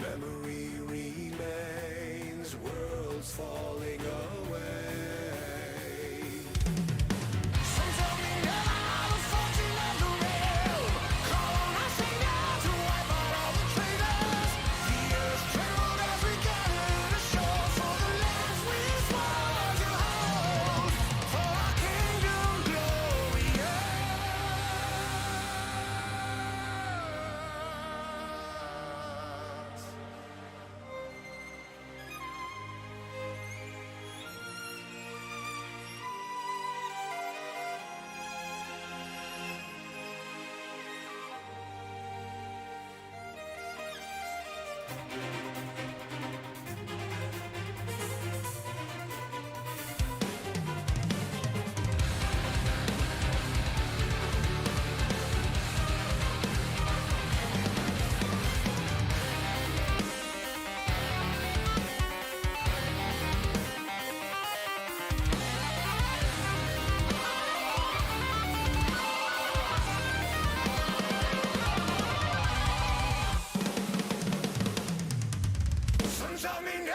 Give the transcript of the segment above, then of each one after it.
Memory remains, worlds falling away. Some tell me now the fortune of the realm. Call on our savior to wipe out all the traitors. The earth trembled as we gathered ashore for the lands we swore to hold. For our kingdom glorious. Some tell me now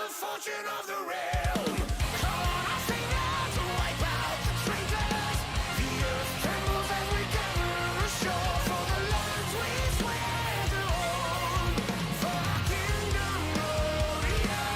the fortune of the realm. Call on our savior to wipe out the traitors. The earth trembles as we gather ashore for the lands we swear to hold. For our kingdom glorious.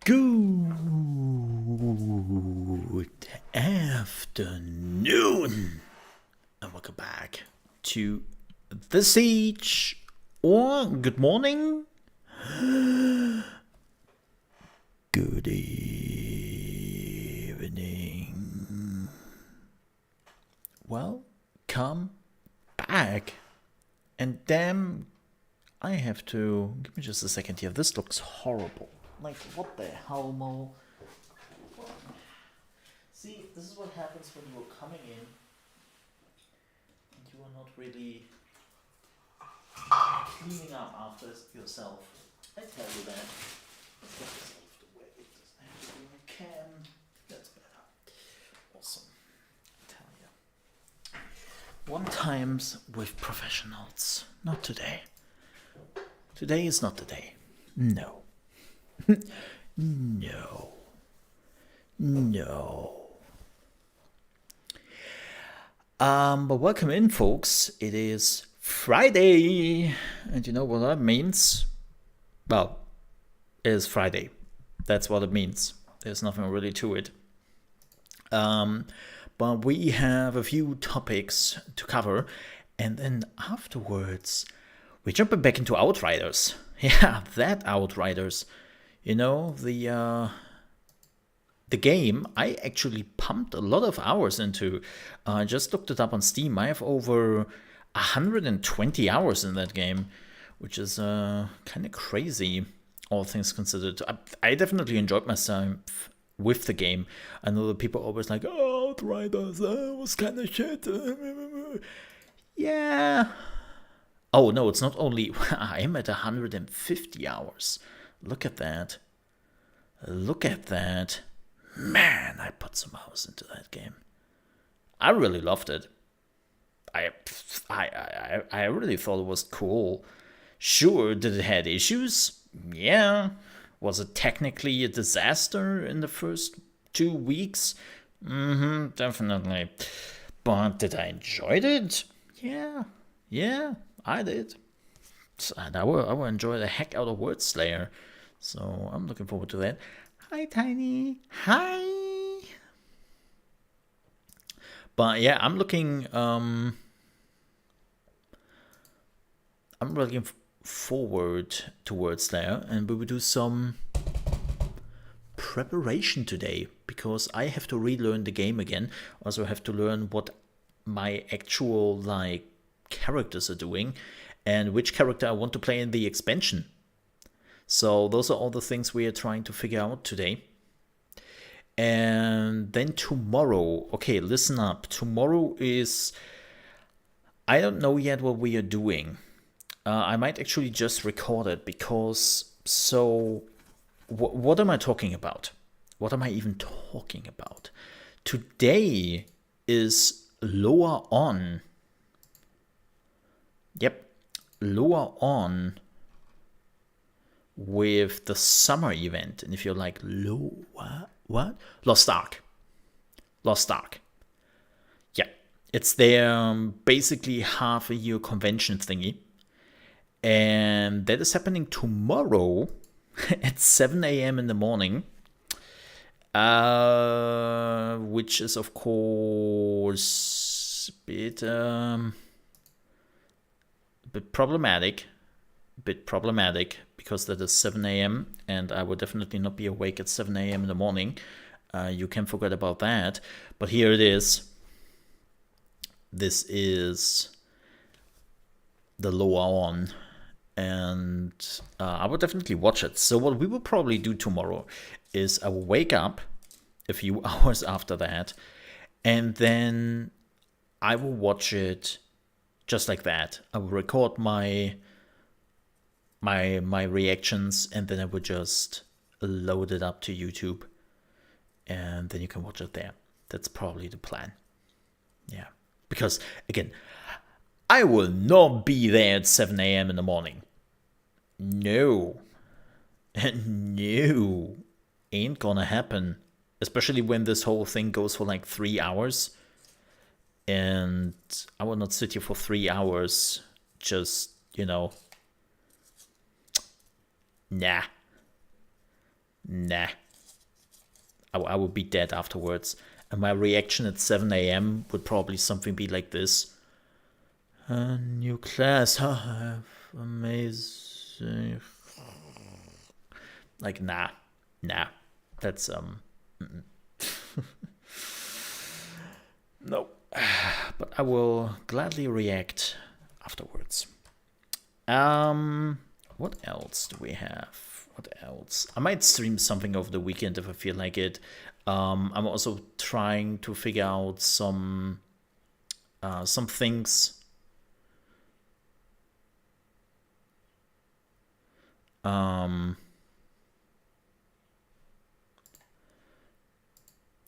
Good afternoon, and welcome back to The Siege, or good morning, good evening. Welcome back, and damn, I have to, give me just a second here, this looks horrible. Like, what the hell, Mo? See, this is what happens when you're coming in and you are not really cleaning up after yourself. I tell you that. Let's get this out of the way. It doesn't have to be on cam. That's better. Awesome. I tell you. One times with professionals. Not today. Today is not the day. No. No. But welcome in, folks. It is Friday, and you know what that means? Well, it is Friday. That's what it means. There's nothing really to it. But we have a few topics to cover, and then afterwards, we're jumping back into Outriders. Yeah, that Outriders. You know, the game I actually pumped a lot of hours into. I just looked it up on Steam. I have over 120 hours in that game, which is kind of crazy, all things considered. I definitely enjoyed myself with the game. I know that people are always like, oh, Outriders, was kind of shit. Yeah, Oh no, it's not only. I am at 150 hours. Look at that. Look at that. Man, I put some hours into that game. I really loved it. I really thought it was cool. Sure, did it had issues? Yeah. Was it technically a disaster in the first 2 weeks? Definitely. But did I enjoy it? Yeah, I did. And I will enjoy the heck out of Worldslayer. So I'm looking forward to that. Hi, Tiny. Hi. But yeah, I'm looking forward to Worldslayer, and we will do some preparation today because I have to relearn the game again. Also have to learn what my actual like characters are doing and which character I want to play in the expansion. So those are all the things we are trying to figure out today. And then tomorrow, okay, listen up. Tomorrow is, I don't know yet what we are doing. I might actually just record it because, so what am I talking about? What am I even talking about? Today is lower on. Yep, lower on with the summer event. And if you're like, what? Lost Ark. Yeah, it's their basically half a year convention thingy. And that is happening tomorrow at 7 a.m. in the morning. Which is, of course, a bit problematic. Because that is 7 a.m. and I would definitely not be awake at 7 a.m. in the morning. You can forget about that. But here it is. This is the lower on. And I will definitely watch it. So what we will probably do tomorrow is I will wake up a few hours after that, and then I will watch it just like that. I will record my reactions, and then I will just load it up to YouTube, and then you can watch it there. That's probably the plan. Yeah, because again, I will not be there at 7 a.m. in the morning. No. No. Ain't gonna happen. Especially when this whole thing goes for like 3 hours. And I will not sit here for 3 hours. Just, Nah. I would be dead afterwards. And my reaction at 7 a.m. would probably something be like this. A new class, amazing. Like, nah, that's no. But I will gladly react afterwards. What else do we have? What else? I might stream something over the weekend if I feel like it. I'm also trying to figure out some things.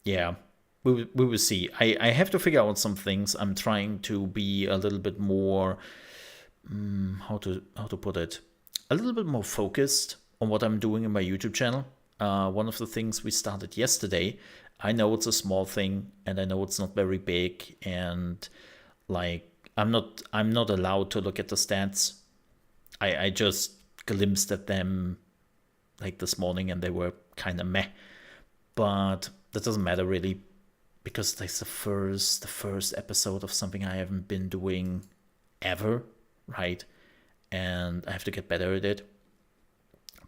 Yeah, we will see. I have to figure out some things. I'm trying to be a little bit more, how to put it, a little bit more focused on what I'm doing in my YouTube channel. One of the things we started yesterday, I know it's a small thing, and I know it's not very big, and like I'm not allowed to look at the stats. I just glimpsed at them like this morning, and they were kind of meh. But that doesn't matter really, because that's the first episode of something I haven't been doing ever, right? And I have to get better at it.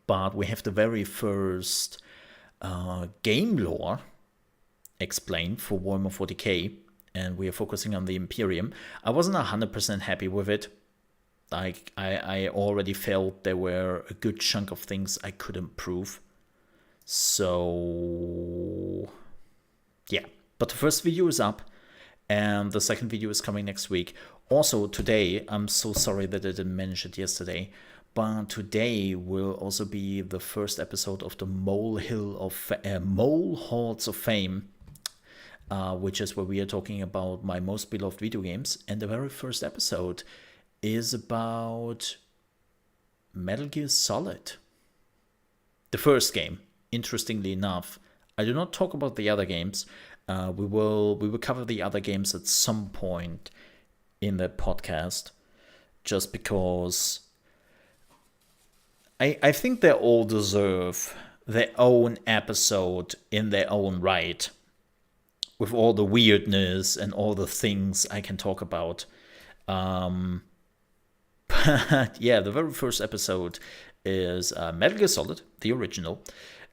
But we have the very first game lore explained for Warhammer 40k, and we are focusing on the Imperium. I wasn't 100% happy with it. Like, I already felt there were a good chunk of things I could improve. So, yeah. But the first video is up, and the second video is coming next week. Also today, I'm so sorry that I didn't mention it yesterday, but today will also be the first episode of the Mole Halls of Fame, which is where we are talking about my most beloved video games. And the very first episode is about Metal Gear Solid. The first game, interestingly enough. I do not talk about the other games. We will cover the other games at some point in the podcast, just because I think they all deserve their own episode in their own right, with all the weirdness and all the things I can talk about. But yeah, the very first episode is Metal Gear Solid, the original.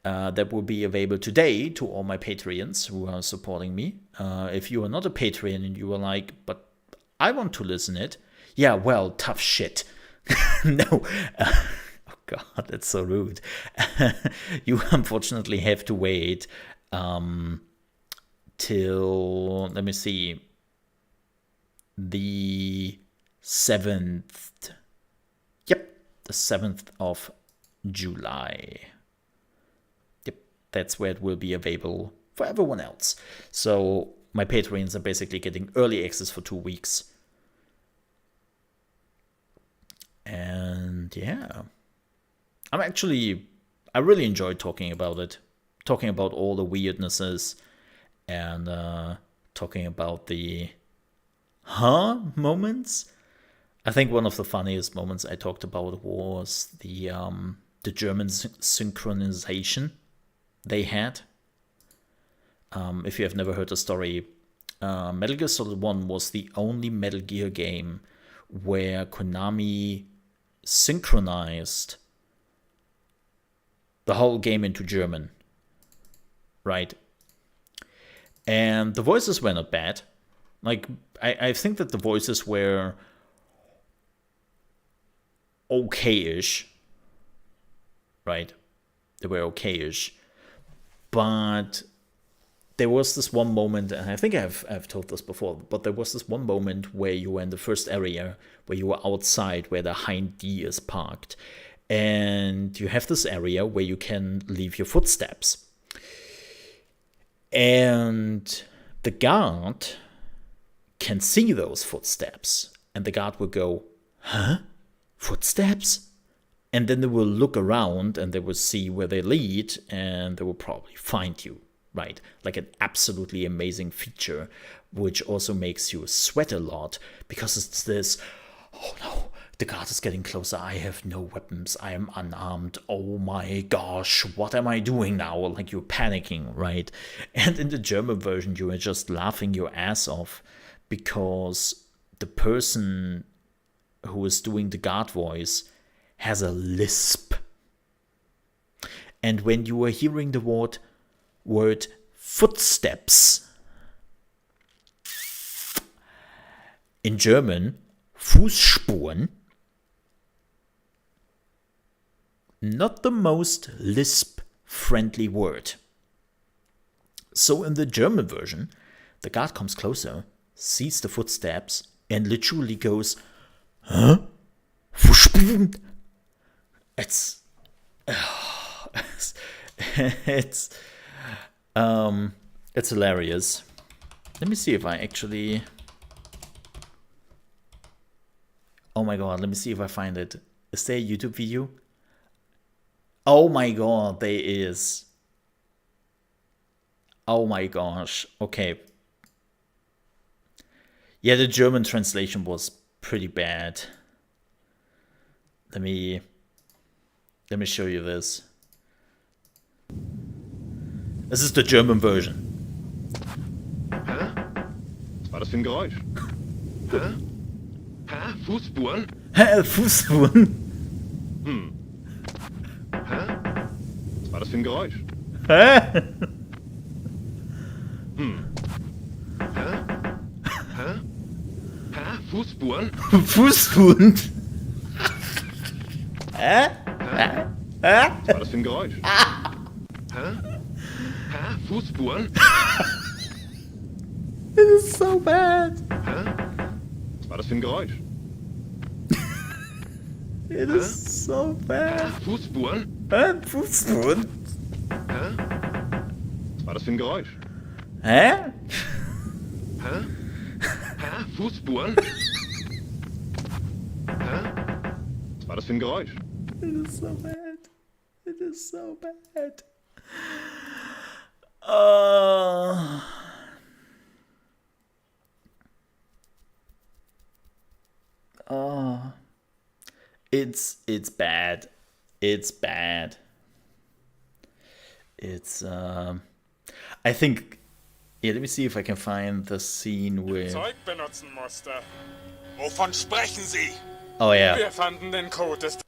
That will be available today to all my Patreons who are supporting me. If you are not a Patreon and you are like, but I want to listen it, yeah, well, tough shit. No. Oh God, that's so rude. You unfortunately have to wait till, let me see, the 7th. Yep, the 7th of July. Yep, that's where it will be available for everyone else. So my Patreons are basically getting early access for 2 weeks. And yeah, I really enjoyed talking about it. Talking about all the weirdnesses and talking about the moments. I think one of the funniest moments I talked about was the German synchronization they had. If you have never heard the story, Metal Gear Solid 1 was the only Metal Gear game where Konami synchronized the whole game into German, right? And the voices were not bad. Like, I think that the voices were okay-ish, right? They were okay-ish. But there was this one moment, and I think I've told this before, but there was this one moment where you were in the first area, where you were outside where the Hind D is parked. And you have this area where you can leave your footsteps. And the guard can see those footsteps. And the guard will go, huh? Footsteps? And then they will look around and they will see where they lead and they will probably find you, right? Like an absolutely amazing feature, which also makes you sweat a lot because it's this, oh no, the guard is getting closer. I have no weapons. I am unarmed. Oh my gosh, what am I doing now? Like you're panicking, right? And in the German version, you are just laughing your ass off because the person who is doing the guard voice has a lisp. And when you are hearing the word footsteps in German, Fußspuren, not the most lisp-friendly word. So in the German version, the guard comes closer, sees the footsteps, and literally goes, huh? Fußspuren? It's hilarious. Let me see if I actually... Oh my god, let me see if I find it. Is there a YouTube video? Oh my god, there is. Oh my gosh. Okay. Yeah, the German translation was pretty bad. Let me show you this. This is the German version. Hä? Was war das für ein Geräusch? Hä? Hä? Fußspuren? Hä? Fußspuren? Hä? Was war das für ein Geräusch? Hä? Hä? Hä? Hä? Fußspuren? Fußspuren? Hä? Hä? Was war das für ein Geräusch? Hä? Hä? Fußspuren? It is so bad. Hä? Was war das für ein Geräusch? It is so bad. Fußspuren? Fußspuren? Hä? Was war das für ein Geräusch? Hä? Hä? Hä? Fußspuren? Hä? Was war das für ein Geräusch? It is so bad. It is so bad. Uh, uh, it's bad. It's bad. It's I think, yeah, let me see if I can find the scene where, Zeug benutzen musste. Wovon sprechen Sie? oh yeah, Wir fanden den Code des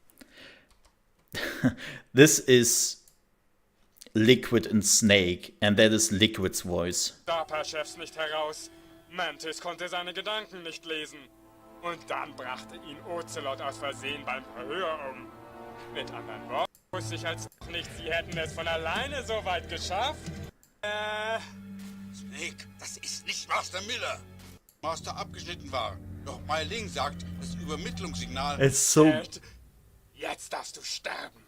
this is Liquid and Snake, and that is Liquid's voice. DARPA-Chefs nicht heraus. Mantis konnte seine Gedanken nicht lesen. Und dann brachte ihn Ocelot aus Versehen beim Verhör um. Mit anderen Worten wusste ich als noch nicht, sie hätten es von alleine so weit geschafft. Snake, das ist nicht Master Miller. Master abgeschnitten war. Doch Mai Ling sagt, das Übermittlungssignal... It's so, Jetzt darfst du sterben,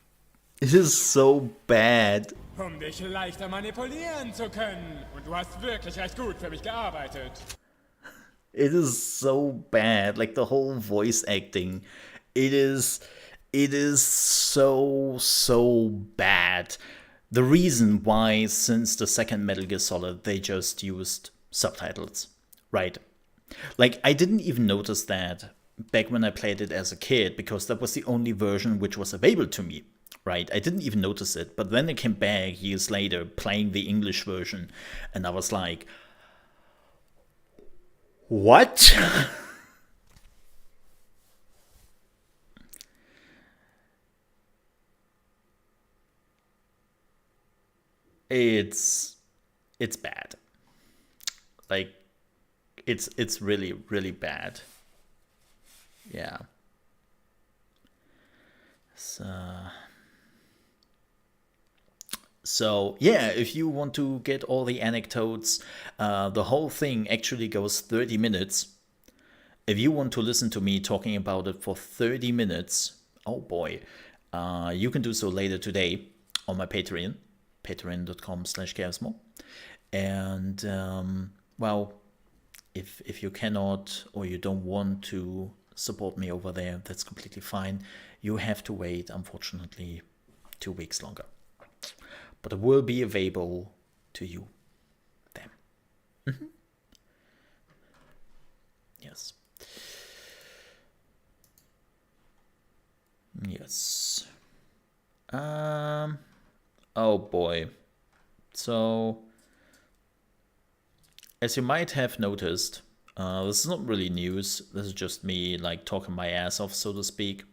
it is so bad. um dich leichter manipulieren zu können. Und du hast wirklich recht gut für mich gearbeitet. It is so bad. Like the whole voice acting, it is so bad. The reason why, since the second Metal Gear Solid, they just used subtitles, right? Like, I didn't even notice that back when I played it as a kid, because that was the only version which was available to me, right? I didn't even notice it, but then I came back years later playing the English version, and I was like, what? It's bad. Like, it's really, really bad. Yeah. So yeah, if you want to get all the anecdotes, the whole thing actually goes 30 minutes. If you want to listen to me talking about it for 30 minutes, oh boy, you can do so later today on my Patreon, patreon.com/ChaosMole. And well, if you cannot or you don't want to support me over there, that's completely fine. You have to wait, unfortunately, 2 weeks longer. But it will be available to you then. Yes. Yes. Oh boy. So, as you might have noticed, this is not really news. This is just me, like, talking my ass off, so to speak.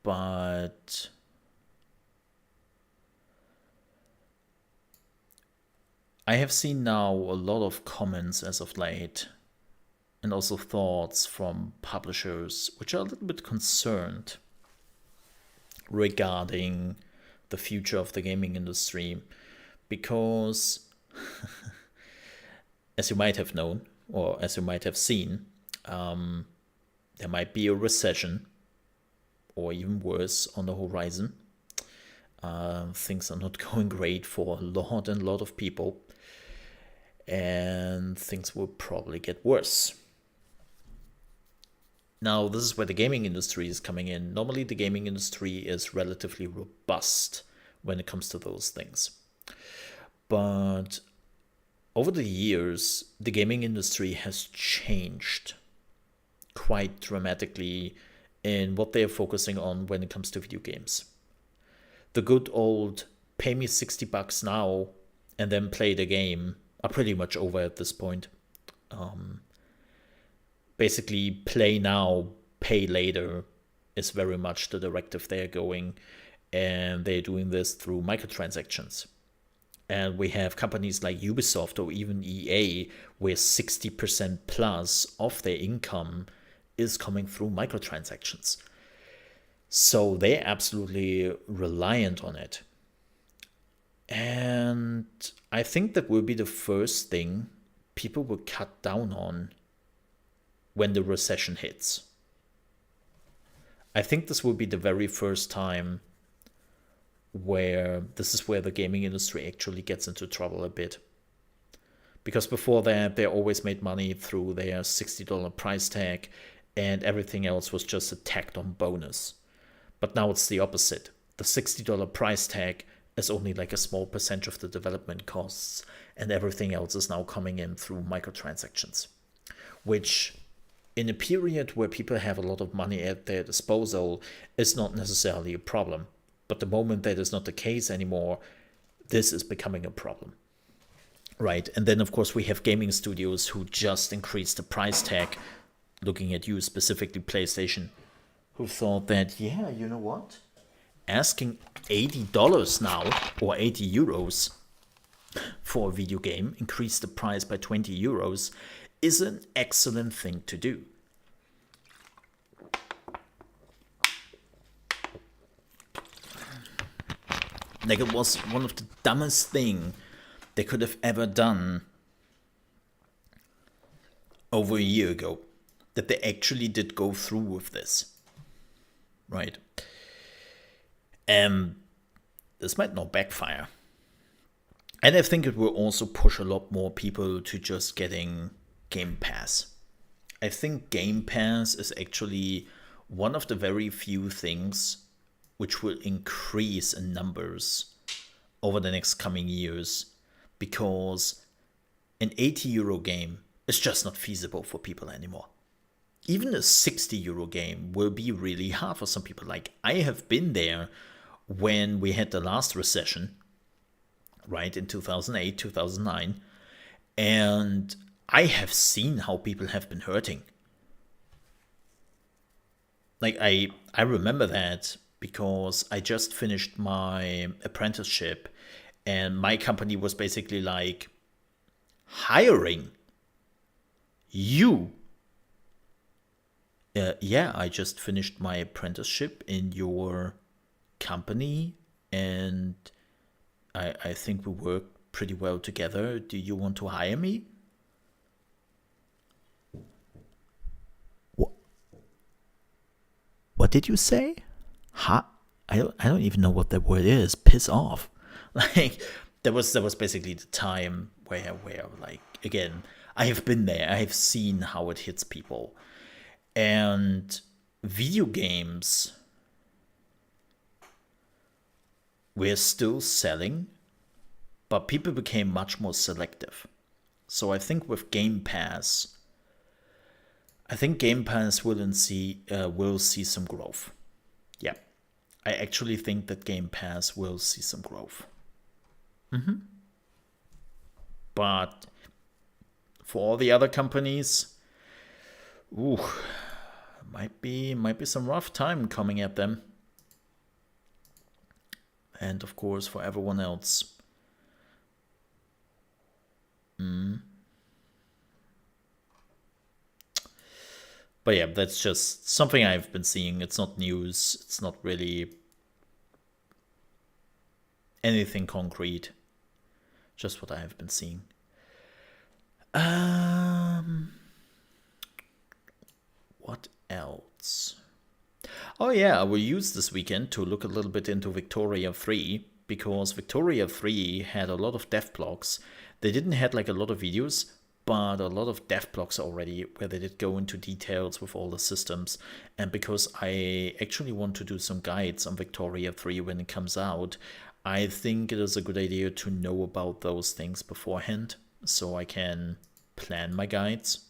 But I have seen now a lot of comments as of late, and also thoughts from publishers which are a little bit concerned regarding the future of the gaming industry, because as you might have known, or as you might have seen, there might be a recession, or even worse, on the horizon. Things are not going great for a lot of people, and things will probably get worse. Now, this is where the gaming industry is coming in. Normally, the gaming industry is relatively robust when it comes to those things. But over the years, the gaming industry has changed quite dramatically in what they're focusing on when it comes to video games. The good old pay me $60 now and then play the game are pretty much over at this point. Basically, play now, pay later is very much the directive they're going, and they're doing this through microtransactions. And we have companies like Ubisoft or even EA where 60% plus of their income is coming through microtransactions. So they're absolutely reliant on it. And I think that will be the first thing people will cut down on when the recession hits. I think this will be the very first time where the gaming industry actually gets into trouble a bit. Because before that, they always made money through their $60 price tag, and everything else was just a tacked on bonus. But now it's the opposite. The $60 price tag is only like a small percentage of the development costs, and everything else is now coming in through microtransactions. Which, in a period where people have a lot of money at their disposal, is not necessarily a problem. But the moment that is not the case anymore, this is becoming a problem. Right, and then of course we have gaming studios who just increased the price tag, looking at you specifically, PlayStation, who thought that, yeah, you know what? Asking $80 now, or 80 euros for a video game, increase the price by 20 euros, is an excellent thing to do. Like, it was one of the dumbest thing they could have ever done over a year ago, that they actually did go through with this, right? This might not backfire. And I think it will also push a lot more people to just getting Game Pass. I think Game Pass is actually one of the very few things which will increase in numbers over the next coming years, because an 80 euro game is just not feasible for people anymore. Even a 60 euro game will be really hard for some people. Like, I have been there when we had the last recession, right, in 2008, 2009, and I have seen how people have been hurting. Like, I remember that because I just finished my apprenticeship, and my company was basically like, hiring you. Yeah, I just finished my apprenticeship in your company, and I think we work pretty well together. Do you want to hire me? What did you say? Huh? I don't even know what that word is. Piss off. Like, that was basically the time where like, again, I have been there. I have seen how it hits people. And video games, we're still selling, but people became much more selective. So I think with Game Pass, will see some growth. Yeah, I actually think that Game Pass will see some growth. But for all the other companies, might be some rough time coming at them. And of course, for everyone else. But yeah, that's just something I've been seeing. It's not news. It's not really anything concrete. Just what I have been seeing. What else? Oh yeah, I will use this weekend to look a little bit into Victoria 3, because Victoria 3 had a lot of dev blogs. They didn't have like a lot of videos, but a lot of dev blogs already, where they did go into details with all the systems. And because I actually want to do some guides on Victoria 3 when it comes out, I think it is a good idea to know about those things beforehand, so I can plan my guides.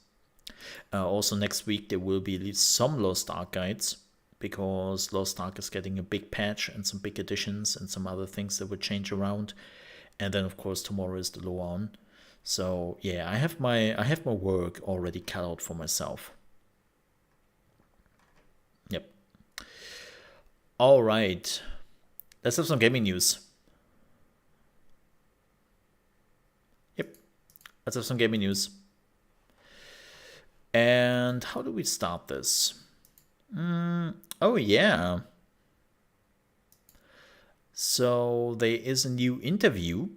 Also next week there will be at least some Lost Ark guides, because Lost Ark is getting a big patch and some big additions and some other things that would change around. And then of course tomorrow is the Loan. So yeah, I have my work already cut out for myself. Yep. All right. Let's have some gaming news. Yep. Let's have some gaming news. And how do we start this? Oh yeah. So there is a new interview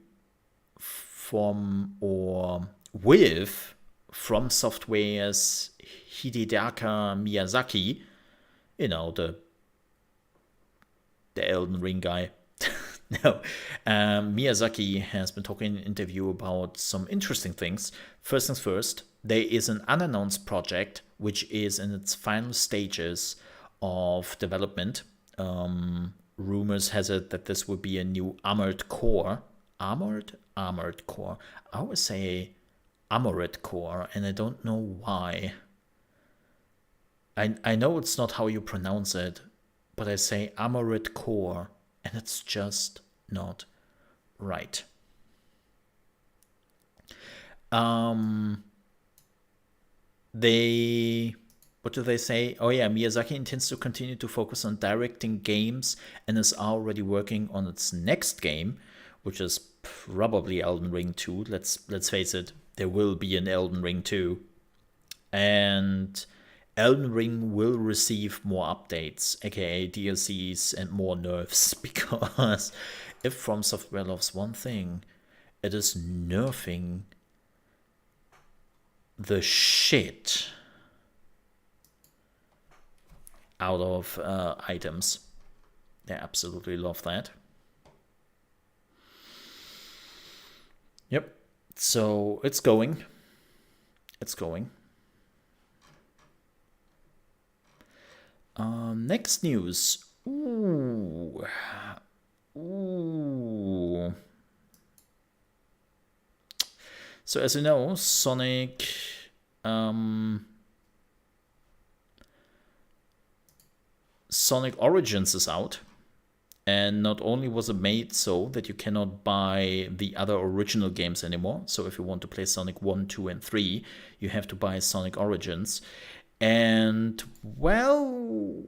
from, or with From Software's Hidetaka Miyazaki, you know, the Elden Ring guy. No, Miyazaki has been talking in an interview about some interesting things. First things first, there is an unannounced project which is in its final stages of development. Rumors has it that this would be a new Armored Core. Armored Core. I always say Armored Core, and I don't know why. I know it's not how you pronounce it, but I say Armored Core, and it's just not right. What do they say? Oh yeah, Miyazaki intends to continue to focus on directing games and is already working on its next game, which is probably Elden Ring 2. Let's face it, there will be an Elden Ring 2. And Elden Ring will receive more updates, aka DLCs and more nerfs, because if From Software loves one thing, it is nerfing the shit out of items. They absolutely love that. Yep. So it's going. Next news. Ooh. So as you know, Sonic Origins is out. And not only was it made so that you cannot buy the other original games anymore. So if you want to play Sonic 1, 2, and 3, you have to buy Sonic Origins. And, well,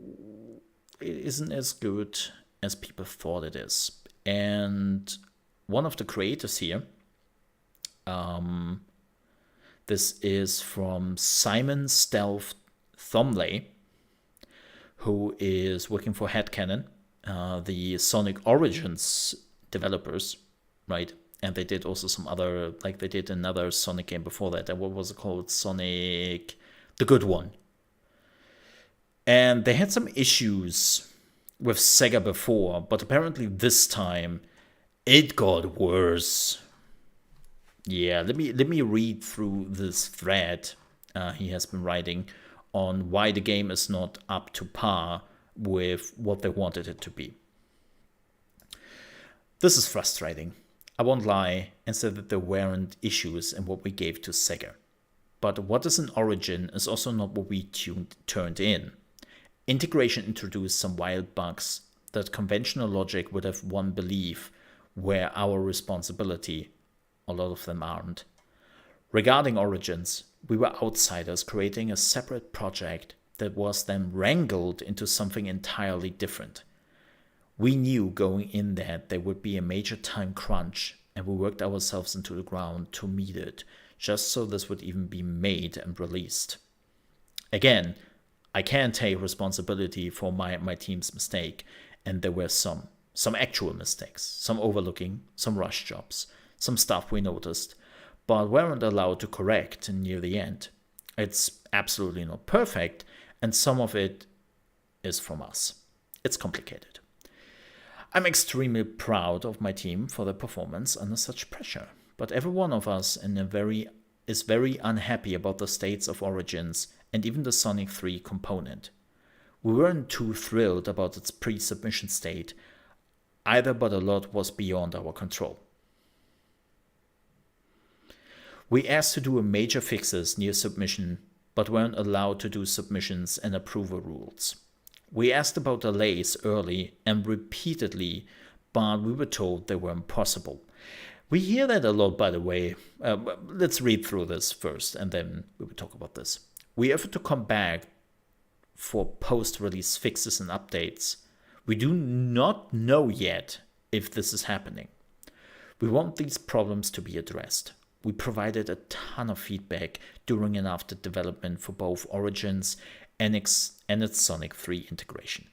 it isn't as good as people thought it is. And one of the creators here, this is from Simon Stealth Thomley, who is working for Headcanon, the Sonic Origins developers, right? And they did also some other, like they did another Sonic game before that. And what was it called? Sonic, the good one. And they had some issues with Sega before, but apparently this time it got worse. Yeah, let me read through this thread he has been writing on why the game is not up to par with what they wanted it to be. This is frustrating. I won't lie and say that there weren't issues in what we gave to Sega. But what is an origin is also not what we turned in. Integration introduced some wild bugs that conventional logic would have one believe were our responsibility. A lot of them aren't. Regarding Origins, we were outsiders creating a separate project that was then wrangled into something entirely different. We knew going in that there would be a major time crunch, and we worked ourselves into the ground to meet it, just so this would even be made and released. Again, I can't take responsibility for my team's mistake, and there were some actual mistakes, some overlooking, some rush jobs, some stuff we noticed, but weren't allowed to correct near the end. It's absolutely not perfect, and some of it is from us. It's complicated. I'm extremely proud of my team for their performance under such pressure, but every one of us is very unhappy about the states of Origins and even the Sonic 3 component. We weren't too thrilled about its pre-submission state either, but a lot was beyond our control. We asked to do a major fixes near submission, but weren't allowed to do submissions and approval rules. We asked about delays early and repeatedly, but we were told they were impossible. We hear that a lot, by the way. Let's read through this first, and then we will talk about this. We offered to come back for post-release fixes and updates. We do not know yet if this is happening. We want these problems to be addressed. We provided a ton of feedback during and after development for both Origins and its Sonic 3 integration.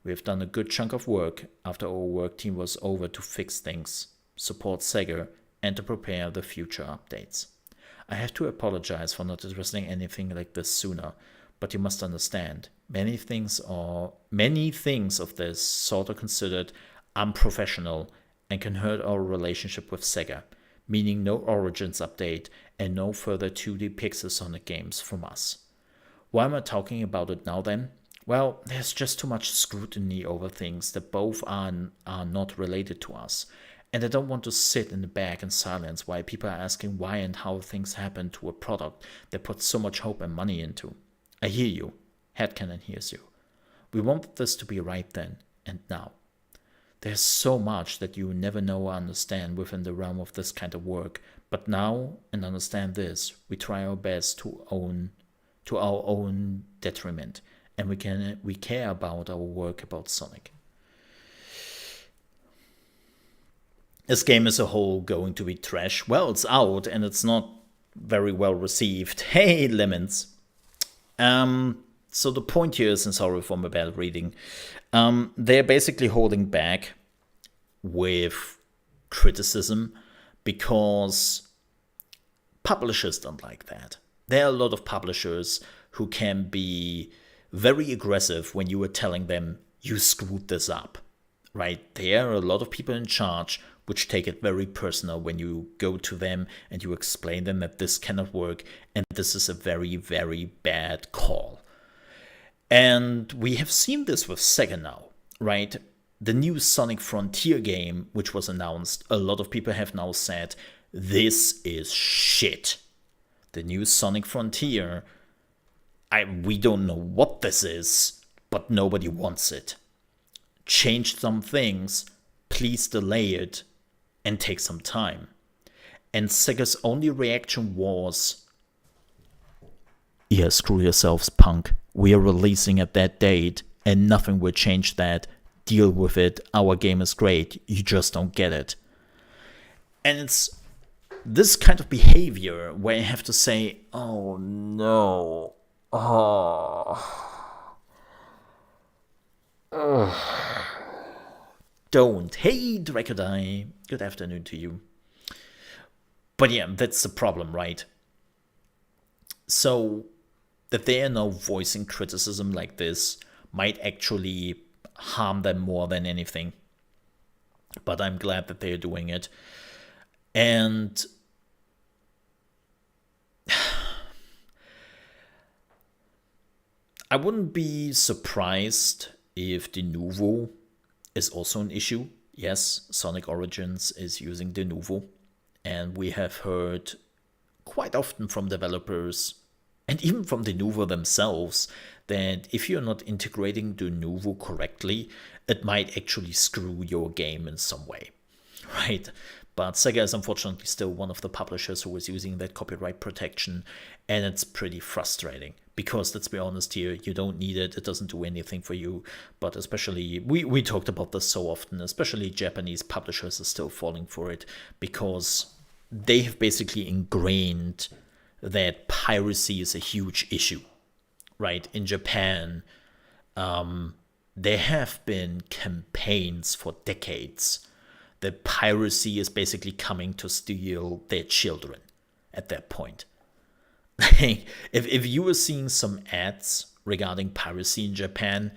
We have done a good chunk of work after our work team was over to fix things, support Sega, and to prepare the future updates. I have to apologize for not addressing anything like this sooner, but you must understand, many things of this sort are considered unprofessional and can hurt our relationship with Sega, meaning no Origins update and no further 2D Pixel Sonic games from us. Why am I talking about it now then? Well, there's just too much scrutiny over things that both are not related to us. And I don't want to sit in the back in silence while people are asking why and how things happen to a product they put so much hope and money into. I hear you. Headcanon hears you. We wanted this to be right then and now. There's so much that you never know or understand within the realm of this kind of work, but now, and understand this, we try our best to our own detriment, and we care about our work about Sonic. Is game as a whole going to be trash? Well, it's out and it's not very well received. Hey, Lemons. So the point here is, and sorry for my bad reading, they're basically holding back with criticism because publishers don't like that. There are a lot of publishers who can be very aggressive when you are telling them you screwed this up, right? There are a lot of people in charge which take it very personal when you go to them and you explain them that this cannot work and this is a very, very bad call. And we have seen this with Sega now, right? The new Sonic Frontier game, which was announced, a lot of people have now said, this is shit. The new Sonic Frontier, we don't know what this is, but nobody wants it. Change some things, please delay it, and take some time. And Sega's only reaction was, yeah, screw yourselves, punk. We are releasing at that date, and nothing will change that. Deal with it. Our game is great. You just don't get it. And it's this kind of behavior where you have to say, oh no. Oh. Ugh. Don't. Hey, Drakadai. Good afternoon to you. But yeah, that's the problem, right? So, that they are now voicing criticism like this might actually harm them more than anything. But I'm glad that they're doing it. And I wouldn't be surprised if De Novo is also an issue. Yes, Sonic Origins is using De Novo. And we have heard quite often from developers and even from De Novo themselves that if you're not integrating De Novo correctly, it might actually screw your game in some way, right? But Sega is unfortunately still one of the publishers who is using that copyright protection, and it's pretty frustrating because, let's be honest here, you don't need it, it doesn't do anything for you, but especially, we talked about this so often, especially Japanese publishers are still falling for it because they have basically ingrained that piracy is a huge issue, right? In Japan, there have been campaigns for decades that piracy is basically coming to steal their children at that point. if you were seeing some ads regarding piracy in Japan,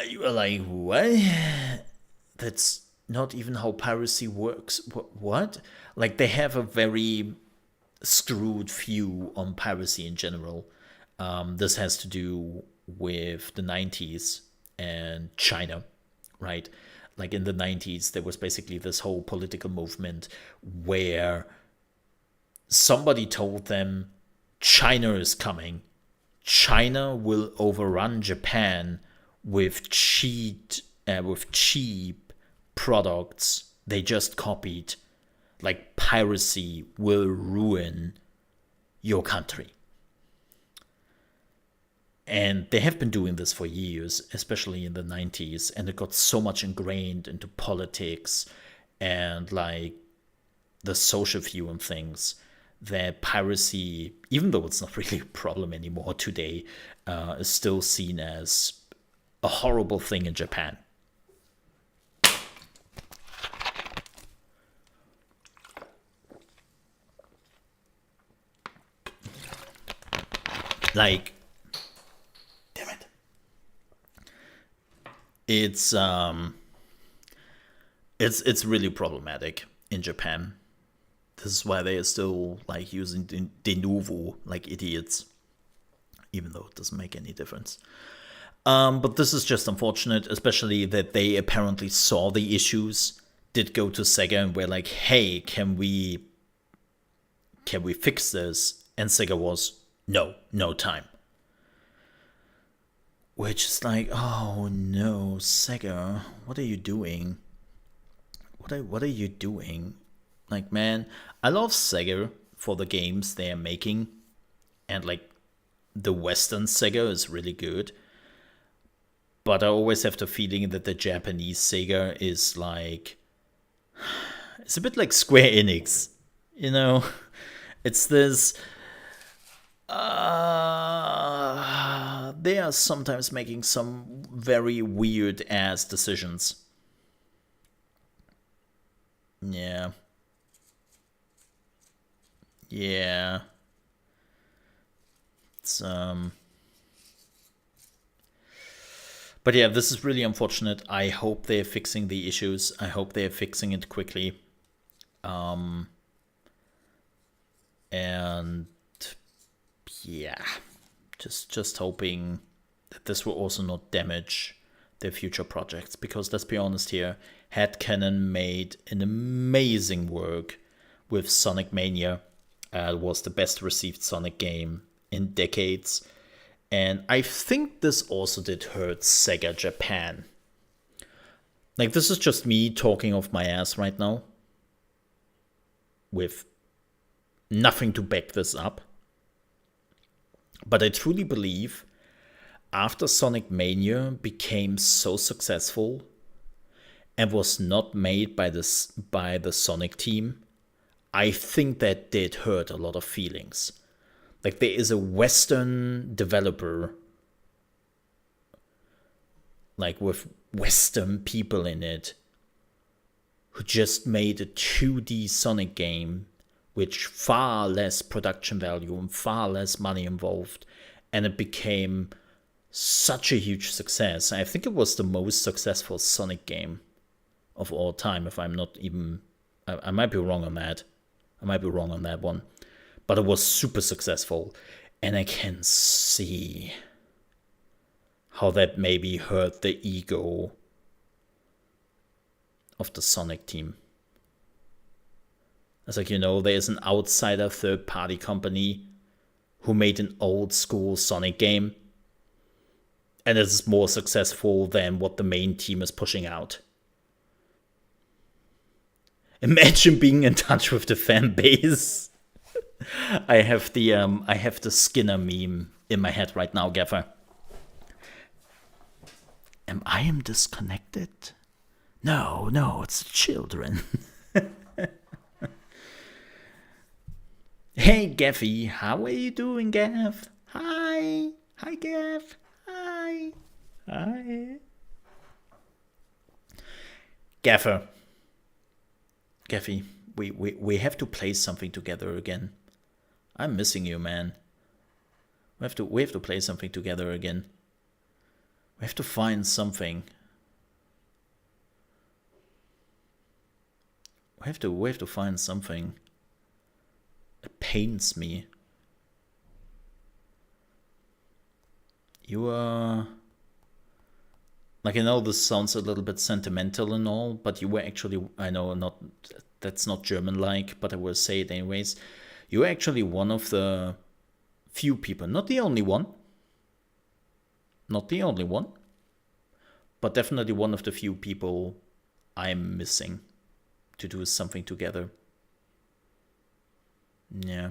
you were like, what? That's not even how piracy works. What? Like, they have a very screwed view on piracy in general. This has to do with the 90s and China, right? Like in the 90s, there was basically this whole political movement where somebody told them, China is coming. China will overrun Japan with cheap products they just copied. Like, piracy will ruin your country. And they have been doing this for years, especially in the 90s, and it got so much ingrained into politics and like the social view and things that piracy, even though it's not really a problem anymore today, is still seen as a horrible thing in Japan. Like, damn it. It's really problematic in Japan. This is why they are still like using de novo like idiots, even though it doesn't make any difference. But this is just unfortunate, especially that they apparently saw the issues, did go to Sega and were like, hey, can we fix this? And Sega was, no time. Which is like, oh no, Sega, what are you doing? What are you doing? Like, man, I love Sega for the games they are making. And like, the Western Sega is really good. But I always have the feeling that the Japanese Sega is like... It's a bit like Square Enix, you know? It's this... they are sometimes making some very weird-ass decisions. Yeah. Yeah. It's, But yeah, this is really unfortunate. I hope they're fixing the issues. I hope they're fixing it quickly. And yeah, just hoping that this will also not damage their future projects. Because let's be honest here, Headcanon made an amazing work with Sonic Mania. It was the best received Sonic game in decades. And I think this also did hurt Sega Japan. Like, this is just me talking off my ass right now, with nothing to back this up. But I truly believe after Sonic Mania became so successful and was not made by the Sonic team, I think that did hurt a lot of feelings. Like, there is a Western developer, like with Western people in it, who just made a 2D Sonic game with far less production value and far less money involved, and it became such a huge success. I think it was the most successful Sonic game of all time, if I'm not even... I might be wrong on that. I might be wrong on that one. But it was super successful, and I can see how that maybe hurt the ego of the Sonic team. It's like, you know, there's an outsider third-party company who made an old-school Sonic game, and it's more successful than what the main team is pushing out. Imagine being in touch with the fan base. I have the Skinner meme in my head right now, Gaffer. Am I disconnected? No, it's the children. Hey, Gaffy, how are you doing, Gaff? Hi, Gaff. Hi. Gaffer. Gaffy, we have to play something together again. I'm missing you, man. We have to play something together again. We have to find something. We have to find something. It pains me. You are... Like, I know this sounds a little bit sentimental and all, but you were actually... I know that's not German-like, but I will say it anyways. You were actually one of the few people, not the only one, but definitely one of the few people I'm missing to do something together. Yeah.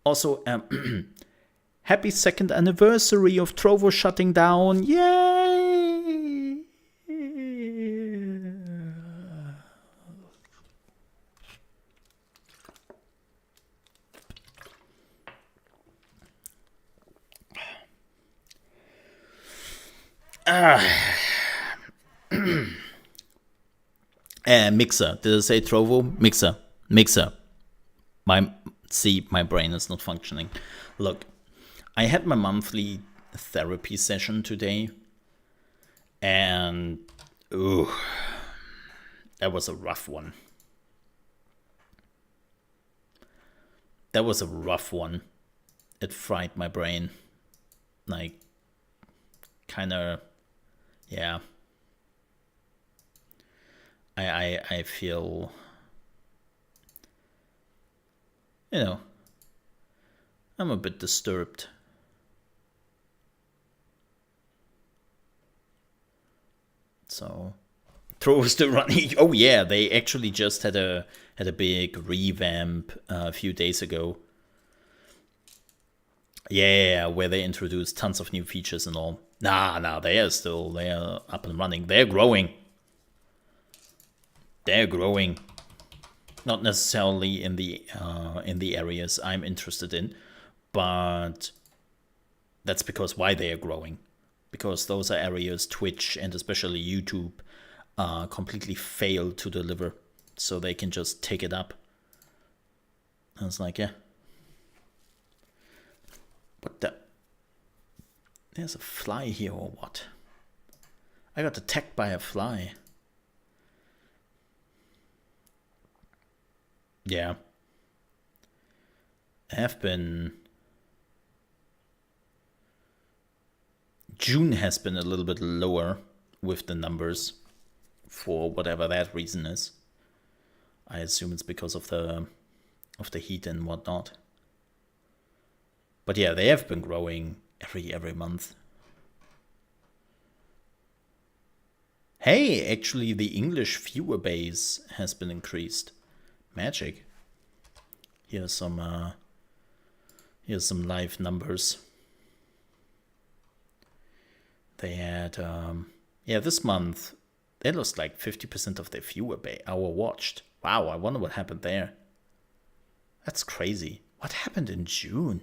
Also, happy 2nd anniversary of Trovo shutting down. Yay! Mixer. Did I say Trovo? Mixer. Mixer. My brain is not functioning. Look, I had my monthly therapy session today, and ooh, that was a rough one. That was a rough one. It fried my brain. Like, kind of, yeah. I feel, you know, I'm a bit disturbed. So, Throw is still running. Oh yeah, they actually just had a big revamp a few days ago. Yeah, where they introduced tons of new features and all. Nah, they are up and running. They're growing. They're growing. Not necessarily in the areas I'm interested in, but that's because why they are growing. Because those are areas Twitch and especially YouTube completely fail to deliver, so they can just take it up. And it's like, yeah. What the? There's a fly here or what? I got attacked by a fly. Yeah. June has been a little bit lower with the numbers for whatever that reason is. I assume it's because of the heat and whatnot. But yeah, they have been growing every month. Hey, actually the English viewer base has been increased. Magic. Here's some live numbers. They had this month they lost like 50% of their viewer hour watched. Wow, I wonder what happened there. That's crazy. What happened in June?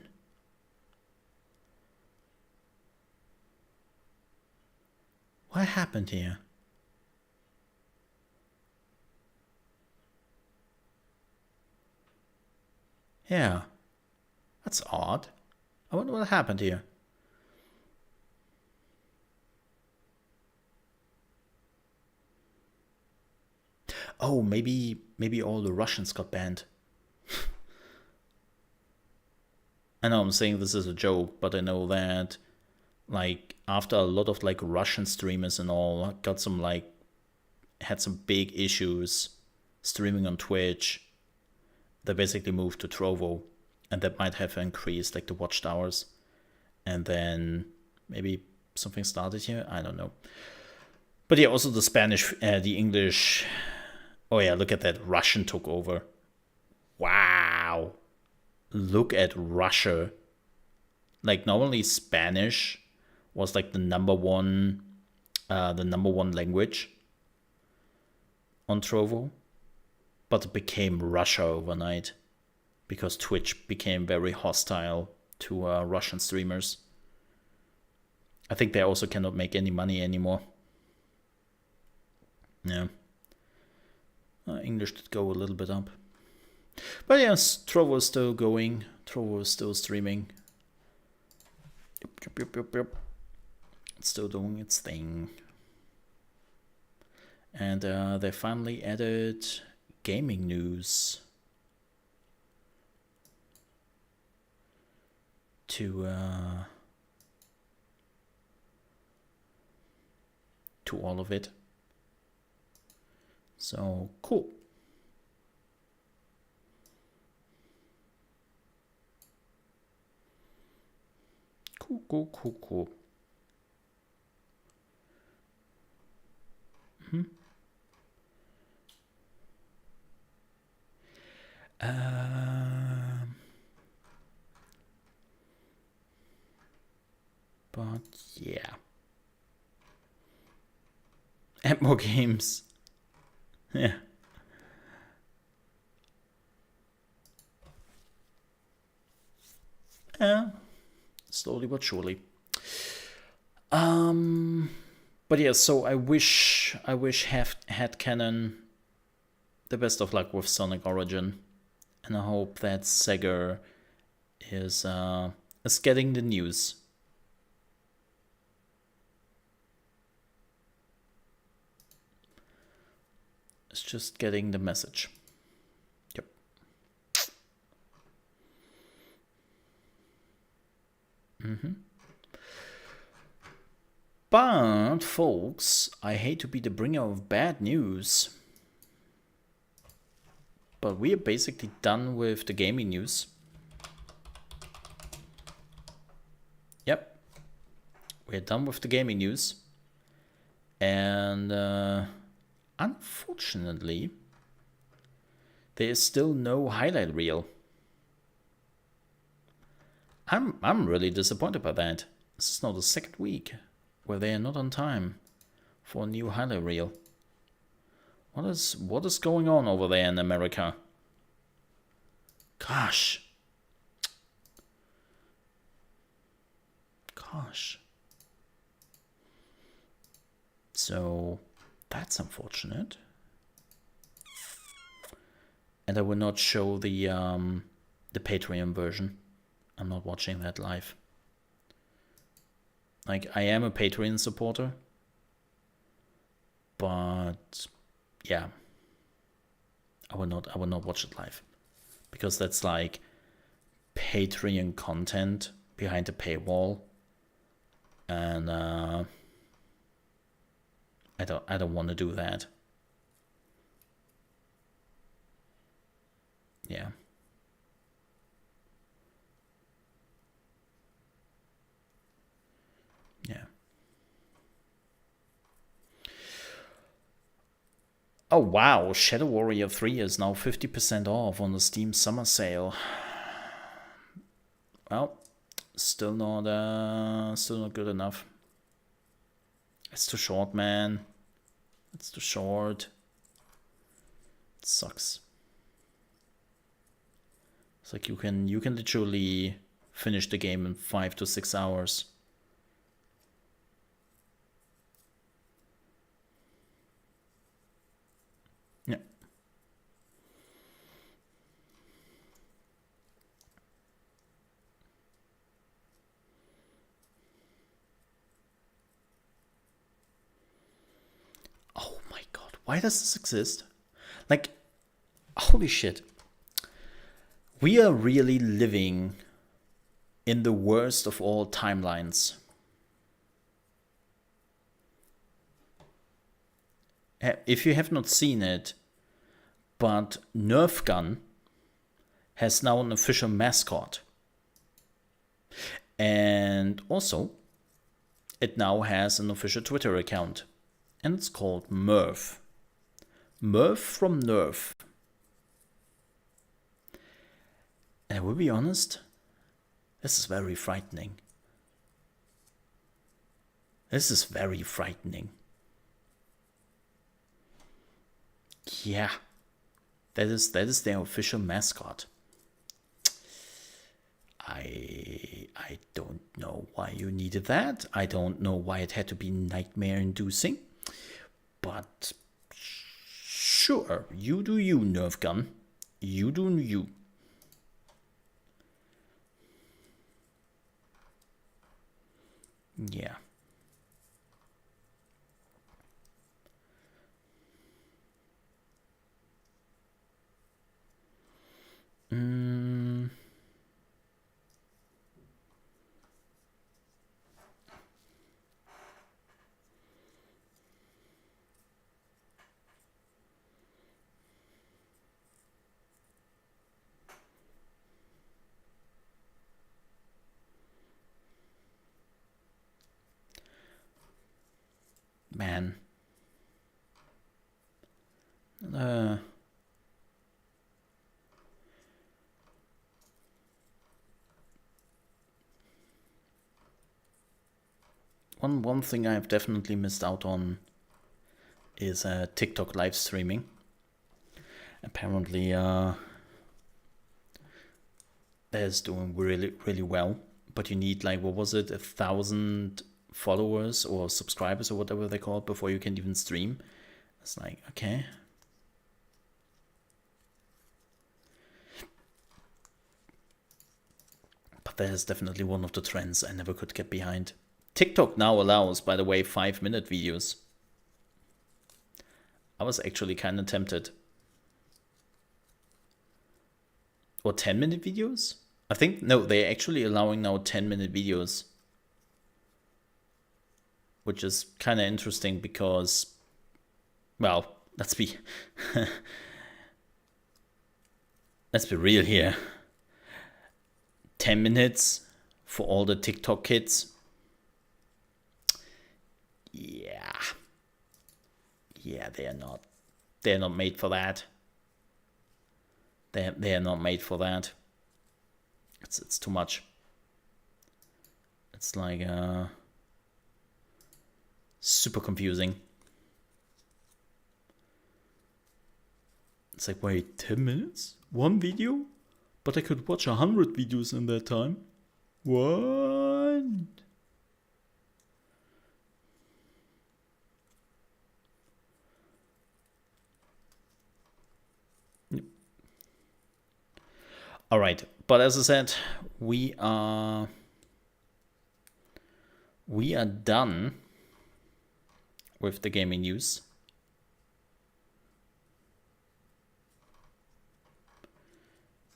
What happened here? Yeah, that's odd. I wonder what happened here. Oh, maybe all the Russians got banned. I know I'm saying this is a joke, but I know that like after a lot of like Russian streamers and all got some like had some big issues streaming on Twitch, they basically moved to Trovo, and that might have increased like the watch hours, and then maybe something started here. I don't know. But yeah, also the Spanish, the English. Oh yeah, look at that. Russian took over. Wow. Look at Russia. Like normally Spanish was like the number one language on Trovo, but it became Russia overnight because Twitch became very hostile to Russian streamers. I think they also cannot make any money anymore. Yeah. English did go a little bit up. But yes, Trovo is still going. Trovo is still streaming. Yep. It's still doing its thing. And they finally added gaming news to all of it. So cool. Cool. But yeah. Add more games. Yeah. Slowly but surely. But yeah, so I wish Headcanon the best of luck with Sonic Origin, and I hope that Sega is getting the news. It's just getting the message. Yep. But, folks, I hate to be the bringer of bad news, but we are basically done with the gaming news. Yep. We're done with the gaming news. And unfortunately, there is still no highlight reel. I'm really disappointed by that. This is now the second week where they are not on time for a new highlight reel. What is going on over there in America? Gosh. So that's unfortunate. And I will not show the Patreon version. I'm not watching that live. Like, I am a Patreon supporter, but yeah, I will not watch it live, because that's like Patreon content behind the paywall, and I don't want to do that. Yeah. Yeah. Oh wow, Shadow Warrior 3 is now 50% off on the Steam summer sale. Well, still not good enough. It's too short, man. It's too short. It sucks. It's like you can literally finish the game in 5 to 6 hours. Yeah. Oh my god, why does this exist? Like, holy shit. We are really living in the worst of all timelines. If you have not seen it, but Nerf Gun has now an official mascot. And also, it now has an official Twitter account. And it's called Murph. Murph from Nerf. And I will be honest, this is very frightening. This is very frightening. Yeah, that is their official mascot. I don't know why you needed that. I don't know why it had to be nightmare-inducing. But sure, you do you, Nerf Gun. You do you. Yeah. Man. One thing I've definitely missed out on is TikTok live streaming. Apparently, that is doing really well, but you need, like, what was it, 1,000 followers or subscribers or whatever they call it before you can even stream. It's like, okay. But that is definitely one of the trends I never could get behind. TikTok now allows, by the way, 5-minute videos. I was actually kind of tempted. Or 10-minute videos? I think, no, they're actually allowing now 10-minute videos. Which is kind of interesting because, well, let's be real here. 10 minutes for all the TikTok kids. Yeah, they're not made for that. They're not made for that. It's too much. It's like super confusing. It's like, wait, 10 minutes? One video? But I could watch 100 videos in that time. What? All right, but as I said, we are done with the gaming news.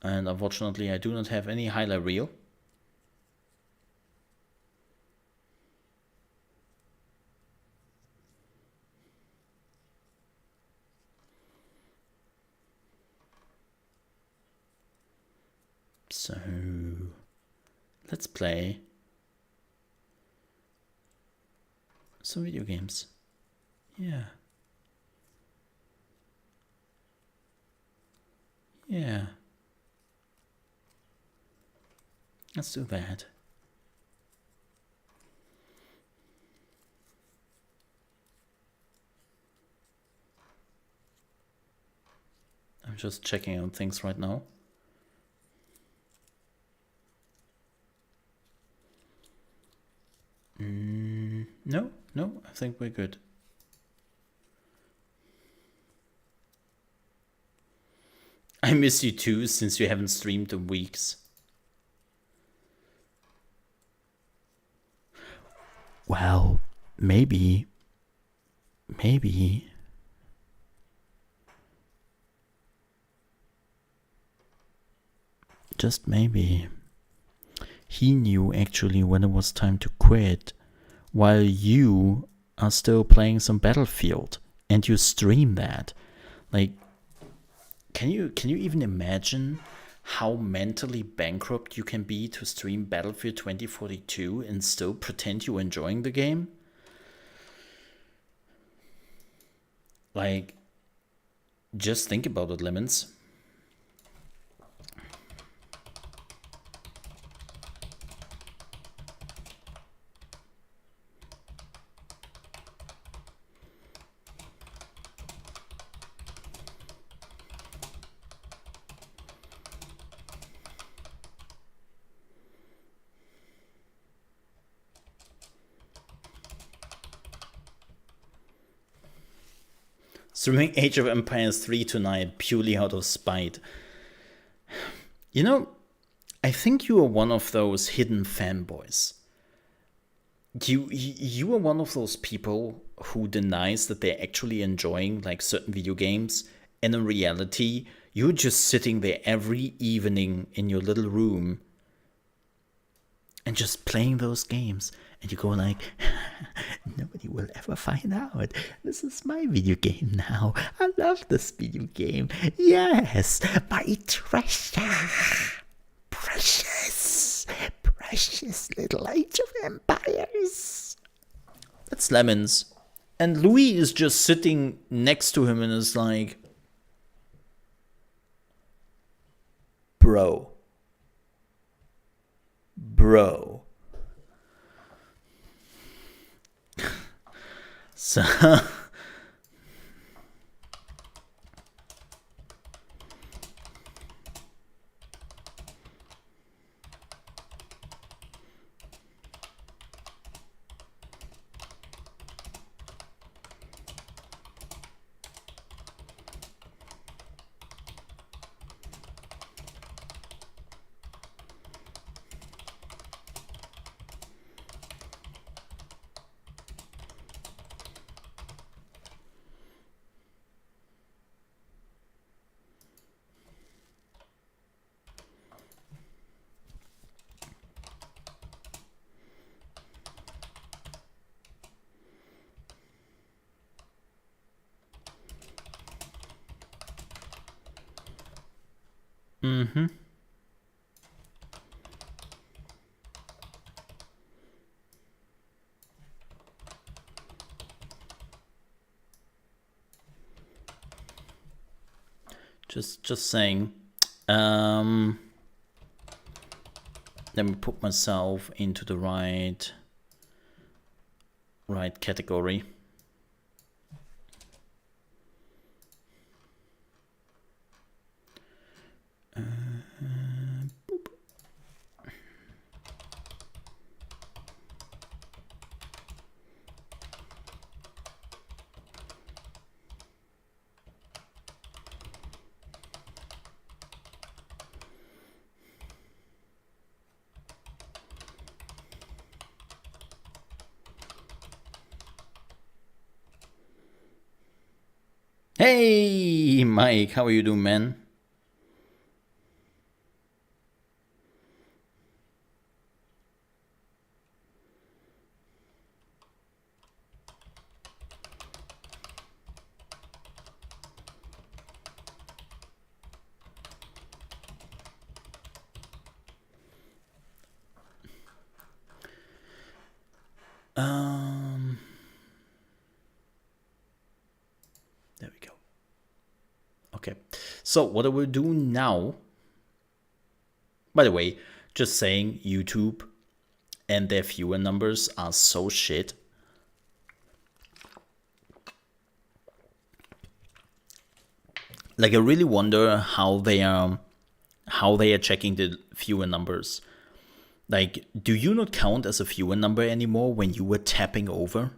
And unfortunately, I do not have any highlight reel. So let's play some video games. Yeah. Yeah. Let's do that. I'm just checking on things right now. No, I think we're good. I miss you too, since you haven't streamed in weeks. Well, maybe, just maybe, he knew actually when it was time to quit, while you are still playing some Battlefield, and you stream that. Like, can you even imagine how mentally bankrupt you can be to stream Battlefield 2042 and still pretend you're enjoying the game? Like, just think about it, Lemons. Streaming Age of Empires 3 tonight purely out of spite. You know, I think you are one of those hidden fanboys. You are one of those people who denies that they're actually enjoying like certain video games, and in reality, you're just sitting there every evening in your little room and just playing those games. And you go like, nobody will ever find out. This is my video game now. I love this video game. Yes, my treasure. Precious, precious little Age of Empires. That's Lemons. And Louis is just sitting next to him and is like, bro. So Just saying. Let me put myself into the right category. Boop. Hey, Mike, how are you doing, man? There we go. Okay, so what I will do now, by the way, just saying, YouTube and their viewer numbers are so shit. Like, I really wonder how they are checking the viewer numbers. Like, do you not count as a viewer number anymore when you were tapping over?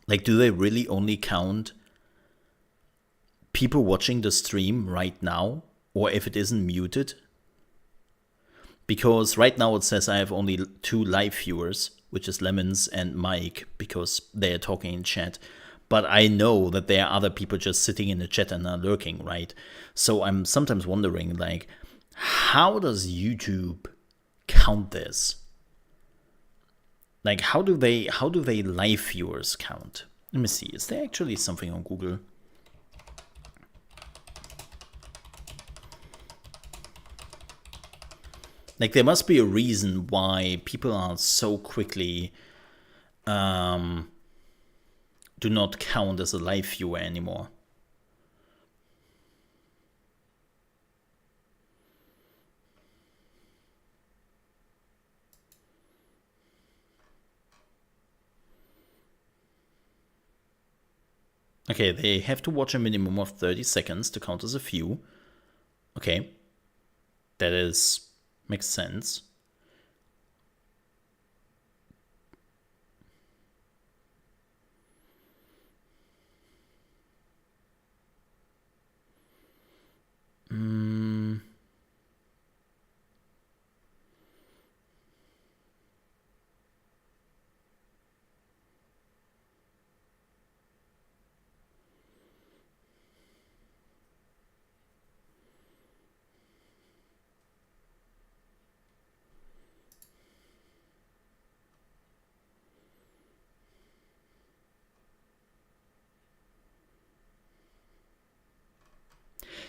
Like, do they really only count people watching the stream right now, or if it isn't muted? Because right now it says I have only 2 live viewers, which is Lemons and Mike, because they are talking in chat. But I know that there are other people just sitting in the chat and are lurking, right? So I'm sometimes wondering, like, how does YouTube count this? Like, how do they live viewers count? Let me see. Is there actually something on Google? Like, there must be a reason why people are so quickly do not count as a live viewer anymore. Okay, they have to watch a minimum of 30 seconds to count as a view. Okay, that makes sense.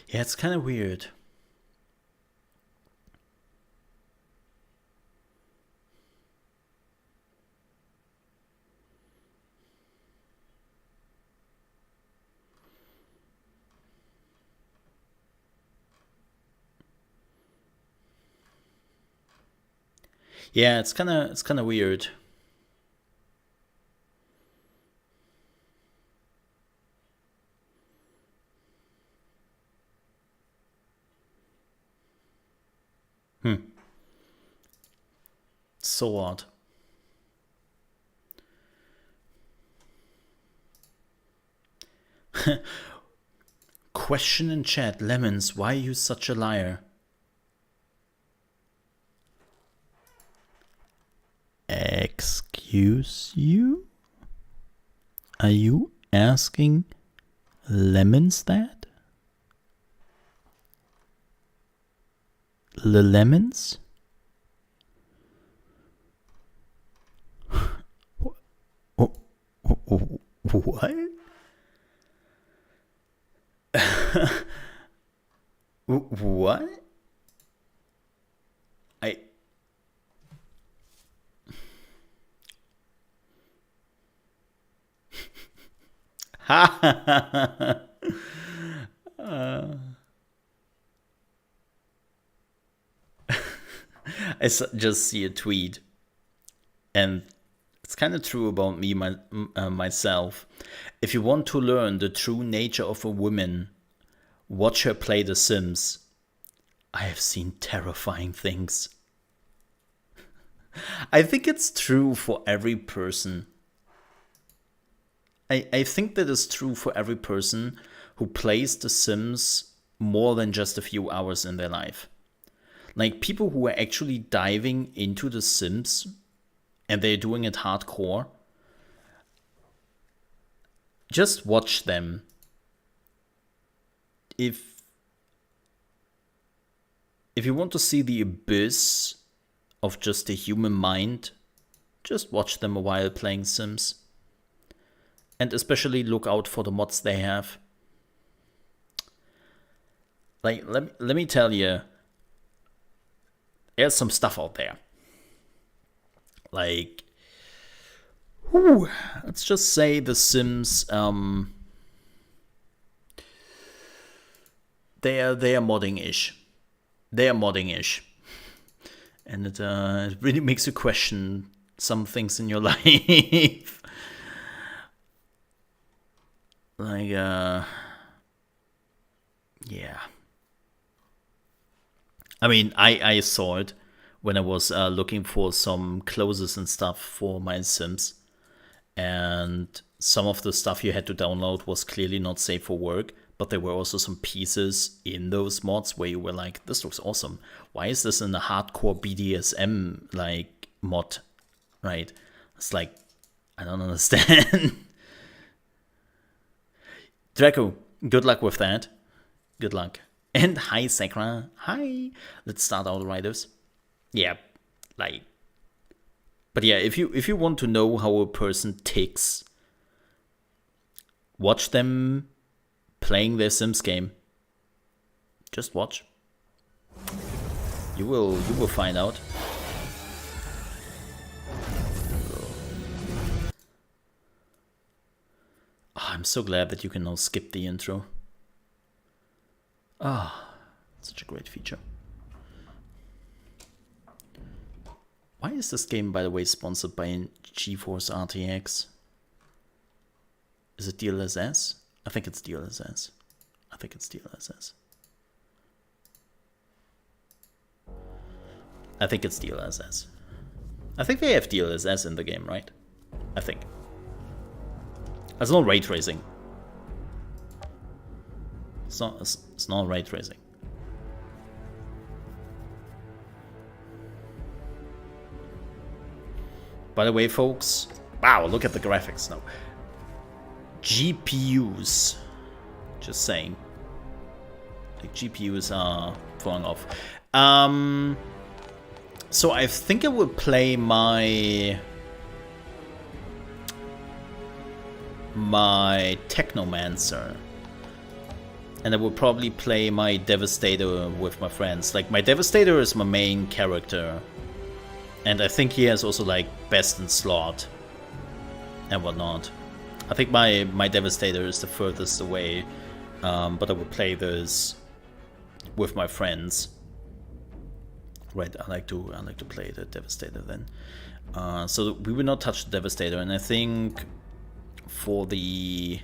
Yeah, it's kind of weird. Yeah, it's kind of weird. So odd. Question in chat, Lemons, why are you such a liar? Excuse you? Are you asking Lemons that? The Lemons? What? What? I... Ha! Just see a tweet, and it's kind of true about me myself. If you want to learn the true nature of a woman, watch her play The Sims. I have seen terrifying things. I think it's true for every person. I think that is true for every person who plays The Sims more than just a few hours in their life. Like, people who are actually diving into The Sims and they're doing it hardcore, just watch them. If you want to see the abyss of just the human mind, just watch them a while playing Sims. And especially look out for the mods they have. Like, let me tell you, there's some stuff out there. Like, let's just say The Sims, they are modding-ish. They are modding-ish. And it really makes you question some things in your life. Like, yeah. I mean, I saw it when I was looking for some closes and stuff for my Sims. And some of the stuff you had to download was clearly not safe for work. But there were also some pieces in those mods where you were like, this looks awesome. Why is this in a hardcore BDSM, like, mod? Right? It's like, I don't understand. Draco, good luck with that. Good luck. And hi, Sakra. Hi. Let's start Outriders. Yeah, like... But yeah, if you want to know how a person ticks, watch them playing their Sims game. Just watch. You will find out. Oh, I'm so glad that you can now skip the intro. Ah, such a great feature. Why is this game, by the way, sponsored by GeForce RTX? Is it DLSS? I think it's DLSS. I think it's DLSS. I think it's DLSS. I think they have DLSS in the game, right? I think. There's no ray tracing. It's not ray tracing. By the way, folks, wow, look at the graphics now. GPUs, just saying. The GPUs are falling off. So I think I will play my Technomancer. And I will probably play my Devastator with my friends. Like, my Devastator is my main character. And I think he has also, like, best in slot and whatnot. I think my Devastator is the furthest away. But I will play this with my friends. Right, I like to play the Devastator then. So we will not touch the Devastator, and I think for the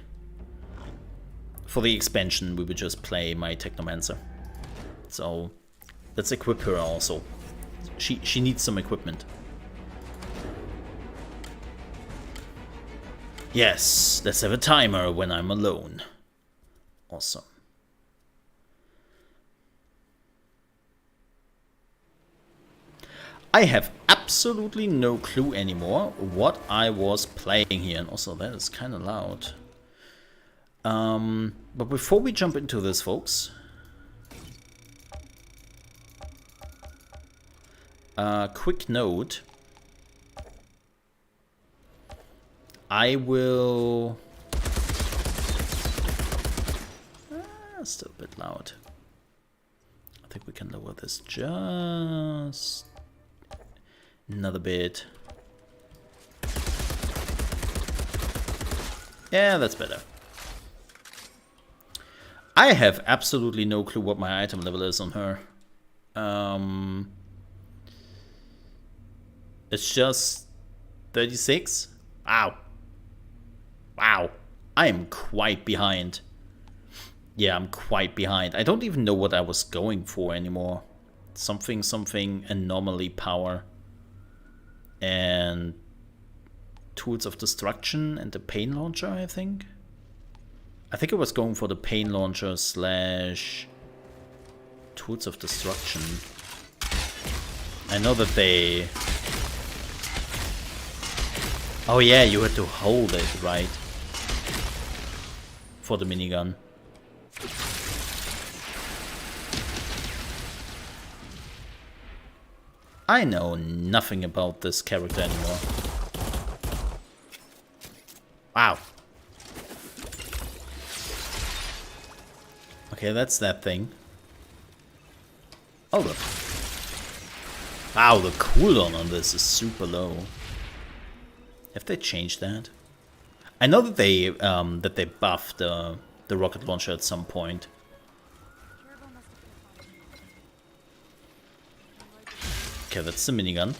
expansion we will just play my Technomancer. So let's equip her also. She needs some equipment. Yes, let's have a timer when I'm alone. Awesome. I have absolutely no clue anymore what I was playing here, and also that is kind of loud. But before we jump into this, folks, quick note. I will... still a bit loud. I think we can lower this just another bit. Yeah, that's better. I have absolutely no clue what my item level is on her. It's just 36? Wow. Wow. I am quite behind. Yeah, I'm quite behind. I don't even know what I was going for anymore. Something anomaly power. And tools of destruction and the pain launcher, I think. I think I was going for the pain launcher slash tools of destruction. I know that they... Oh yeah, you had to hold it, right? For the minigun. I know nothing about this character anymore. Wow. Okay, that's that thing. Oh, look. Wow, the cooldown on this is super low. Have they changed that? I know that they buffed the rocket launcher at some point. Okay, that's the minigun.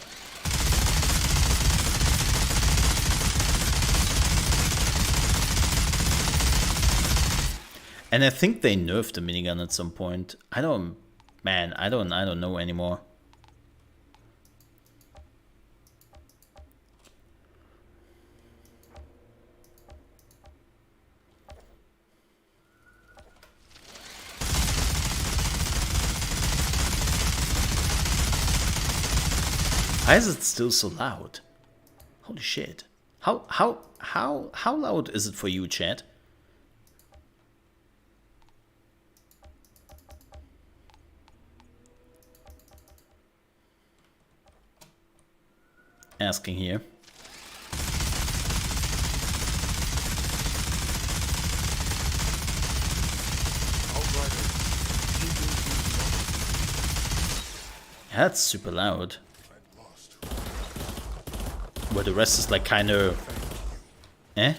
And I think they nerfed the minigun at some point. I don't know anymore. Why is it still so loud? Holy shit. How loud is it for you, chat? Asking here. That's super loud. Where the rest is like kind of... Eh?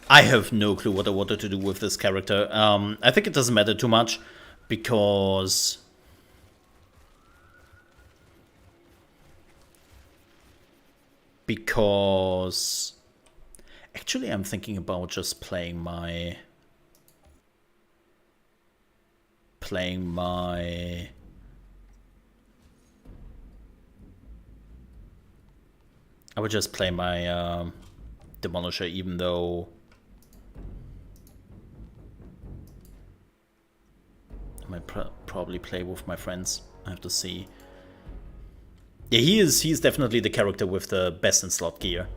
I have no clue what I wanted to do with this character. I think it doesn't matter too much because... Actually, I'm thinking about just playing my... I would just play my Demolisher, even though I might probably play with my friends. I have to see. Yeah, he's definitely the character with the best in slot gear.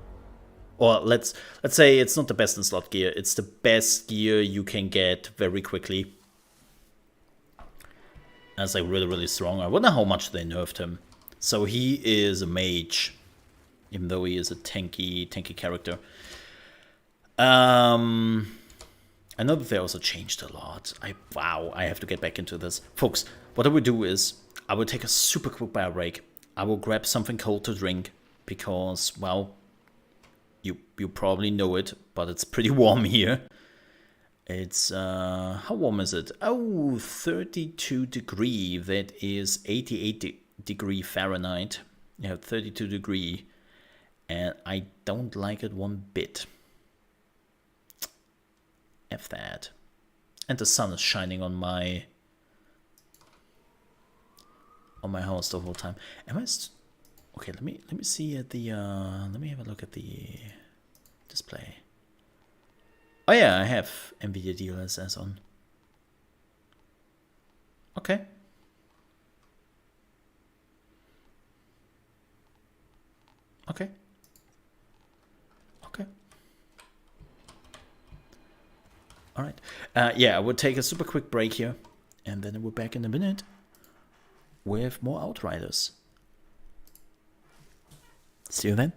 Or let's say it's not the best in slot gear. It's the best gear you can get very quickly. That's like really strong. I wonder how much they nerfed him. So he is a mage. Even though he is a tanky character. I know that they also changed a lot. Wow, I have to get back into this. Folks, what I will do is, I will take a super quick bio break. I will grab something cold to drink, because, well, you probably know it, but it's pretty warm here. It's, how warm is it? Oh, 32 degree. That is 88 degree Fahrenheit. You have 32 degree. And I don't like it one bit. F that. And the sun is shining on my house the whole time. Am I okay, let me see at the let me have a look at the display. Oh yeah, I have NVIDIA DLSS on. Okay. Okay. Okay. All right. Yeah, I would take a super quick break here, and then we're back in a minute with more Outriders. See you then.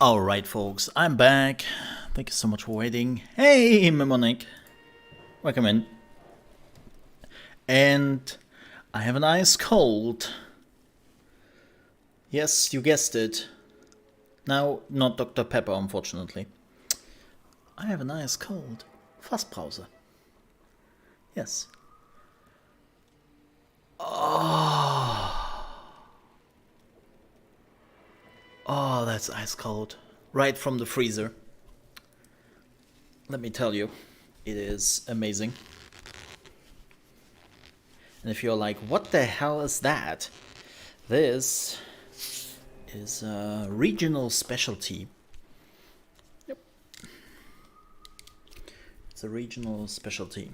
Alright folks, I'm back. Thank you so much for waiting. Hey Mnemonic! Welcome in. And I have an ice cold. Yes, you guessed it. Now, not Dr. Pepper, unfortunately. I have an ice cold. Fassbrause. Yes. Oh, that's ice cold. Right from the freezer. Let me tell you, it is amazing. And if you're like, what the hell is that? This is a regional specialty. Yep. It's a regional specialty.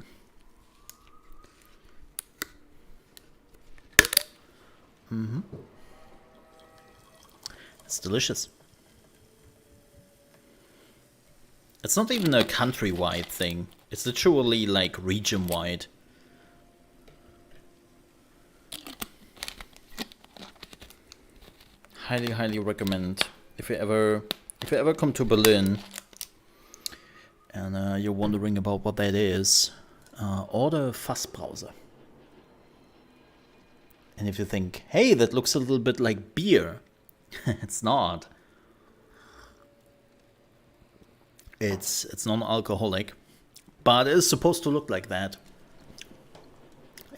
It's delicious. It's not even a countrywide thing. It's literally like region-wide. Highly, highly recommend. If you ever come to Berlin and you're wondering about what that is, order Fassbrause. And if you think, hey, that looks a little bit like beer, it's not. It's non-alcoholic, but it is supposed to look like that.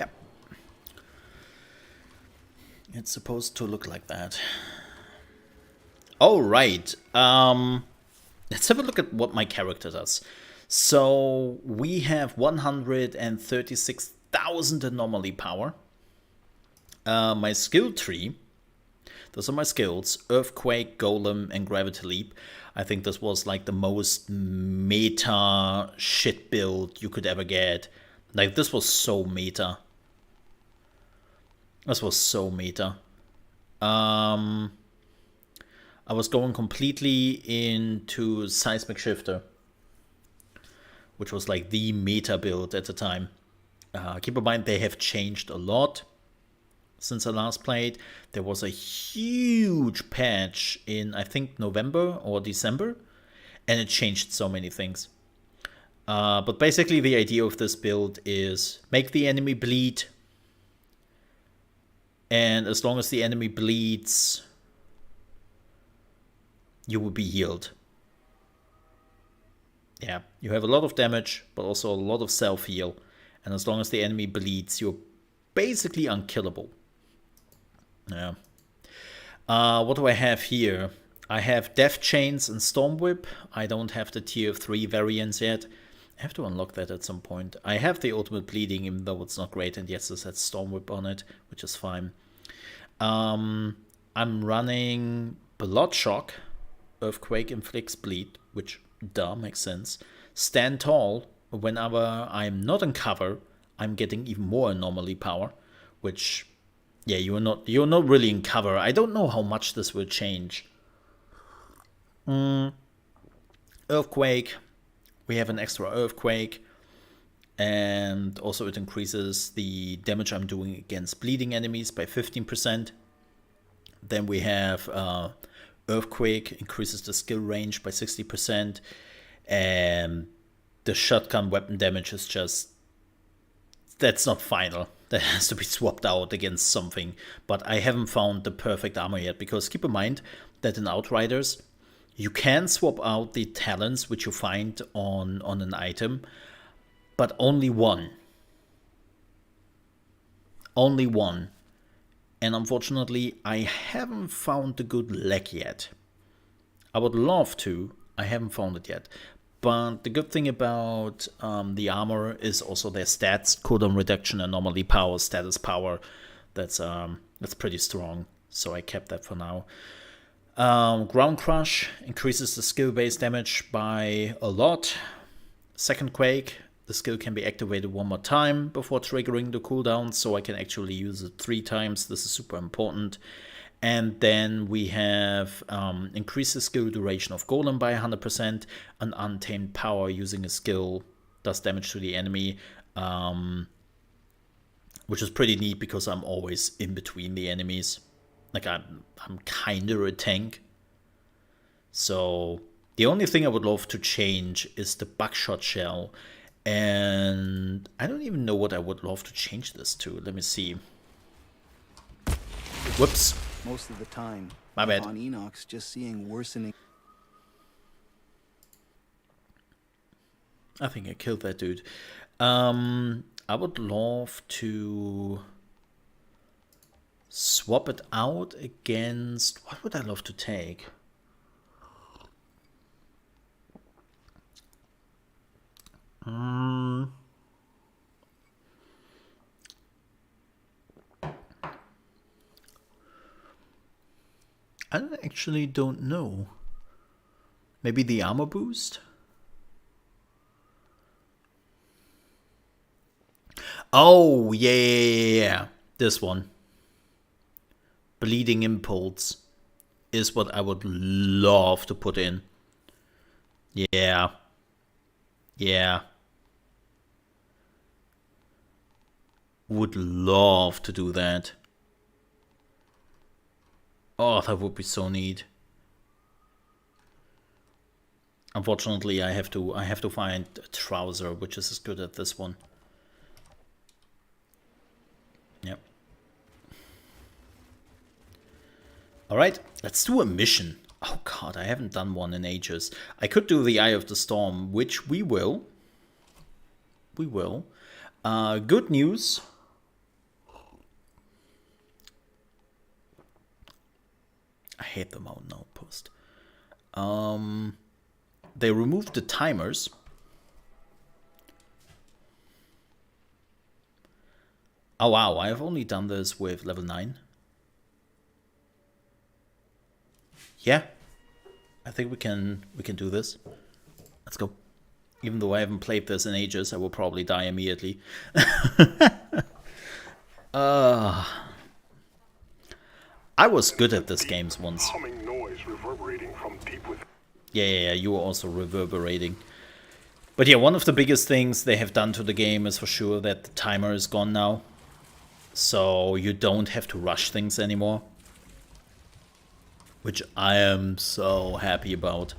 Yeah. It's supposed to look like that. All right. Let's have a look at what my character does. So we have 136,000 anomaly power. My skill tree. Those are my skills: Earthquake, Golem, and Gravity Leap. I think this was like the most meta shit build you could ever get. Like, this was so meta. This was so meta. I was going completely into Seismic Shifter, which was like the meta build at the time. Keep in mind, they have changed a lot since I last played. There was a huge patch in, I think, November or December, and it changed so many things. But basically the idea of this build is make the enemy bleed, and as long as the enemy bleeds, you will be healed. Yeah, you have a lot of damage, but also a lot of self-heal, and as long as the enemy bleeds, you're basically unkillable. Yeah. What do I have here? I have Death Chains and Storm Whip. I don't have the tier 3 variants yet. I have to unlock that at some point. I have the Ultimate Bleeding, even though it's not great, and yes, this has Storm Whip on it, which is fine. I'm running Blood Shock. Earthquake inflicts bleed, which, duh, makes sense. Stand Tall. Whenever I'm not in cover, I'm getting even more anomaly power, which... yeah, you're not really in cover. I don't know how much this will change. Earthquake. We have an extra Earthquake. And also it increases the damage I'm doing against bleeding enemies by 15%. Then we have Earthquake, increases the skill range by 60%. And the shotgun weapon damage is just... that's not final. That has to be swapped out against something. But I haven't found the perfect armor yet, because keep in mind that in Outriders, you can swap out the talents which you find on an item, but only one. Only one. And unfortunately, I haven't found the good leg yet. I would love to. I haven't found it yet. But the good thing about the armor is also their stats: cooldown reduction, anomaly power, status power. That's pretty strong, so I kept that for now. Ground Crush increases the skill-based damage by a lot. Second Quake, the skill can be activated one more time before triggering the cooldown, so I can actually use it 3 times. This is super important. And then we have increase the skill duration of Golem by 100%. An Untamed Power using a skill does damage to the enemy, which is pretty neat because I'm always in between the enemies. Like, I'm kind of a tank, So the only thing I would love to change is the buckshot shell. And I don't even know what I would love to change this to. Let me see. Whoops. Most of the time, My bad. on Enoch's just seeing worsening. I think I killed that dude. I would love to swap it out against... What would I love to take? I actually don't know. Maybe the armor boost? Oh, yeah. This one. Bleeding Impulse is what I would love to put in. Yeah. Yeah. Would love to do that. Oh, that would be so neat. Unfortunately, I have to find a trouser which is as good as this one. Yep. All right, let's do a mission. Oh god, I haven't done one in ages. I could do the Eye of the Storm, which we will. We will. Good news. I hate the Mountain Outpost. They removed the timers. Oh wow, I have only done this with level 9. Yeah. I think we can do this. Let's go. Even though I haven't played this in ages, I will probably die immediately. I was good at this game once. Humming noise reverberating from deep within. Yeah, you were also reverberating. But yeah, one of the biggest things they have done to the game is for sure that the timer is gone now. So you don't have to rush things anymore. Which I am so happy about.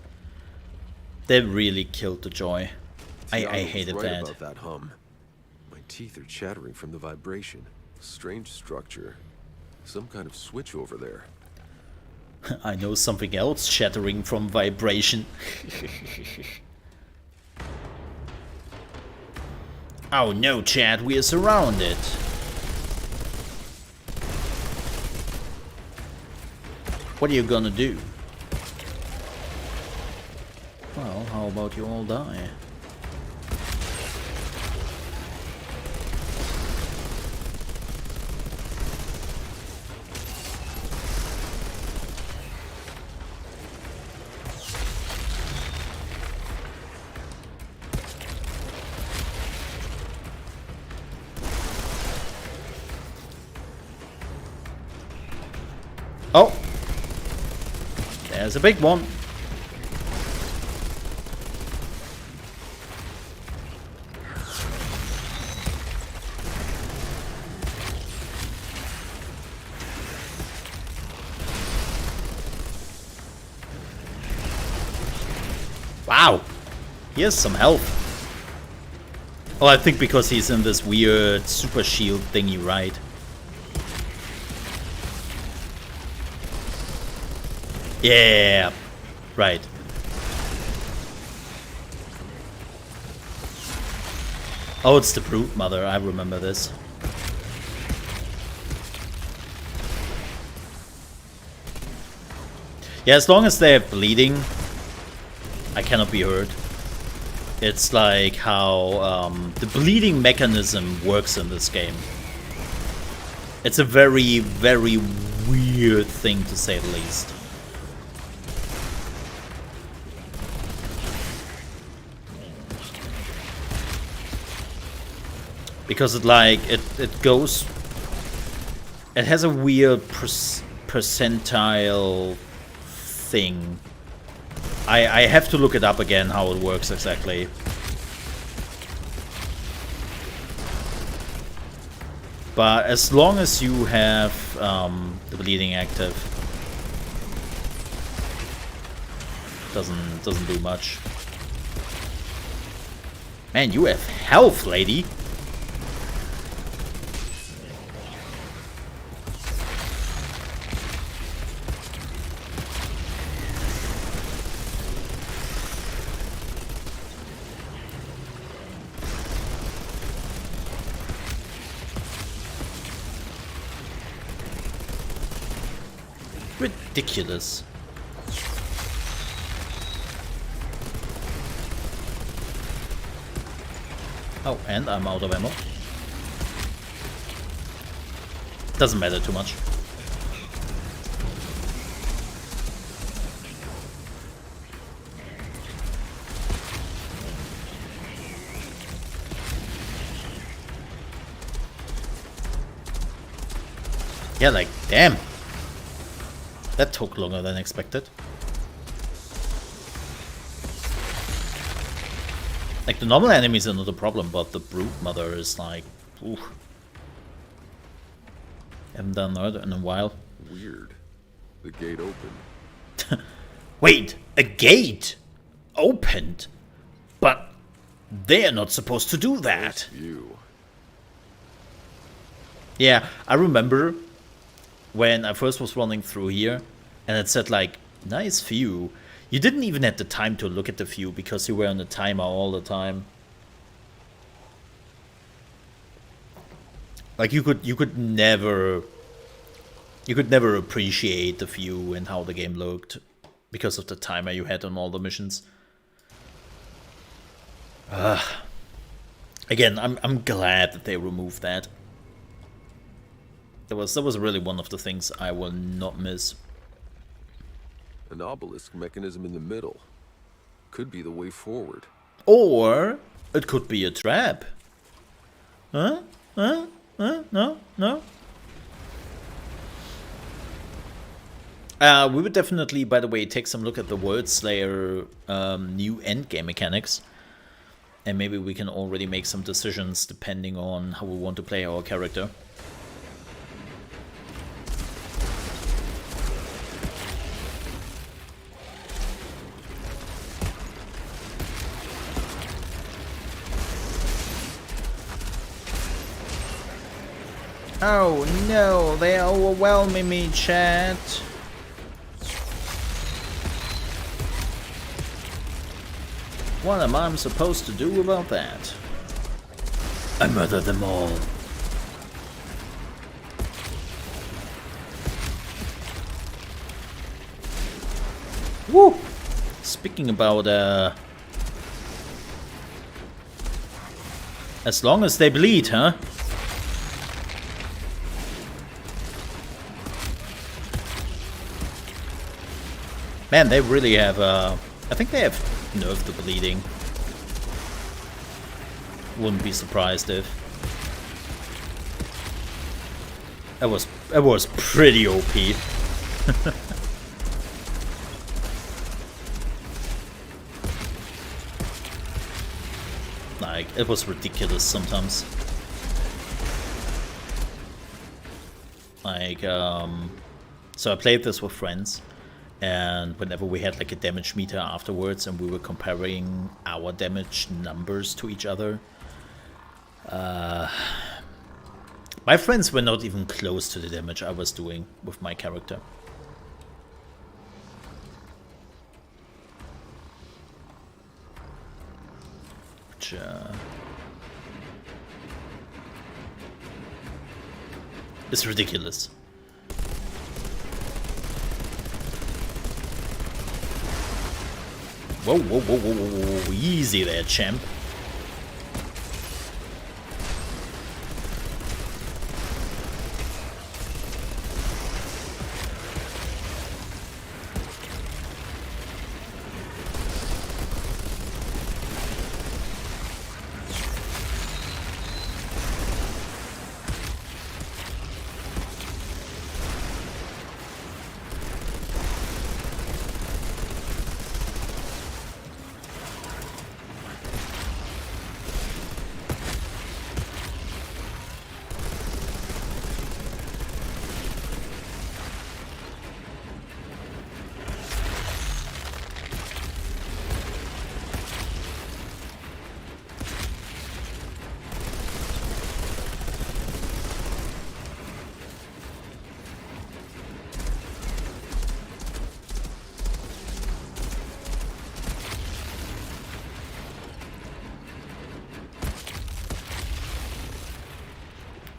They really killed the joy. I hated right that. About that hum. My teeth are chattering from the vibration. Strange structure. Some kind of switch over there. I know something else shattering from vibration. Oh no, Chad, we are surrounded. What are you gonna do? Well, how about you all die? Oh! There's a big one. Wow! He has some health. Oh, I think because he's in this weird super shield thingy, right? Yeah, right. Oh, it's the Brute Mother. I remember this. Yeah, as long as they have bleeding, I cannot be hurt. It's like how the bleeding mechanism works in this game. It's a very, very weird thing to say the least. Because it goes... It has a weird percentile thing. I have to look it up again how it works exactly. But as long as you have the bleeding active, doesn't do much. Man, you have health, lady. Ridiculous. Oh, and I'm out of ammo. Doesn't matter too much. Yeah, like, damn. That took longer than expected. Like, the normal enemies are not a problem, but the Brute Mother is like, ooh. Haven't done that in a while. Weird. The gate opened. Wait, a gate opened? But they're not supposed to do that. You. Yeah, I remember when I first was running through here and it said like, nice view. You didn't even have the time to look at the view because you were on a timer all the time. Like you could never appreciate the view and how the game looked because of the timer you had on all the missions. Again, I'm glad that they removed that. That was really one of the things I will not miss. An obelisk mechanism in the middle. Could be the way forward. Or it could be a trap. Huh? Huh? Huh? No? No? We would definitely, by the way, take some look at the Worldslayer new endgame mechanics. And maybe we can already make some decisions depending on how we want to play our character. Oh no, they are overwhelming me, chat. What am I supposed to do about that? I murder them all. Woo! Speaking about, as long as they bleed, huh? Man, they really have, I think they have nerfed the bleeding. Wouldn't be surprised if. It was pretty OP. Like, it was ridiculous sometimes. Like, so I played this with friends. And whenever we had like a damage meter afterwards and we were comparing our damage numbers to each other, my friends were not even close to the damage I was doing with my character. Which, is ridiculous. Whoa, whoa, whoa, whoa, whoa, whoa, easy there, champ.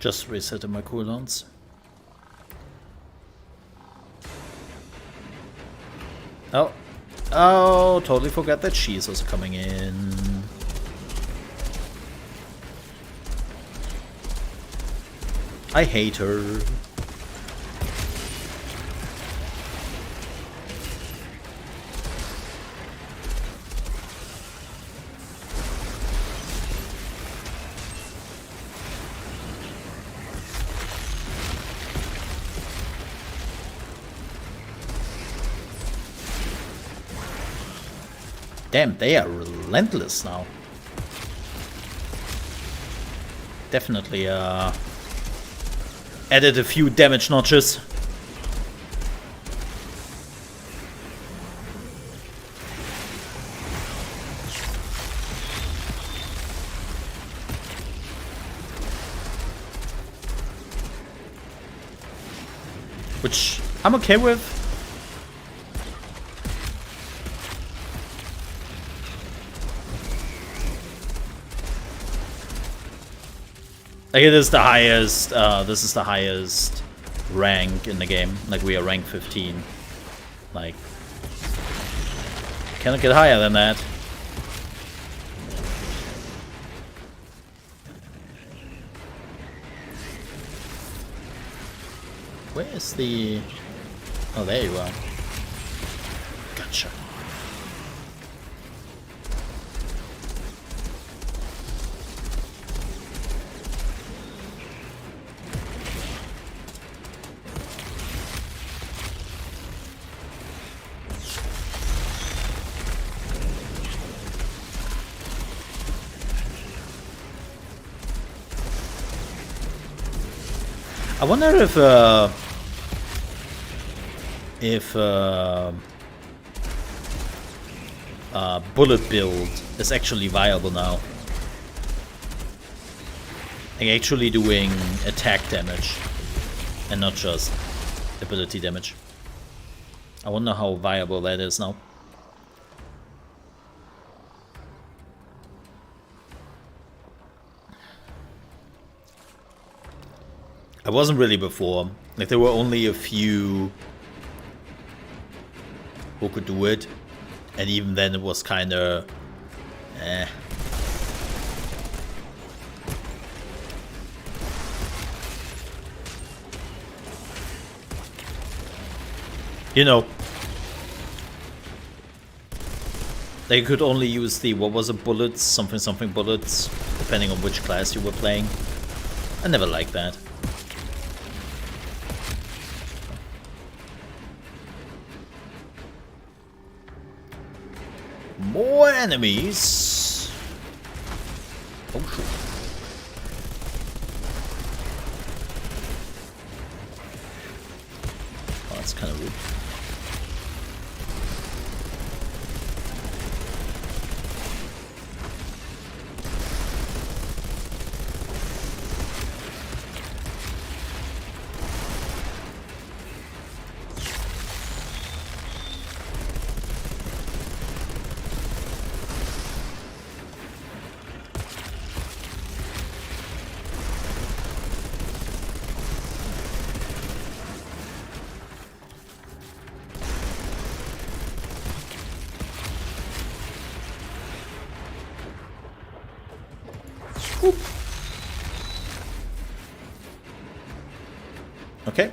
Just resetting my cooldowns. Oh. Oh, totally forgot that she's also coming in. I hate her. Damn, they are relentless now. Definitely added a few damage notches. Which I'm okay with. Like it is the highest, this is the highest rank in the game. Like we are rank 15. Like, cannot get higher than that. Where is the... Oh, there you are. Gotcha. I wonder if bullet build is actually viable now. Like actually doing attack damage and not just ability damage. I wonder how viable that is now. I wasn't really before. Like there were only a few who could do it, and even then it was kind of you know, they could only use the, what was it, bullets, something bullets, depending on which class you were playing. I never liked that. More enemies. Oh shit. Oh, that's kind of rude. Whoop. Okay.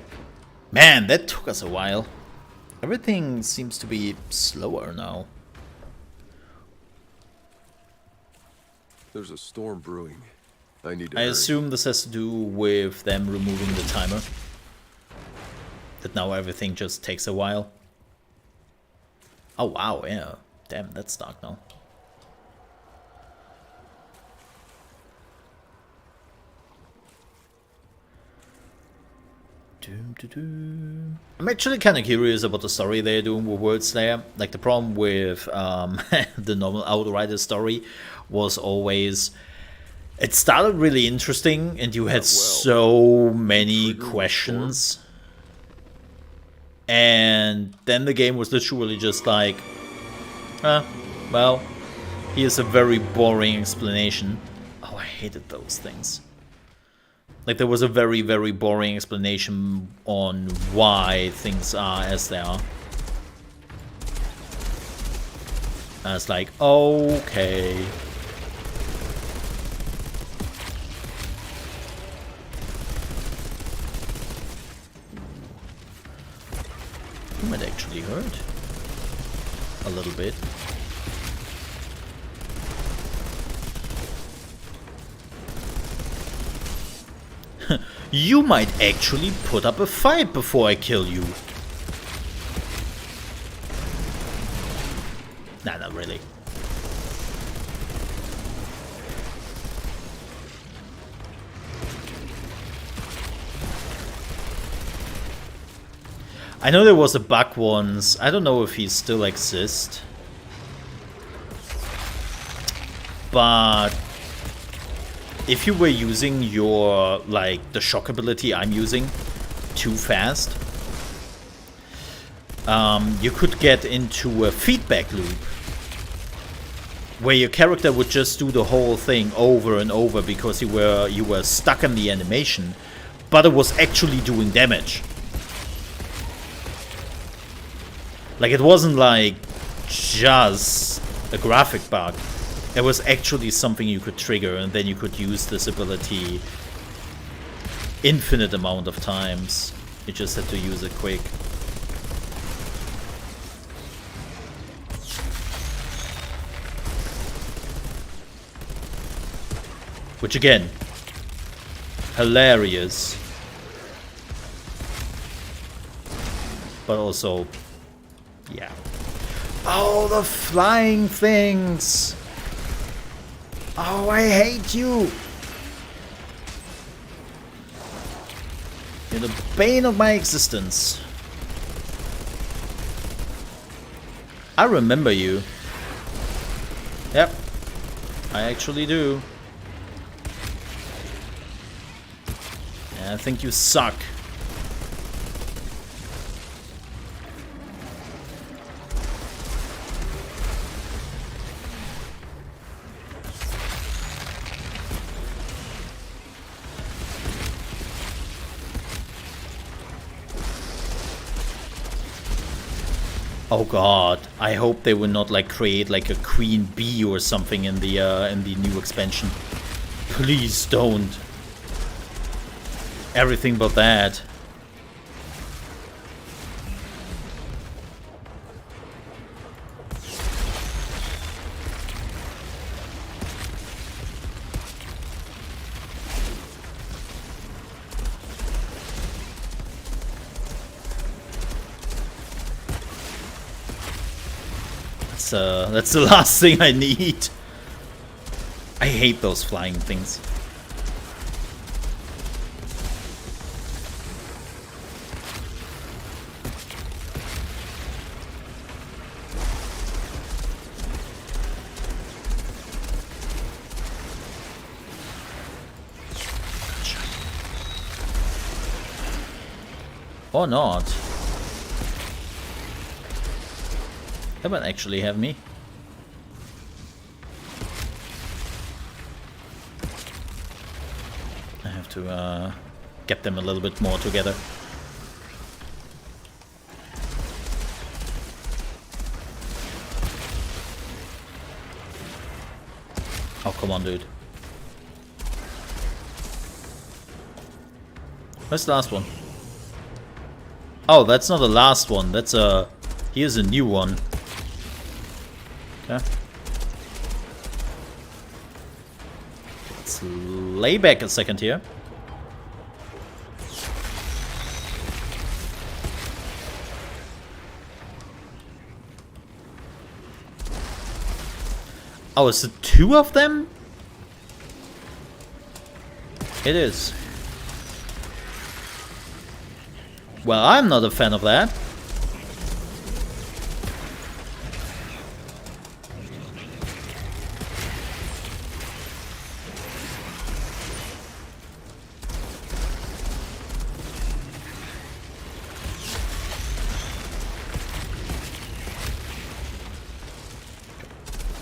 Man, that took us a while. Everything seems to be slower now. There's a storm brewing. I need to I hurry. assume this has to do with them removing the timer. That now everything just takes a while. Oh wow, yeah. Damn, that's dark now. I'm actually kind of curious about the story they're doing with Worldslayer. Like the problem with the normal Outriders story was always, it started really interesting and you had so many questions, and then the game was literally just like, well, here's a very boring explanation. Oh, I hated those things. Like, there was a very, very boring explanation on why things are as they are. And it's like, okay. It might actually hurt. A little bit. You might actually put up a fight before I kill you. Nah, not really. I know there was a bug once. I don't know if he still exists. But if you were using your, like, the shock ability I'm using too fast, you could get into a feedback loop where your character would just do the whole thing over and over because you were stuck in the animation, but it was actually doing damage. Like, it wasn't like just a graphic bug. It was actually something you could trigger, and then you could use this ability infinite amount of times. You just had to use it quick. Which again, hilarious. But also, yeah. Oh, the flying things! Oh, I hate you! You're the bane of my existence. I remember you. Yep, I actually do. And I think you suck. Oh god, I hope they will not like create like a queen bee or something in the new expansion. Please don't. Everything but that. That's the last thing I need. I hate those flying things. Or not. That might actually have me. I have to get them a little bit more together. Oh, come on, dude. Where's the last one? Oh, that's not the last one. That's a... Here's a new one. Okay. Let's lay back a second here. Oh, is it two of them? It is. Well, I'm not a fan of that.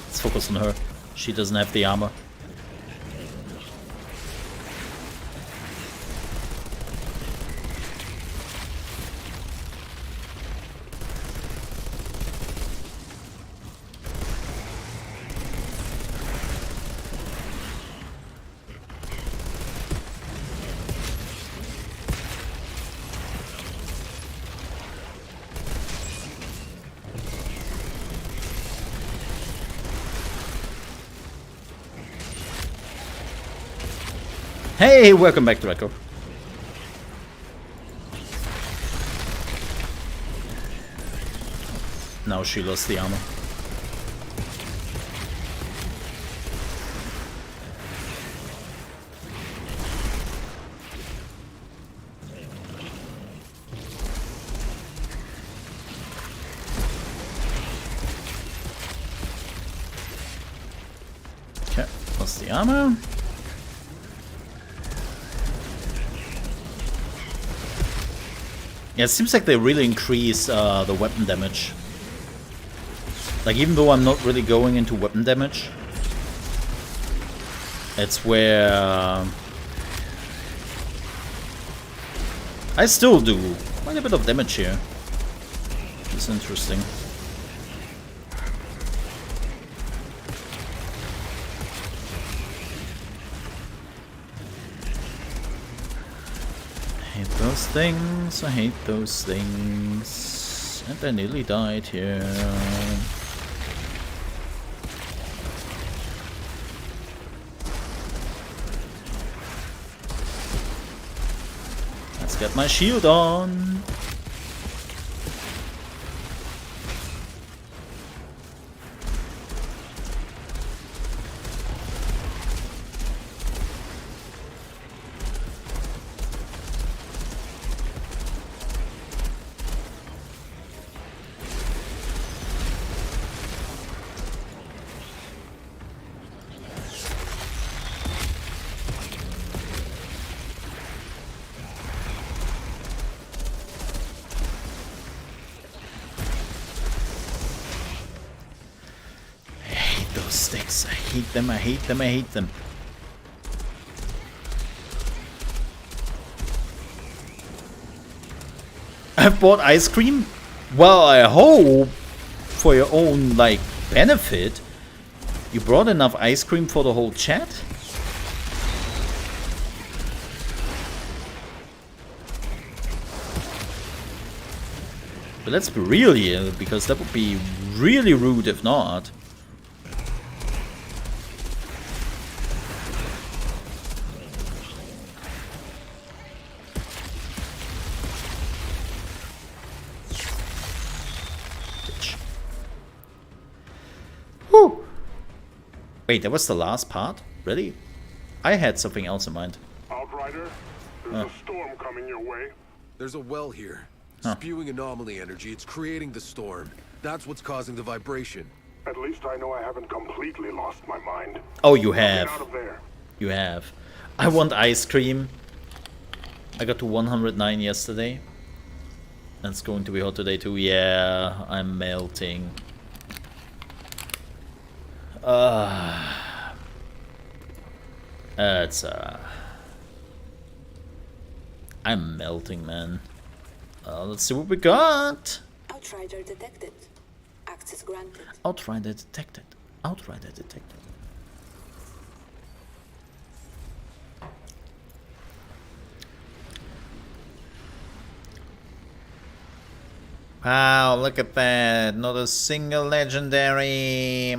Let's focus on her. She doesn't have the armor. Hey, welcome back to Echo. Now she lost the armor. Okay, lost the armor. Yeah, it seems like they really increase the weapon damage. Like, even though I'm not really going into weapon damage, it's where I still do quite a bit of damage here. It's interesting. I hate those things, I hate those things. And I nearly died here. Let's get my shield on. Sticks. I hate them, I hate them, I hate them. I've bought ice cream? Well, I hope for your own, like, benefit. You brought enough ice cream for the whole chat? But let's be real here, because that would be really rude if not. Wait, that was the last part? Really? I had something else in mind. Outrider, there's a storm coming your way. There's a well here. Huh. Spewing anomaly energy. It's creating the storm. That's what's causing the vibration. At least I know I haven't completely lost my mind. Oh, you Get have. out of there. You have. I want ice cream. I got to 109 yesterday. And it's going to be hot today too. Yeah, I'm melting. I'm melting, man. Let's see what we got. Outrider detected. Access granted. Outrider detected. Outrider detected. Wow, look at that. Not a single legendary.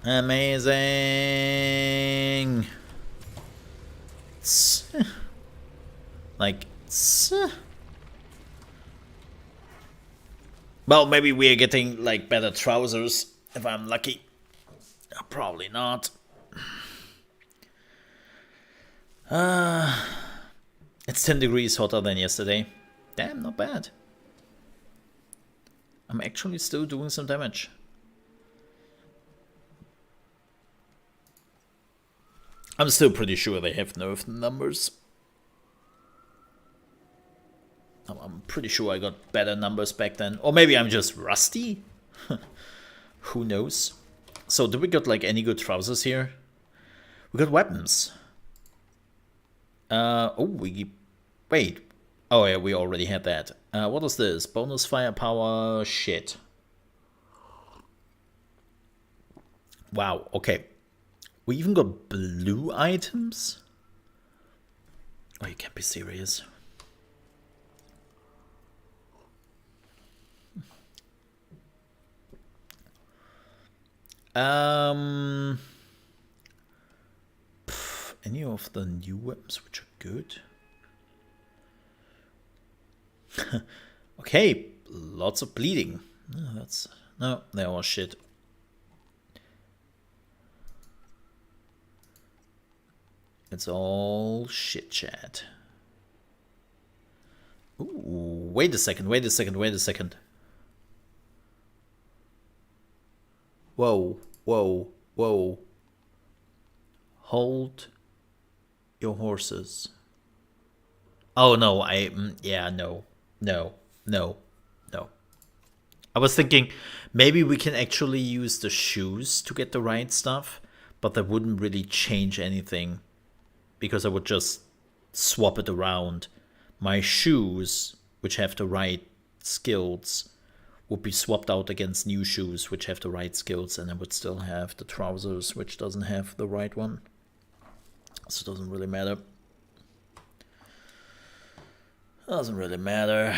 Amazing. Like, well, maybe we're getting like better trousers if I'm lucky. Probably not. It's 10 degrees hotter than yesterday. Damn, not bad. I'm actually still doing some damage. I'm still pretty sure they have nerfed numbers. I'm pretty sure I got better numbers back then. Or maybe I'm just rusty? Who knows? So, did we got like any good trousers here? We got weapons. Wait. Oh yeah, we already had that. What is this? Bonus firepower shit. Wow, okay. We even got blue items? Oh, you can't be serious. Any of the new weapons which are good? Okay, lots of bleeding. No, they're all shit. It's all shit, chat. Ooh, wait a second. Whoa. Hold your horses. Oh no, no. I was thinking maybe we can actually use the shoes to get the right stuff, but that wouldn't really change anything because I would just swap it around. My shoes, which have the right skills, would be swapped out against new shoes, which have the right skills, and I would still have the trousers, which doesn't have the right one. So it doesn't really matter.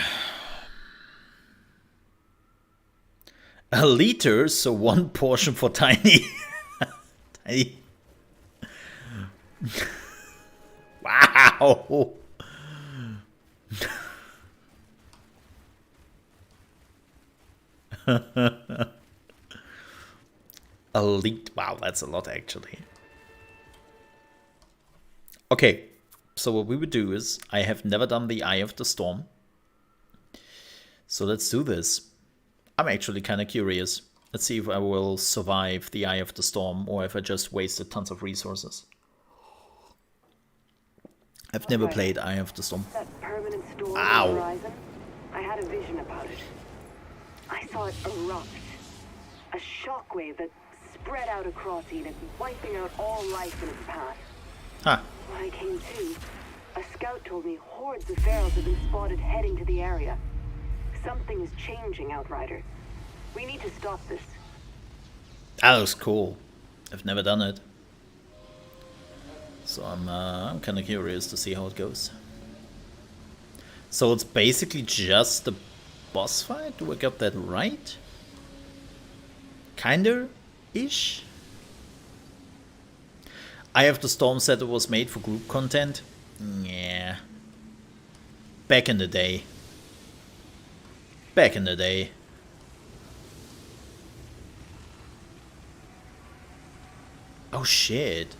A liter, so 1 portion for Tiny. Tiny. Wow. Elite. Wow, that's a lot actually. Okay, so what we would do is, I have never done the Eye of the Storm. So let's do this. I'm actually kind of curious. Let's see if I will survive the Eye of the Storm or if I just wasted tons of resources. I've never played Eye of the Storm. That permanent storm Ow. on the horizon, I had a vision about it. I saw it erupt. A shockwave that spread out across Eden, wiping out all life in its path. Huh. When I came to, a scout told me hordes of ferals have been spotted heading to the area. Something is changing, Outriders. We need to stop this. That looks cool. I've never done it. So I'm kind of curious to see how it goes. So it's basically just a boss fight? Do I get that right? Kinda-ish? Eye of the Storm said it was made for group content. Yeah. Back in the day. Oh shit.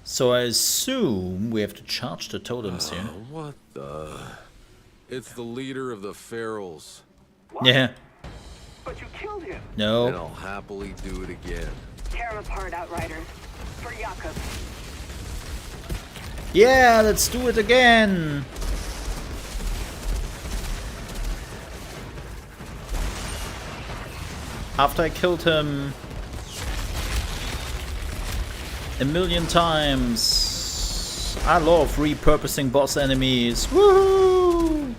So I assume we have to charge the totems here. What the? It's the leader of the ferals. Yeah. But you killed him. And No. I'll happily do it again. Tear him apart, Outriders. For Jakob. Yeah, let's do it again. After I killed him a million times. I love repurposing boss enemies. Woohoo!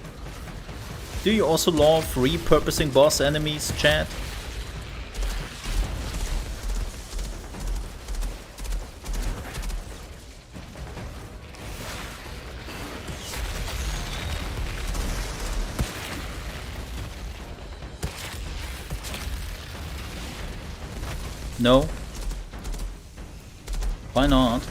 Do you also love repurposing boss enemies, chat? No? Why not?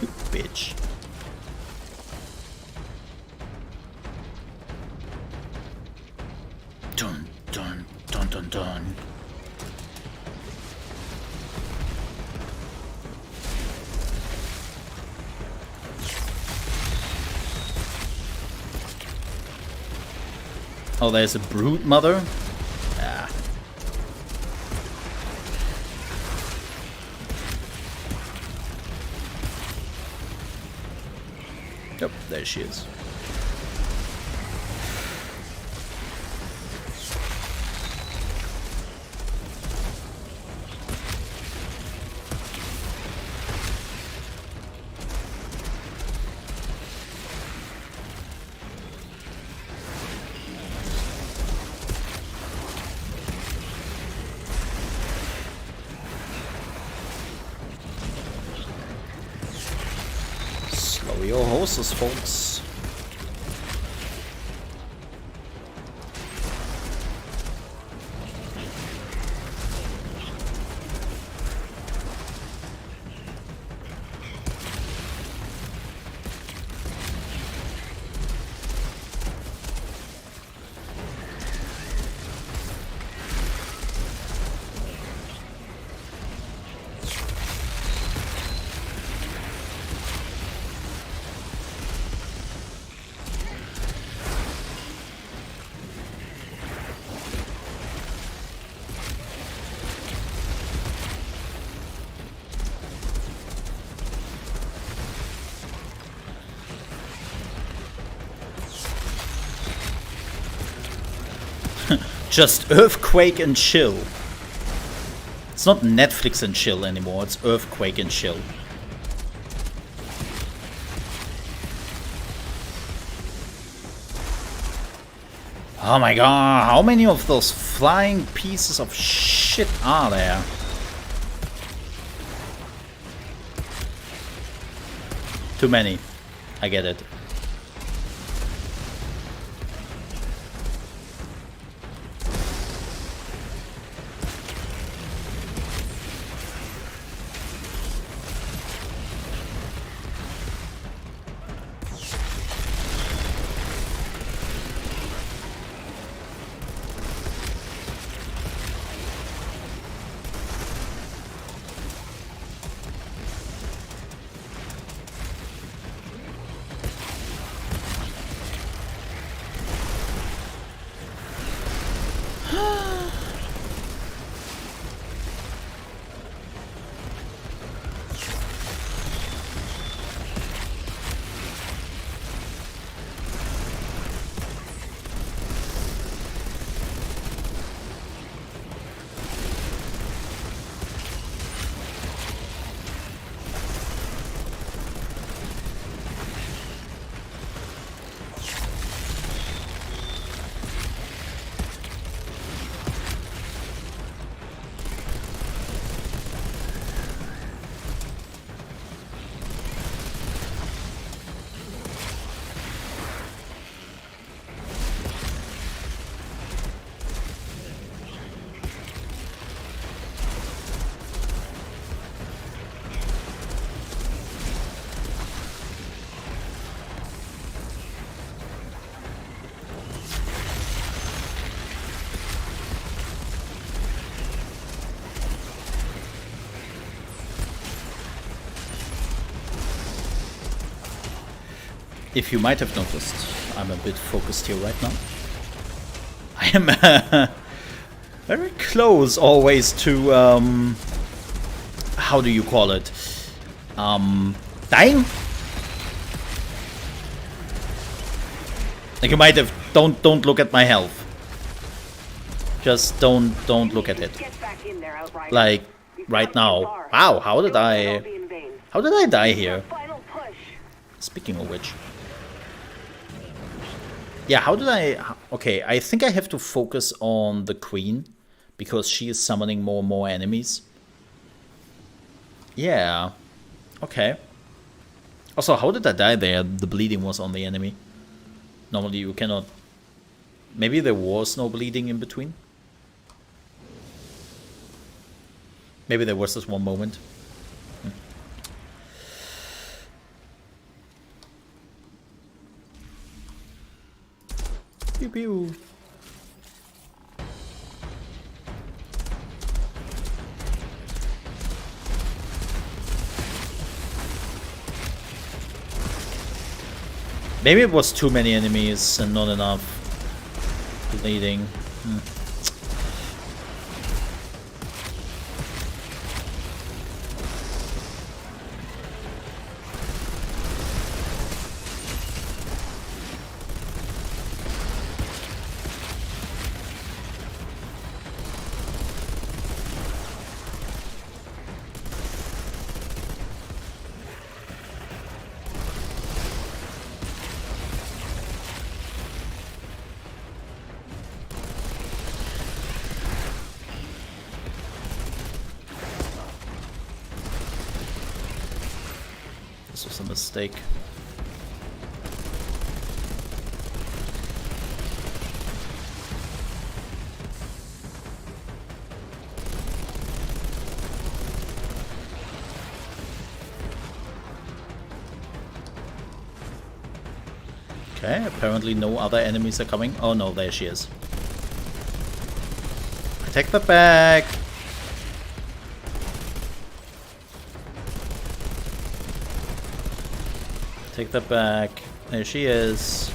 You bitch. Dun dun dun dun dun. Oh, there's a brute mother? Ah. Yep, there she is. Show your horses, folks. Just earthquake and chill. It's not Netflix and chill anymore, it's earthquake and chill. Oh my god, how many of those flying pieces of shit are there? Too many. I get it. If you might have noticed, I'm a bit focused here right now. I am very close always to, how do you call it? Dying? Like you might have, don't look at my health. Just don't look at it. Like, right now. Wow, how did I die here? Speaking of which. Yeah, how did I... Okay, I think I have to focus on the queen, because she is summoning more and more enemies. Yeah. Okay. Also, how did I die there? The bleeding was on the enemy. Normally you cannot... Maybe there was no bleeding in between? Maybe there was this one moment. Pew pew. Maybe it was too many enemies and not enough bleeding. This was a mistake. Okay, apparently no other enemies are coming. Oh no, there she is. Take the bag! Take that back. There she is.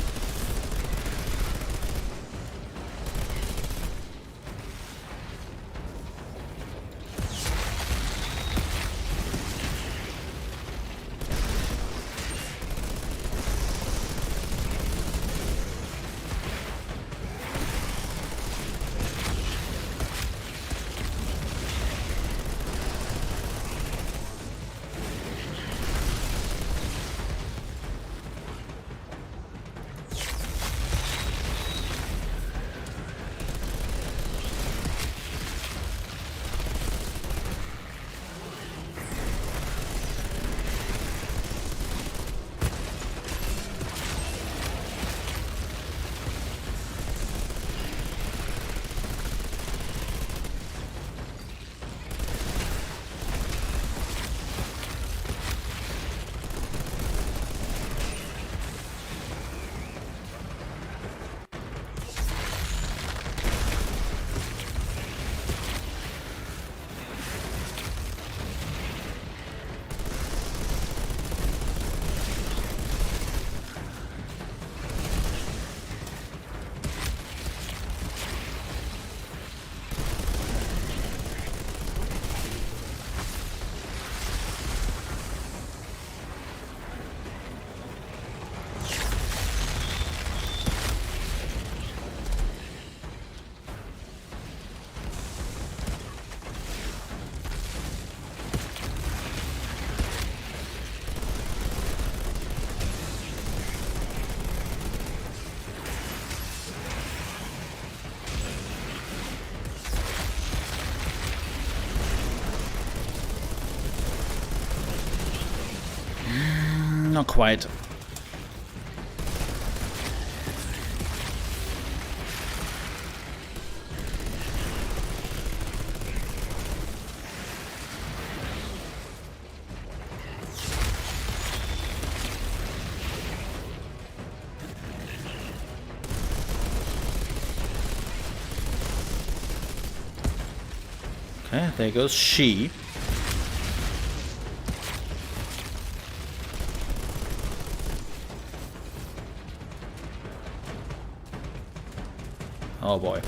Not quite. Okay, there goes she. Oh boy.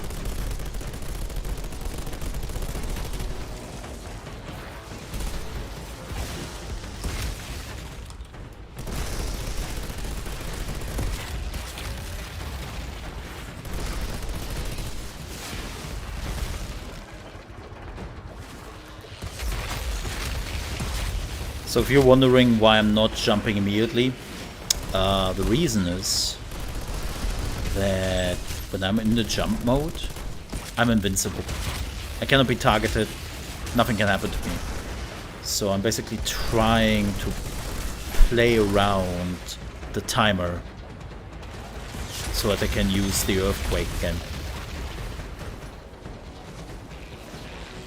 So if you're wondering why I'm not jumping immediately, the reason is that when I'm in the jump mode, I'm invincible. I cannot be targeted, nothing can happen to me. So I'm basically trying to play around the timer so that I can use the earthquake again.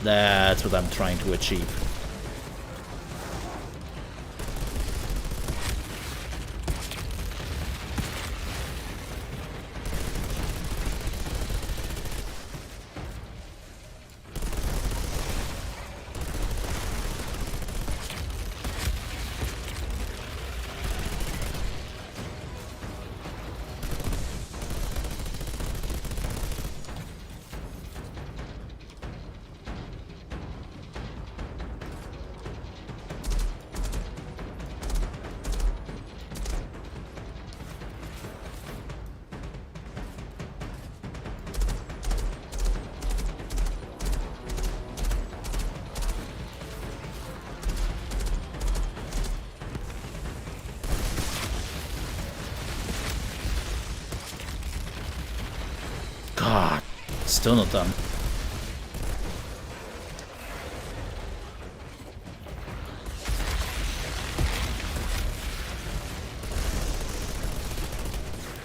That's what I'm trying to achieve. God, still not done.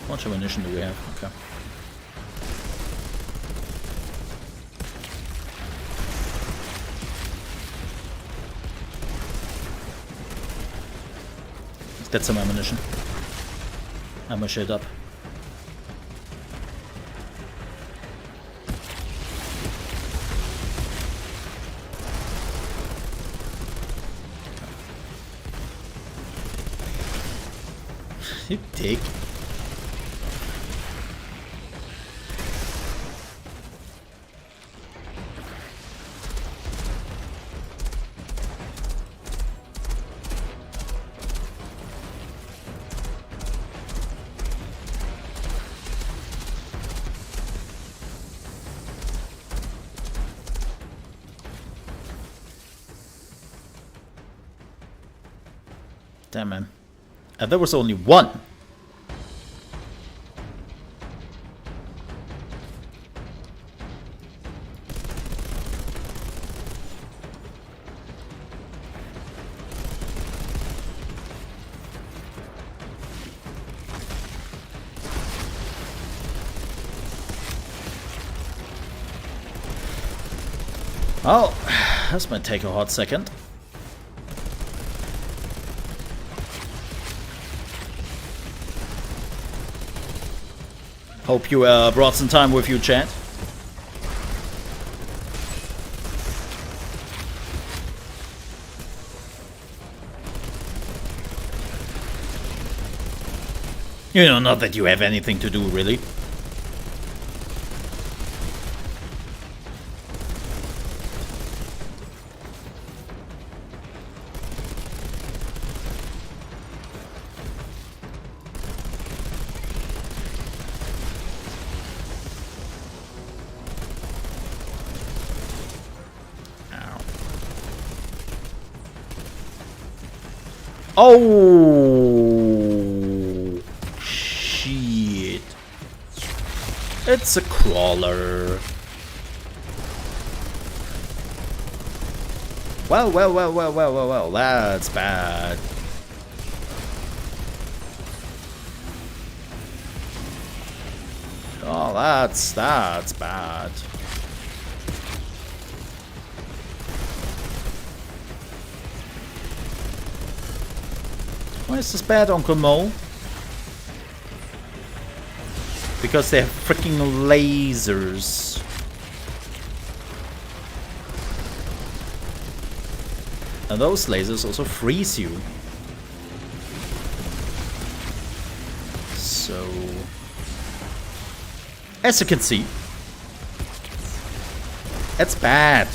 How much ammunition do we have? Okay. Let's get some ammunition. I'm a shit up. You dick. Damn, man. And there was only one. Oh, this might take a hot second. Hope you brought some time with you, chat. You know, not that you have anything to do, really. Oh shit! It's a crawler. Well, that's bad. Oh, that's bad. Why is this bad, Uncle Mo? Because they have freaking lasers. And those lasers also freeze you. So, as you can see, it's bad.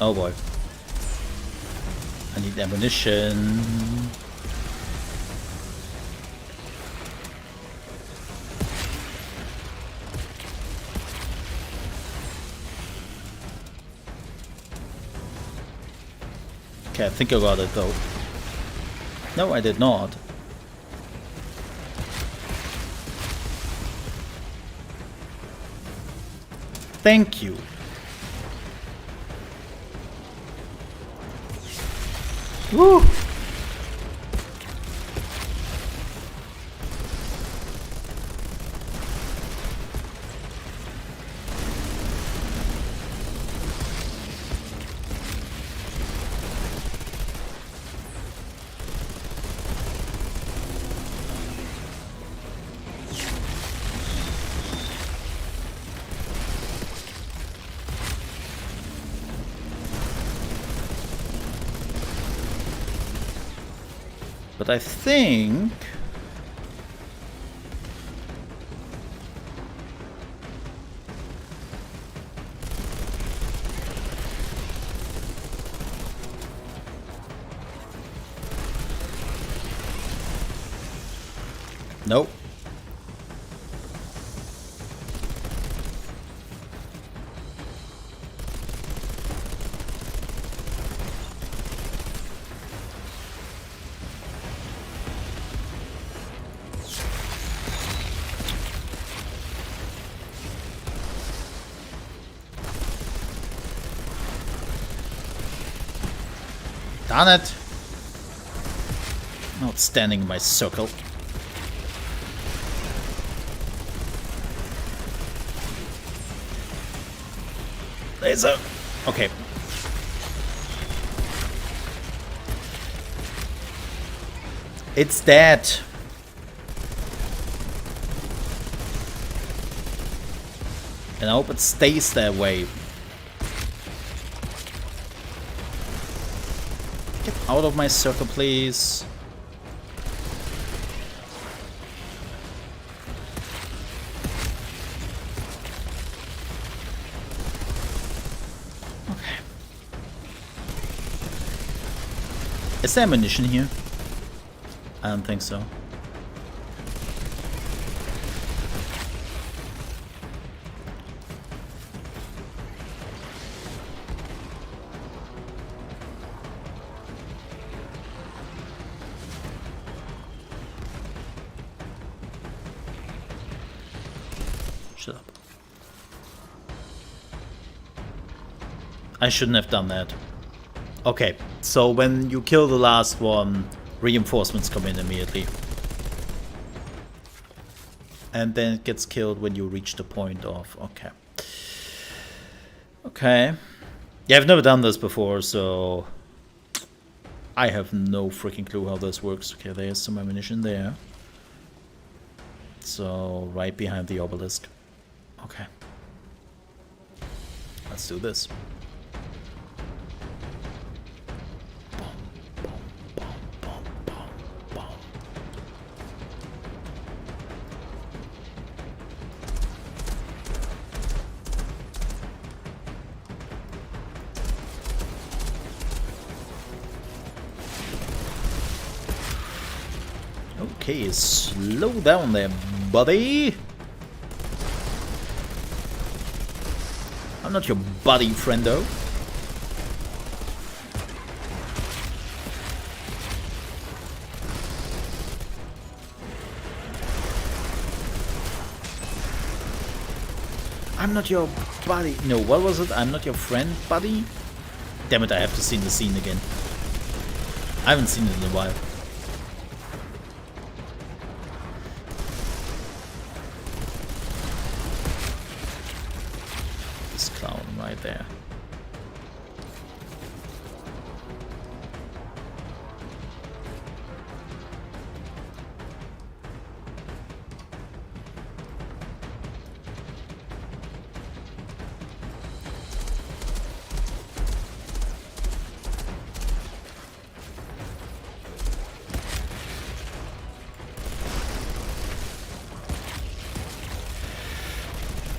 Oh boy. I need ammunition. Okay, I think I got it though. No, I did not. Thank you. Woo! But I think nope. Darn it! Not standing in my circle. Laser! Okay. It's dead. And I hope it stays that way. Get out of my circle, please. Okay. Is there ammunition here? I don't think so. Shut up. I shouldn't have done that. Okay, so when you kill the last one, reinforcements come in immediately. And then it gets killed when you reach the point of... Okay. Okay. Yeah, I've never done this before, so... I have no freaking clue how this works. Okay, there's some ammunition there. So, right behind the obelisk. Okay. Let's do this. Okay, slow down there, buddy. I'm not your buddy, friendo. I'm not your buddy. No, what was it? I'm not your friend, buddy? Damn it, I have to see the scene again. I haven't seen it in a while. This clown right there.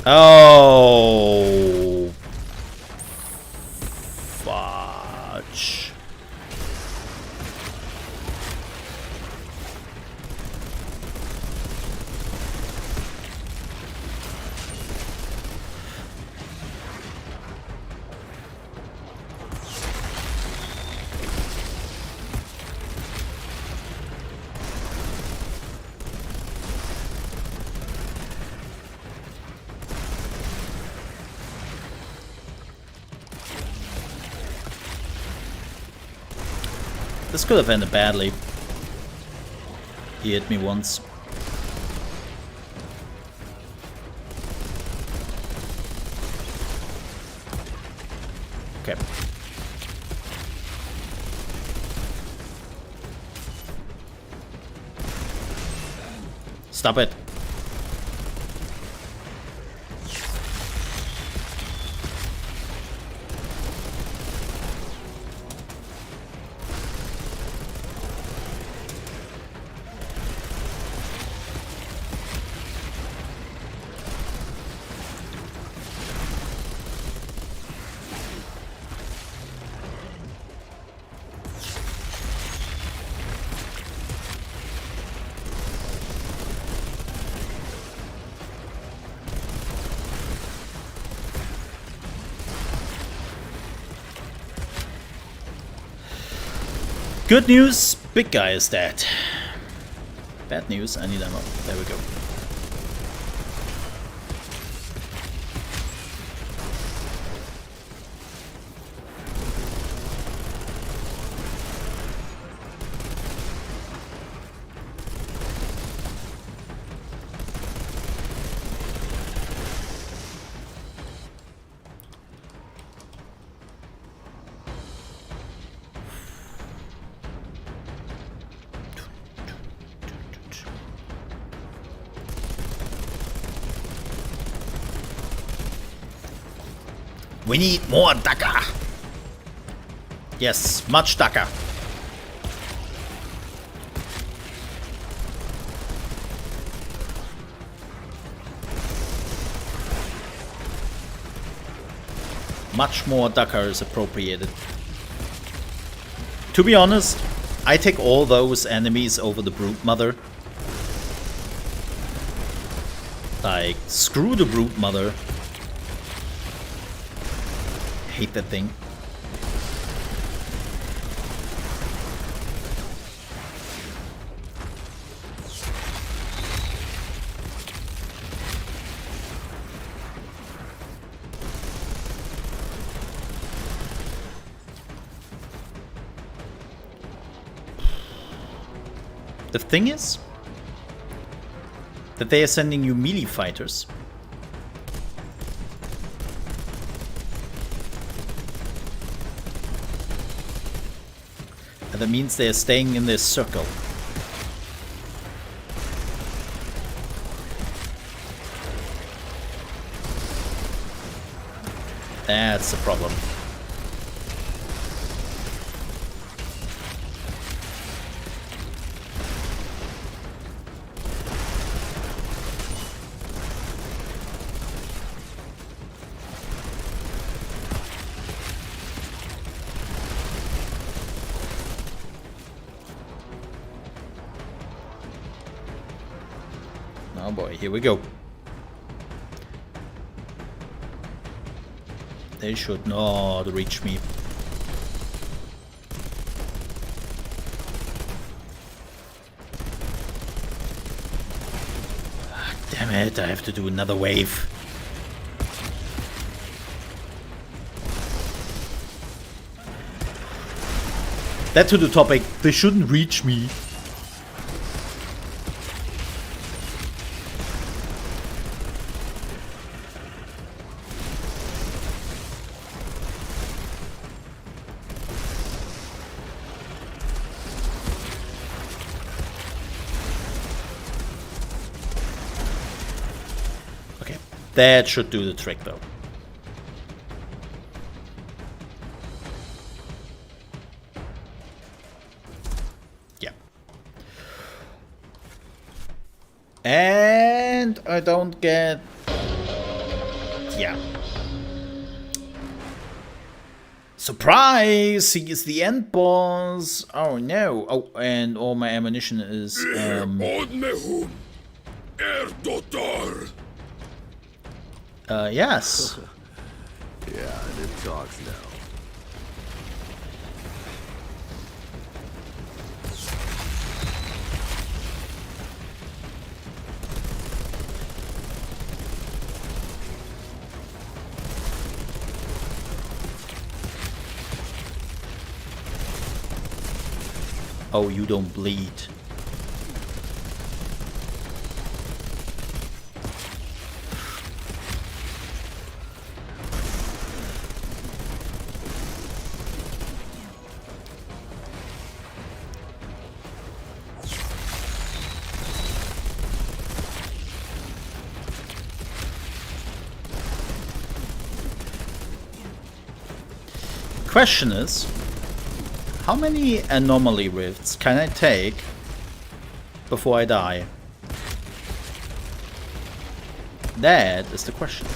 Oh, fudge. This could have ended badly. He hit me once. Okay. Stop it. Good news, big guy is dead. Bad news, I need ammo. There we go. We need more Daka. Yes, much Daka. Much more Daka is appropriated. To be honest, I take all those enemies over the Brute Mother. Like, screw the Brute Mother. Hate that thing. The thing is that they are sending you melee fighters. And that means they are staying in this circle. That's the problem. Oh boy, here we go. They should not reach me. Ah, damn it, I have to do another wave. That to the topic, they shouldn't reach me. That should do the trick, though. Yeah. And I don't get... Yeah. Surprise! He is the end boss! Oh no! Oh, and all my ammunition is... yes. Yeah, and it talks now. Oh, you don't bleed. Question is, how many anomaly rifts can I take before I die? That is the question.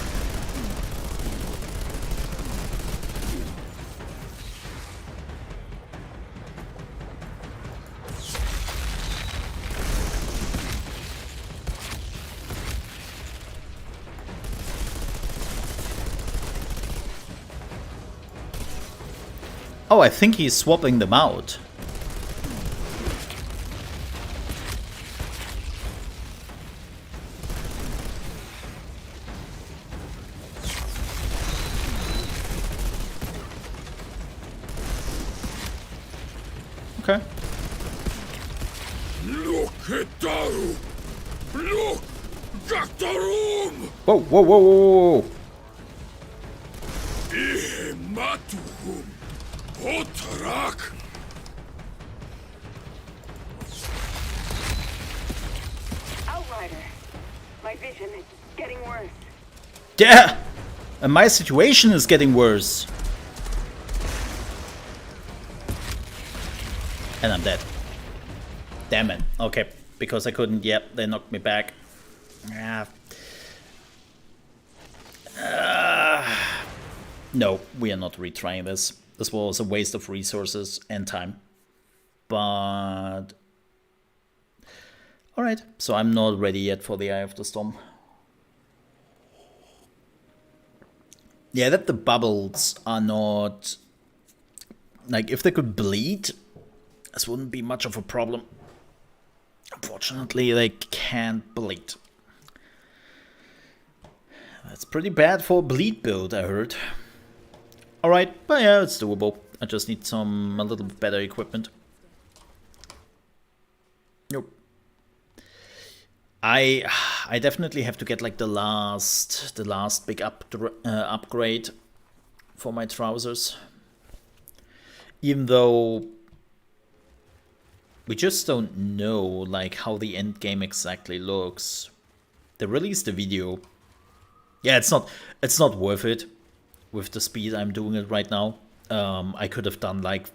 Oh, I think he's swapping them out. Okay. Look at Daru! Look! Gatarum! Whoa, whoa, whoa, whoa, whoa! Ihematuhum! Otrak! Outrider. My vision is getting worse. Yeah! And my situation is getting worse. And I'm dead. Damn it. Okay. Because I couldn't. Yep, they knocked me back. Yeah. No, we are not retrying this. This was a waste of resources and time. But... Alright, so I'm not ready yet for the Eye of the Storm. Yeah, that the bubbles are not... Like, if they could bleed, this wouldn't be much of a problem. Unfortunately, they can't bleed. That's pretty bad for a bleed build, I heard. Alright, but yeah, it's doable. I just need a little bit better equipment. Nope. I definitely have to get like the last big upgrade for my trousers. Even though we just don't know like how the end game exactly looks. They released a video. Yeah, it's not worth it with the speed I'm doing it right now. I could have done like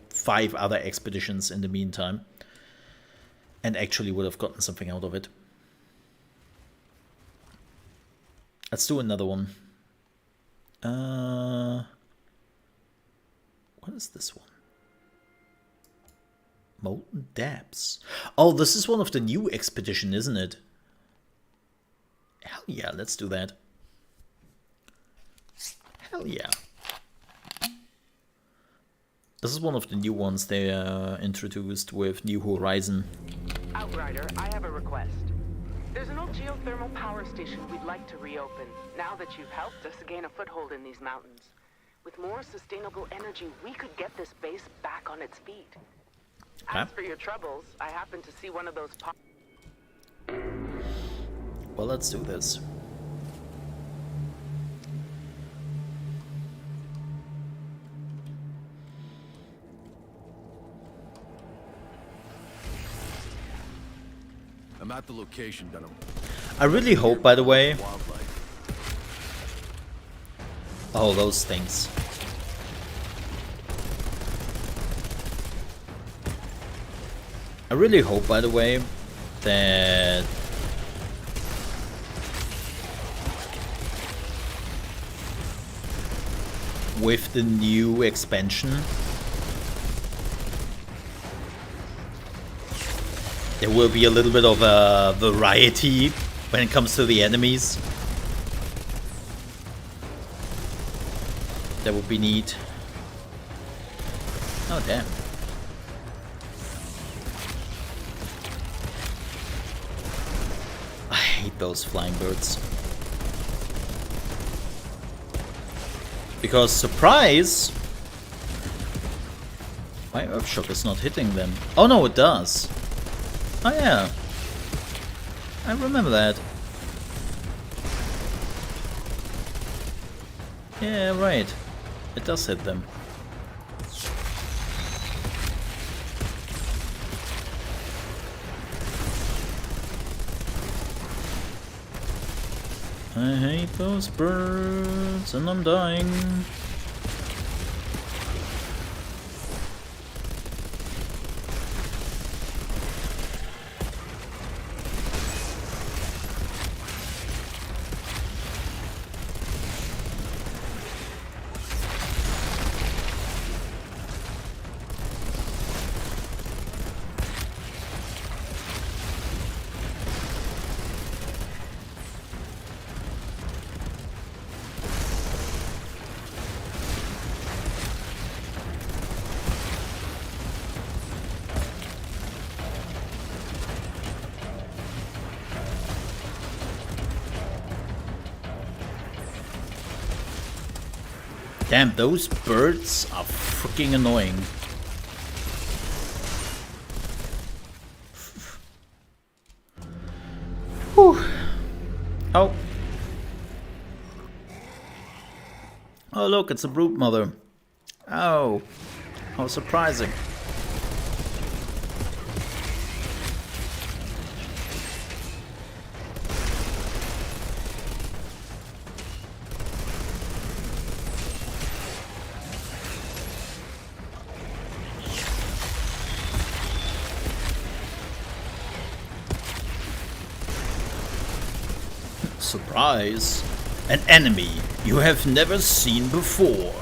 5 other expeditions in the meantime. And actually would have gotten something out of it. Let's do another one. What is this one? Molten Depths. Oh, this is one of the new expedition, isn't it? Hell yeah, let's do that. Hell yeah. This is one of the new ones they introduced with New Horizon. Outrider, I have a request. There's an old geothermal power station we'd like to reopen, now that you've helped us gain a foothold in these mountains. With more sustainable energy, we could get this base back on its feet. As for your troubles, I happen to see one of those Well, let's do this. I'm at the location, Dunham. I really hope, by the way... Oh, those things. I really hope, by the way, that... with the new expansion, there will be a little bit of a variety when it comes to the enemies. That would be neat. Oh, damn. I hate those flying birds. Because, surprise! My Earthshock is not hitting them. Oh no, it does. Oh yeah. I remember that. Yeah, right. It does hit them. I hate those birds and I'm dying. Damn, those birds are freaking annoying. Whew. Oh. Oh look, it's a brood mother. Oh. How surprising. Surprise! An enemy you have never seen before.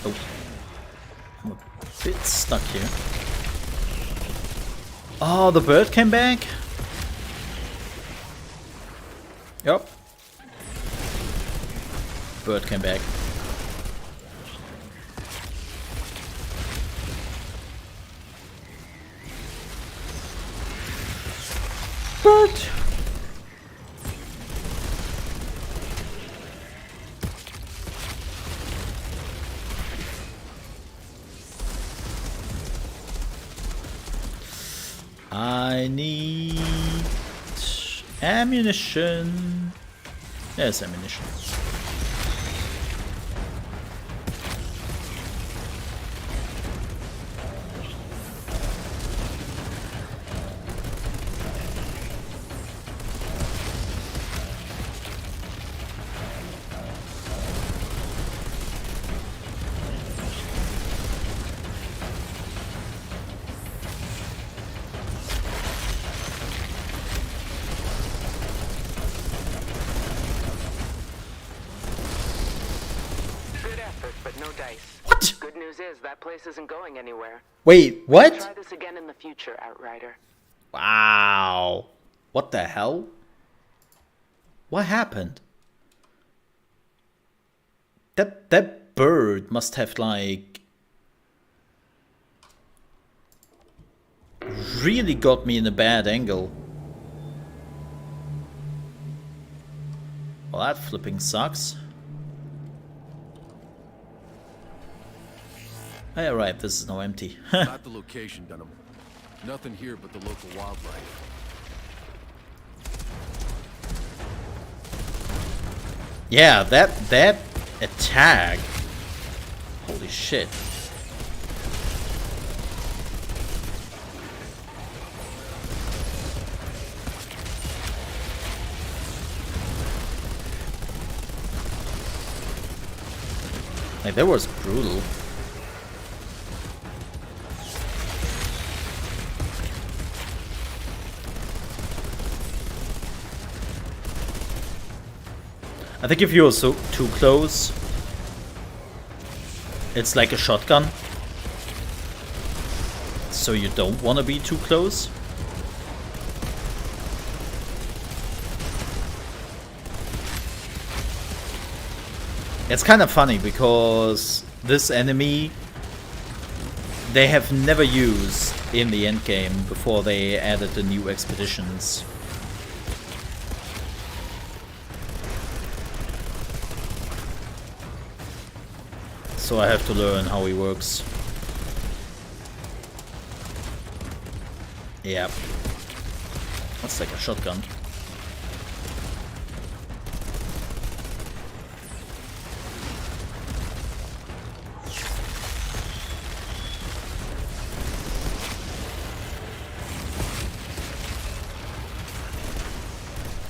Oh, I'm a bit stuck here. Oh, the bird came back? Yep. Bird came back. Bird! I need ammunition. There's ammunition. Good effort, but no dice. What? Good news is that place isn't going anywhere. Wait, what? Try this again in the future, Outrider. Wow. What the hell? What happened? That bird must have like really got me in a bad angle. Well, that flipping sucks. Hey, alright, this is now empty. Not the location, Dunham. Nothing here but the local wildlife. Yeah, that attack. Holy shit. Like, that was brutal. I think if you're so too close, it's like a shotgun. So you don't want to be too close. It's kind of funny because this enemy they have never used in the endgame before they added the new expeditions. So I have to learn how he works. Yep. That's like a shotgun.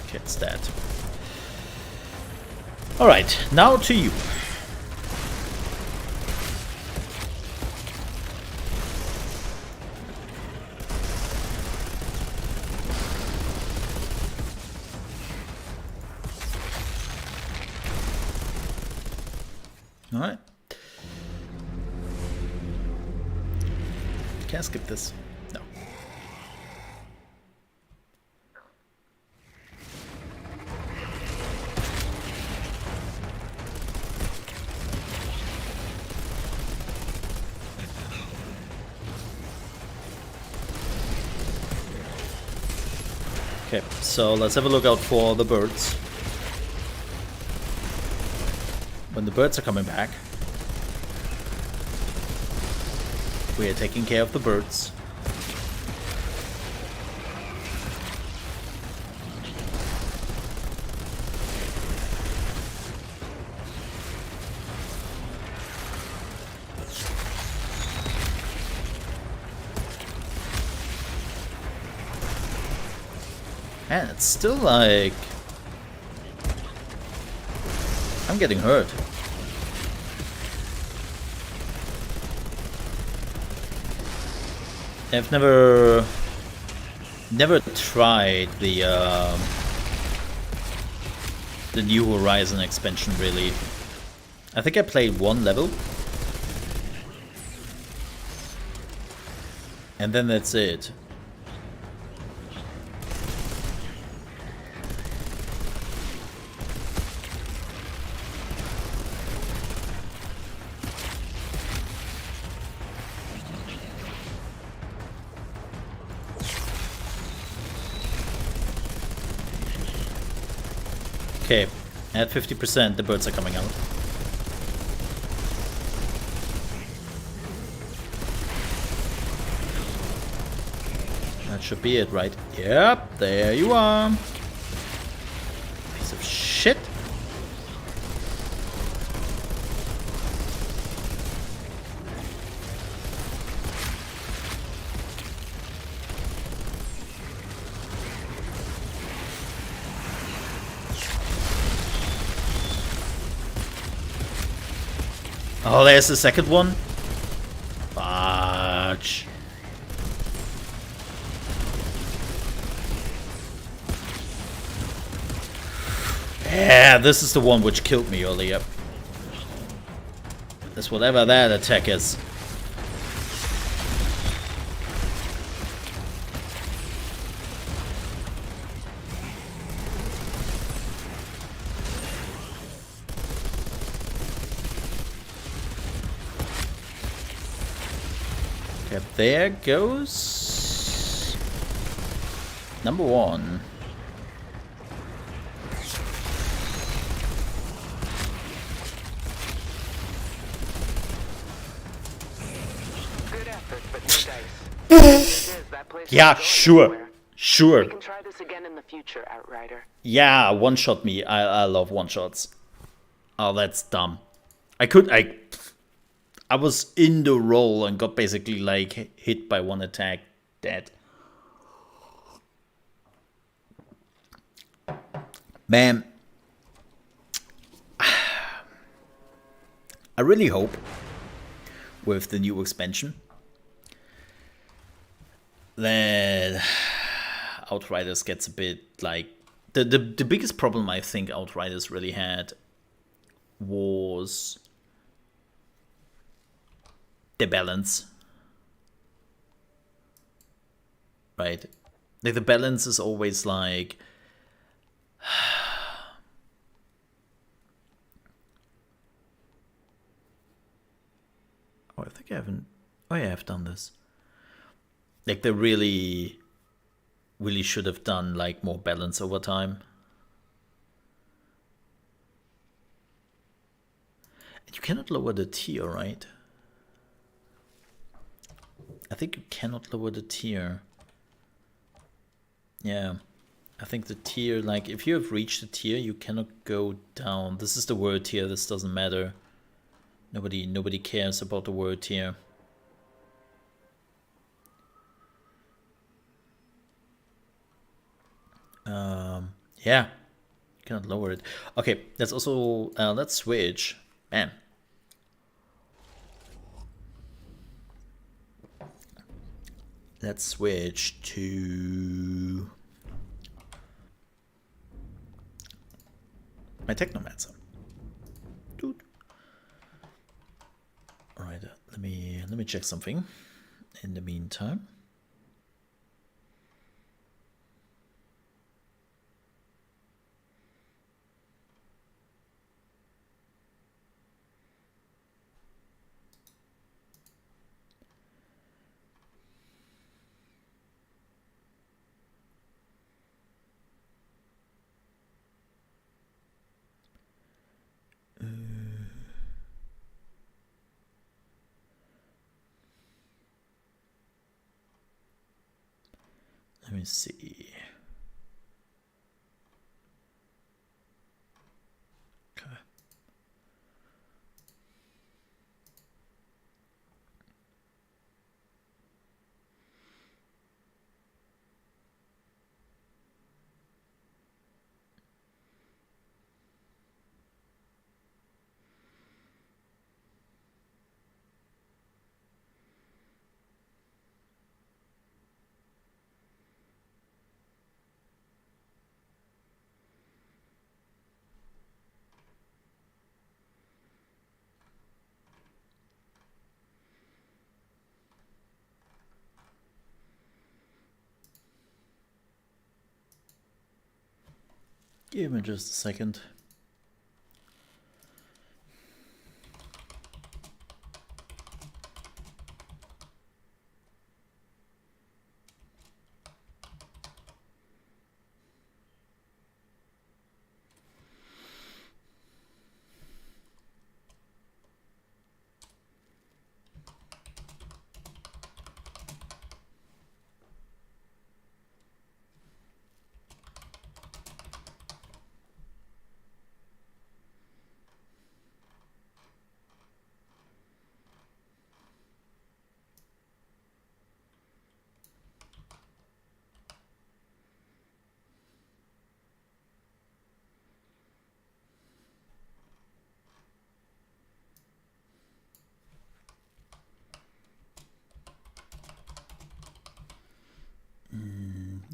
Okay, it's that. Alright, now to you. Alright. Can I skip this? No. Okay, so let's have a look out for the birds. When the birds are coming back, we are taking care of the birds. And it's still like... I'm getting hurt. I've never tried the New Horizon expansion really. I think I played one level. And then that's it. Okay, at 50%, the birds are coming out. That should be it, right? Yep, there you are. Piece of shit. Oh, there's the second one. Fudge. Yeah, this is the one which killed me earlier. That's whatever that attack is. Okay, there goes number one. Good effort, but no dice. That place Yeah, is sure. nowhere. Sure. We can try this again in the future, Outrider. Yeah, one-shot me. I love one-shots. Oh, that's dumb. I was in the roll and got basically like hit by one attack, dead. Man, I really hope with the new expansion that Outriders gets a bit like the biggest problem I think Outriders really had was the balance, right? Like the balance is always like oh, I think I haven't. Oh yeah, I've done this. Like they really should have done like more balance over time. And you cannot lower the tier, right? I think you cannot lower the tier. Yeah. I think the tier, like if you have reached the tier, you cannot go down. This is the word tier, this doesn't matter. Nobody cares about the word tier. Yeah, you cannot lower it. Okay, let's also let's switch. Man, let's switch to my Technomancer. Dude. All right, let me check something in the meantime. Let me see. Okay. Give me just a second.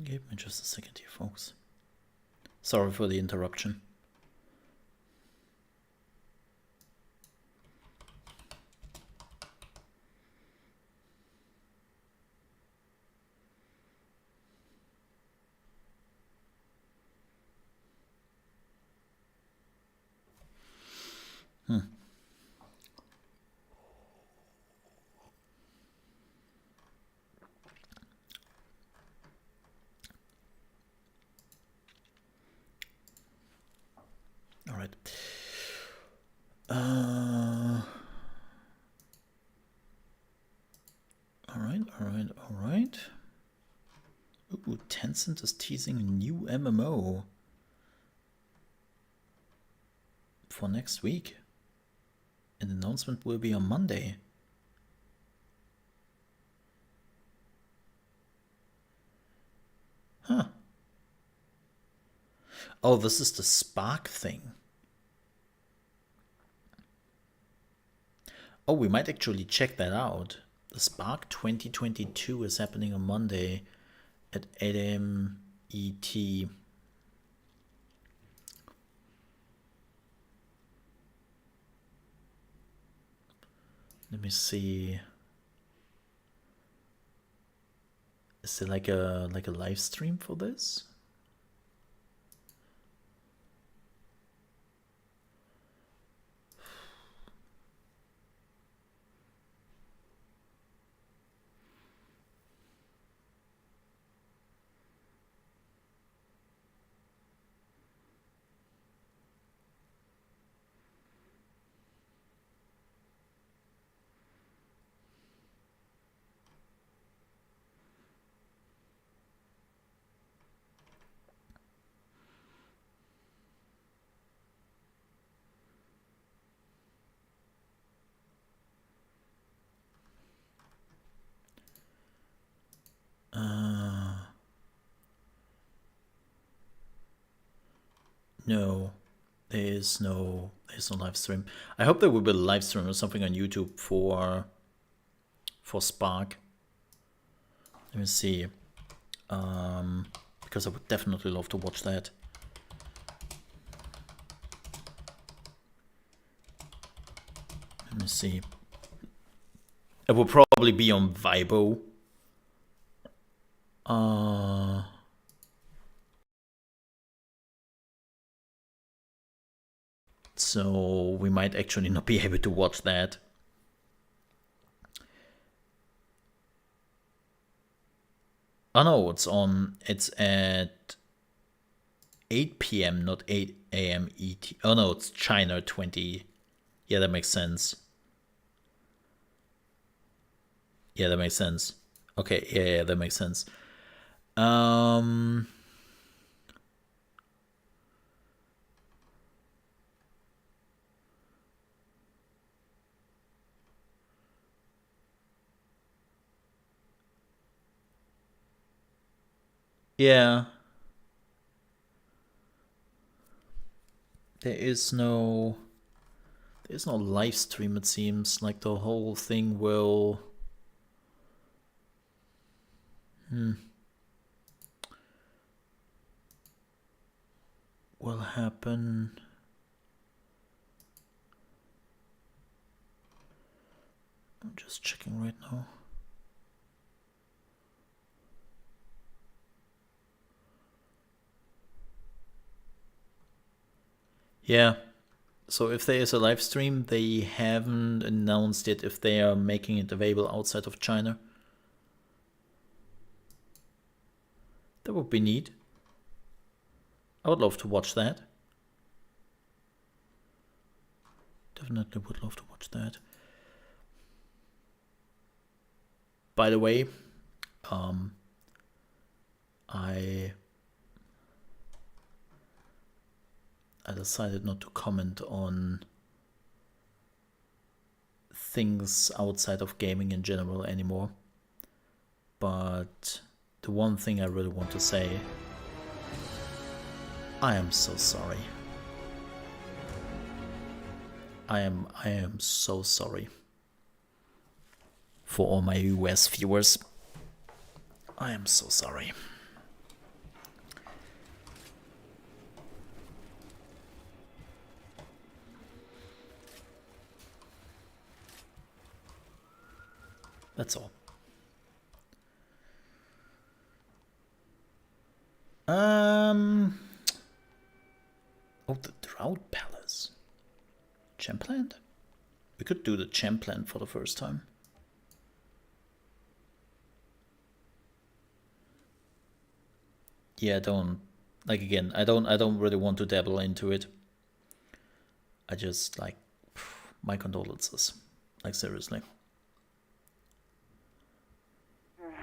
Give me just a second here, folks. Sorry for the interruption. All right. All right. Ooh, Tencent is teasing a new MMO for next week. An announcement will be on Monday. Huh. Oh, this is the Spark thing. Oh, we might actually check that out. The Spark 2022 is happening on Monday at 8 AM ET. Let me see. Is there like a live stream for this? No, there's no live stream. I hope there will be a live stream or something on YouTube for Spark. Let me see. Because I would definitely love to watch that. Let me see. It will probably be on Vibo. So we might actually not be able to watch that. Oh no, it's at 8 PM, not 8 AM ET. Oh no, it's China 20. Yeah, that makes sense. Yeah, that makes sense. Okay, yeah, that makes sense. Yeah. There's no live stream, it seems. Like the whole thing will happen. I'm just checking right now. Yeah. So if there is a live stream, they haven't announced yet if they are making it available outside of China. That would be neat. I would love to watch that. Definitely would love to watch that. By the way, I decided not to comment on things outside of gaming in general anymore. But the one thing I really want to say, I am so sorry. I am so sorry for all my US viewers. I am so sorry. That's all. Oh, the Drought Palace. Champland? We could do the Champland for the first time. Yeah, I don't really want to dabble into it. I just my condolences. Seriously.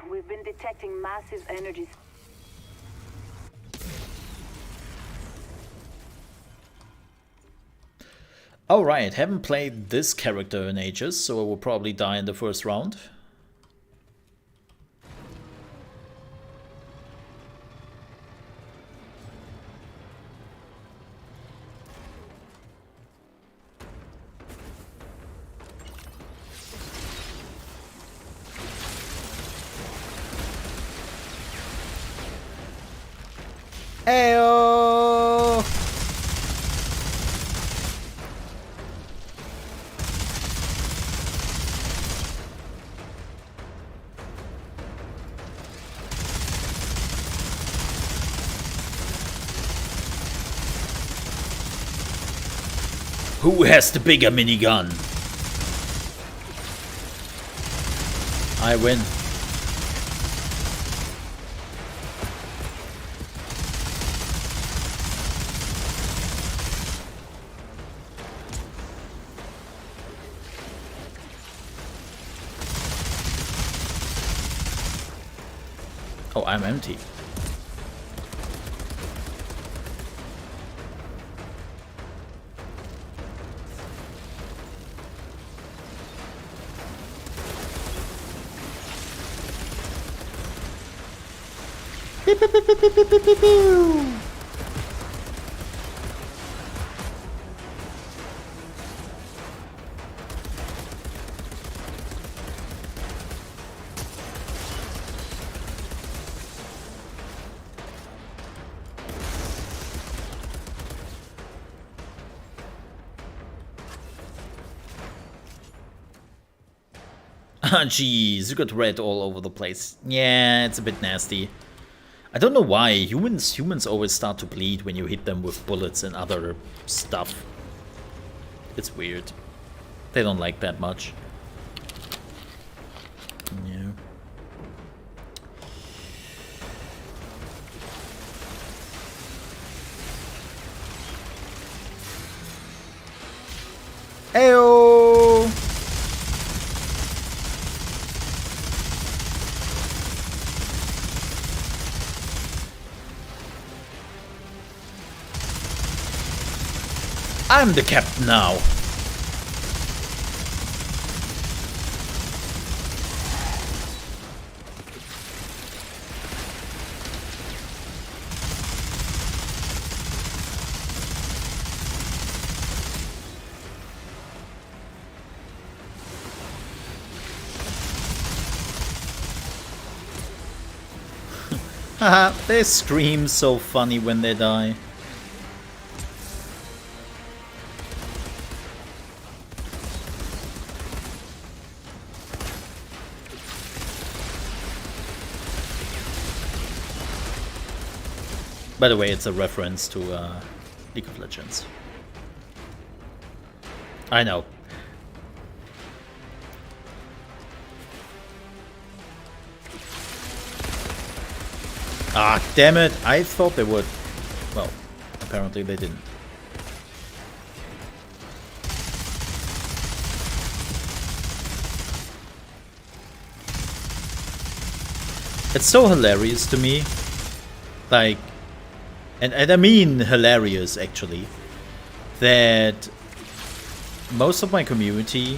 We've been detecting massive energies. Alright, haven't played this character in ages, so I will probably die in the first round. Ayo! Who has the bigger minigun? I win. Oh, I'm empty. Beep, beep, beep, beep, beep, beep, beep, beep. Ah, jeez, you got red all over the place. Yeah, it's a bit nasty. I don't know why. Humans always start to bleed when you hit them with bullets and other stuff. It's weird. They don't like that much. Yeah. Ayo! I'm the captain now. Haha, they scream so funny when they die. By the way, it's a reference to League of Legends. I know. Ah, damn it. I thought they would. Well, apparently they didn't. It's so hilarious to me. Like, and I mean hilarious actually, that most of my community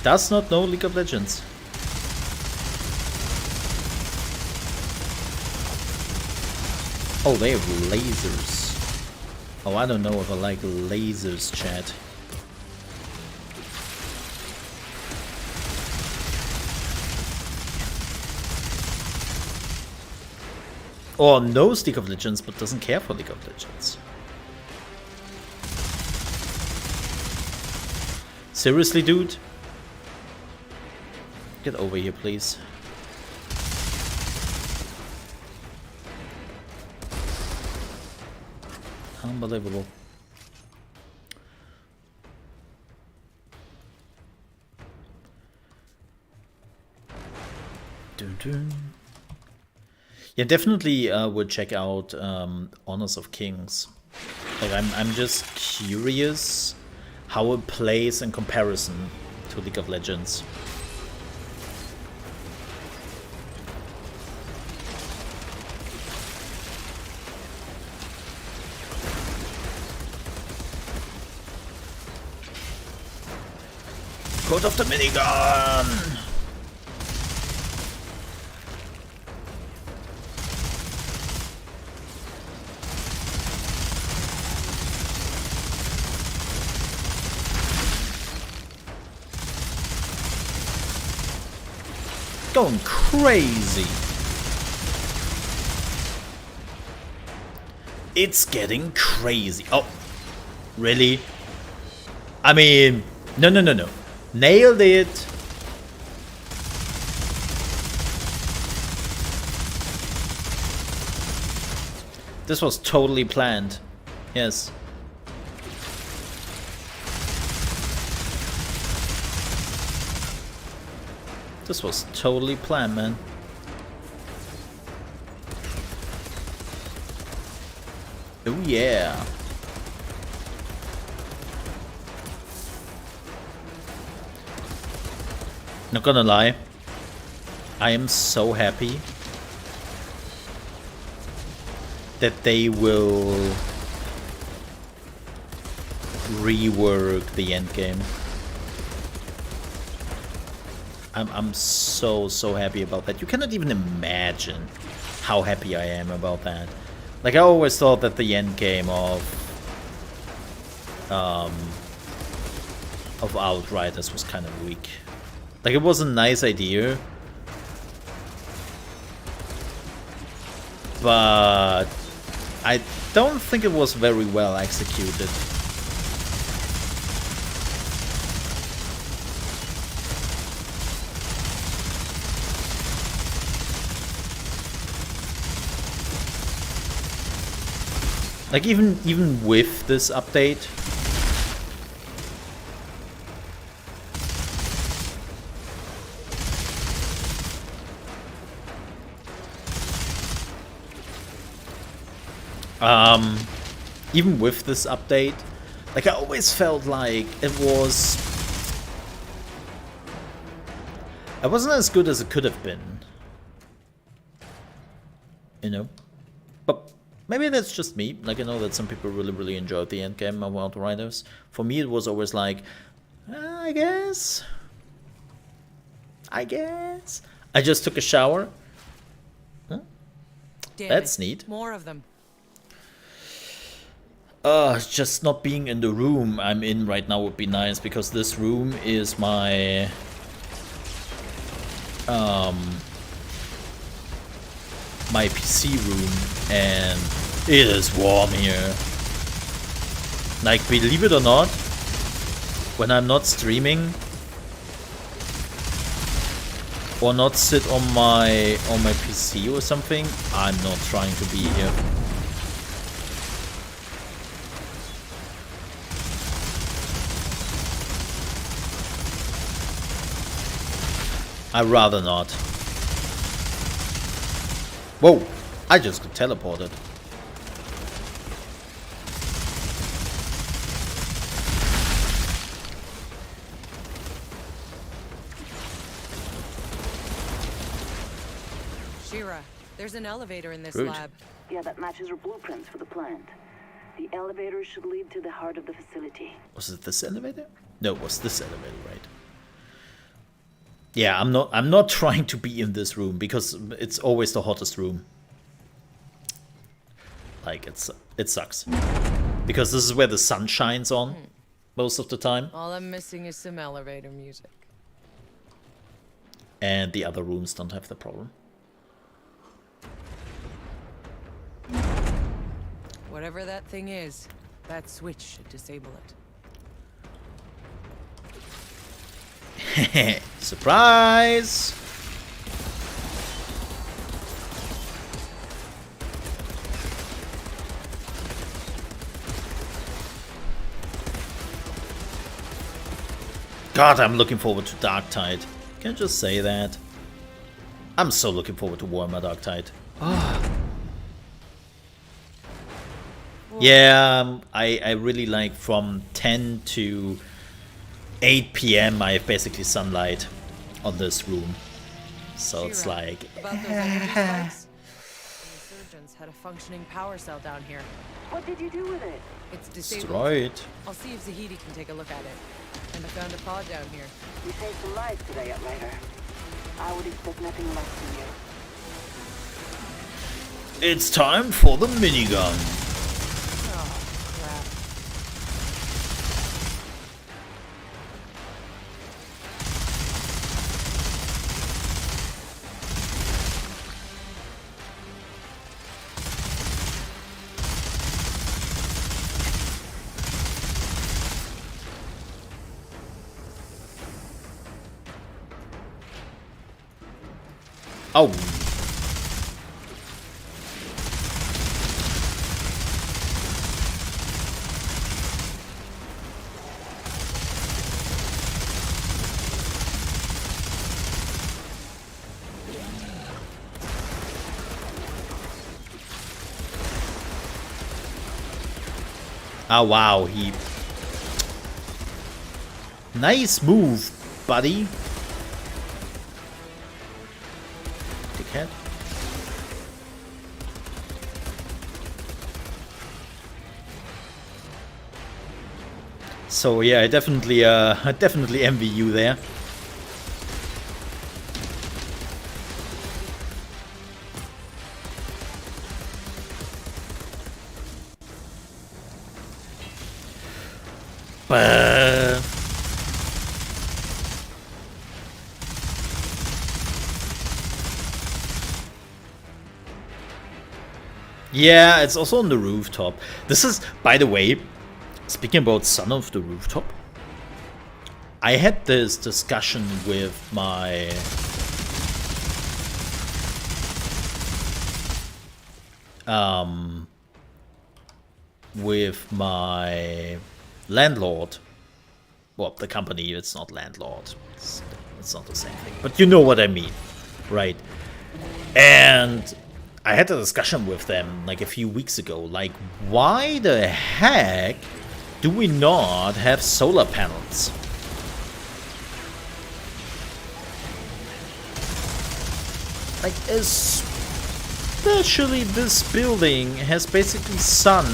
does not know League of Legends. Oh, they have lasers. Oh, I don't know if I like lasers, chat. Or knows League of Legends but doesn't care for League of Legends. Seriously, dude? Get over here, please. Unbelievable. Dun dun. Yeah, definitely would check out Honors of Kings. Like, I'm just curious how it plays in comparison to League of Legends. Code of the minigun! Going crazy. It's getting crazy. Oh, really? I mean, no. Nailed it. This was totally planned. Yes. This was totally planned, man. Oh yeah. Not gonna lie, I am so happy that they will rework the endgame. I'm so happy about that. You cannot even imagine how happy I am about that. Like, I always thought that the endgame of Outriders was kind of weak. Like, it was a nice idea, but I don't think it was very well executed. Like, even with this update, even with this update, like, I always felt like it wasn't as good as it could have been, you know. But maybe that's just me. Like, I know that some people really enjoyed the endgame of Outriders. For me, it was always like, I guess. I just took a shower. Huh? That's neat. More of them. Just not being in the room I'm in right now would be nice, because this room is my my PC room, and it is warm here. Like, believe it or not, when I'm not streaming or not sit on my PC or something, I'm not trying to be here. I'd rather not. Whoa! I just got teleported. Shira, there's an elevator in this Good. lab. Yeah, that matches our blueprints for the plant. The elevator should lead to the heart of the facility. Was it this elevator? No, it was this elevator, right? Yeah, I'm not trying to be in this room because it's always the hottest room. Like it sucks. Because this is where the sun shines on most of the time. All I'm missing is some elevator music. And the other rooms don't have the problem. Whatever that thing is, that switch should disable it. Surprise! God, I'm looking forward to Darktide. Can I just say that? I'm so looking forward to Warhammer Darktide. Yeah, I really like from 10 to 8 p.m. I have basically sunlight on this room. So it's Shira, like... about those energy spikes? The insurgents had a functioning power cell down here. What did you do with it? It's disabled. Destroy it. I'll see if Zahidi can take a look at it. And I found a pod down here. You saved some lives today, Outrider. I would expect nothing less from you. It's time for the minigun. Oh, crap. Oh. Oh wow, he... Nice move, buddy. Dickhead. So yeah, I definitely envy you there. Yeah, it's also on the rooftop. This is, by the way, speaking about Son of the Rooftop, I had this discussion with my landlord. Well, the company, it's not landlord. It's not the same thing. But you know what I mean, right? And I had a discussion with them like a few weeks ago. Like, why the heck do we not have solar panels? Like, especially this building has basically sun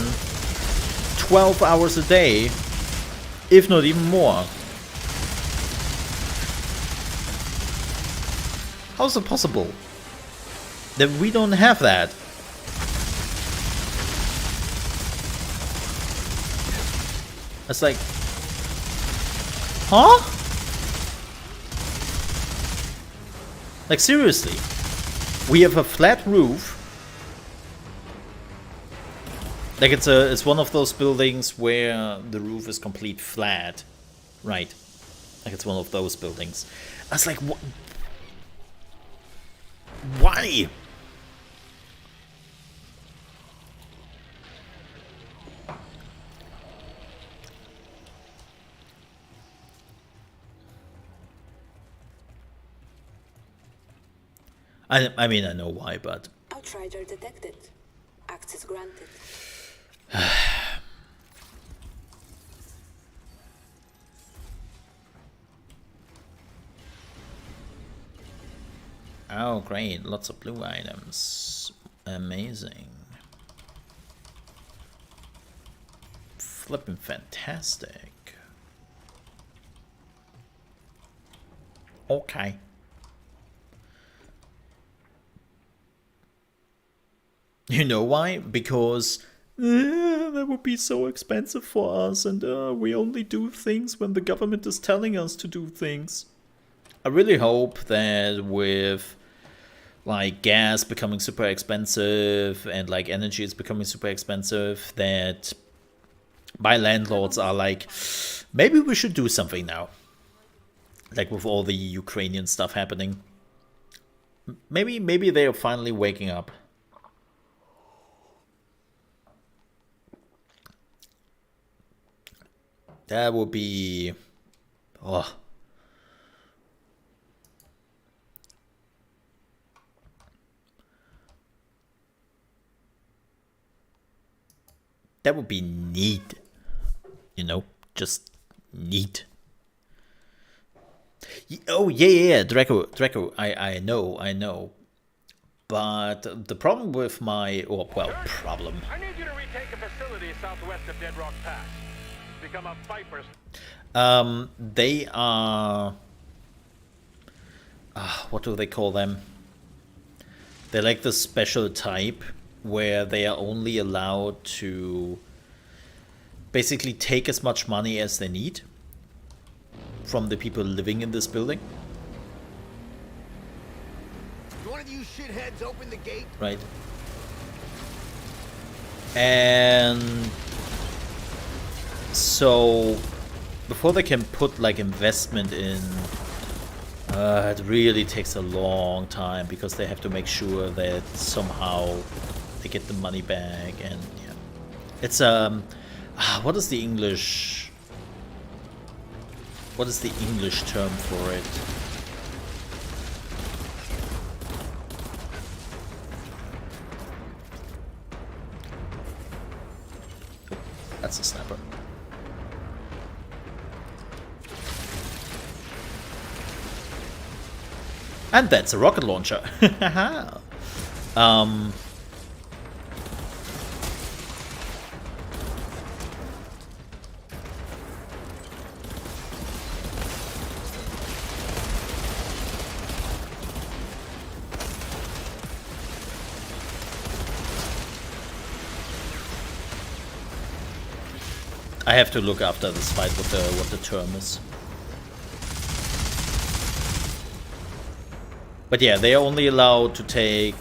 12 hours a day, if not even more. How is it possible that we don't have that? It's like, huh? Like, seriously, we have a flat roof. Like, it's one of those buildings where the roof is complete flat, right? Like, it's one of those buildings. I was like, what? Why? I mean, I know why, but... Outrider detected. Access granted. Oh, great. Lots of blue items. Amazing. Flippin' fantastic. Okay. You know why? Because that would be so expensive for us, and we only do things when the government is telling us to do things. I really hope that with like gas becoming super expensive and like energy is becoming super expensive, that my landlords are like, maybe we should do something now. Like with all the Ukrainian stuff happening. Maybe they are finally waking up. That would be... oh. That would be neat. You know, just neat. Oh, yeah, Draco, I know. But the problem with my... oh, well, problem. I need you to retake a facility southwest of Dead Rock Pass. Become a Viper's. They are... what do they call them? They're like the special type where they are only allowed to basically take as much money as they need from the people living in this building. One of you shitheads open the gate. Right. And so before they can put like investment in, it really takes a long time because they have to make sure that somehow they get the money back. And yeah, it's what is the English term for it? That's a sniper. And that's a rocket launcher. I have to look after this fight what the term is. But yeah, they are only allowed to take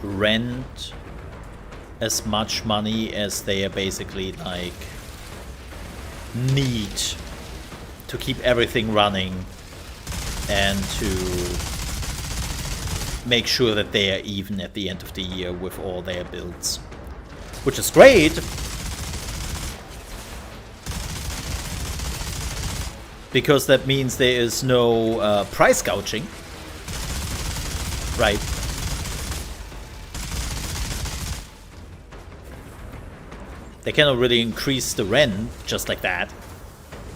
rent as much money as they are basically like need to keep everything running and to make sure that they are even at the end of the year with all their builds. Which is great, because that means there is no price gouging. Right. They cannot really increase the rent just like that.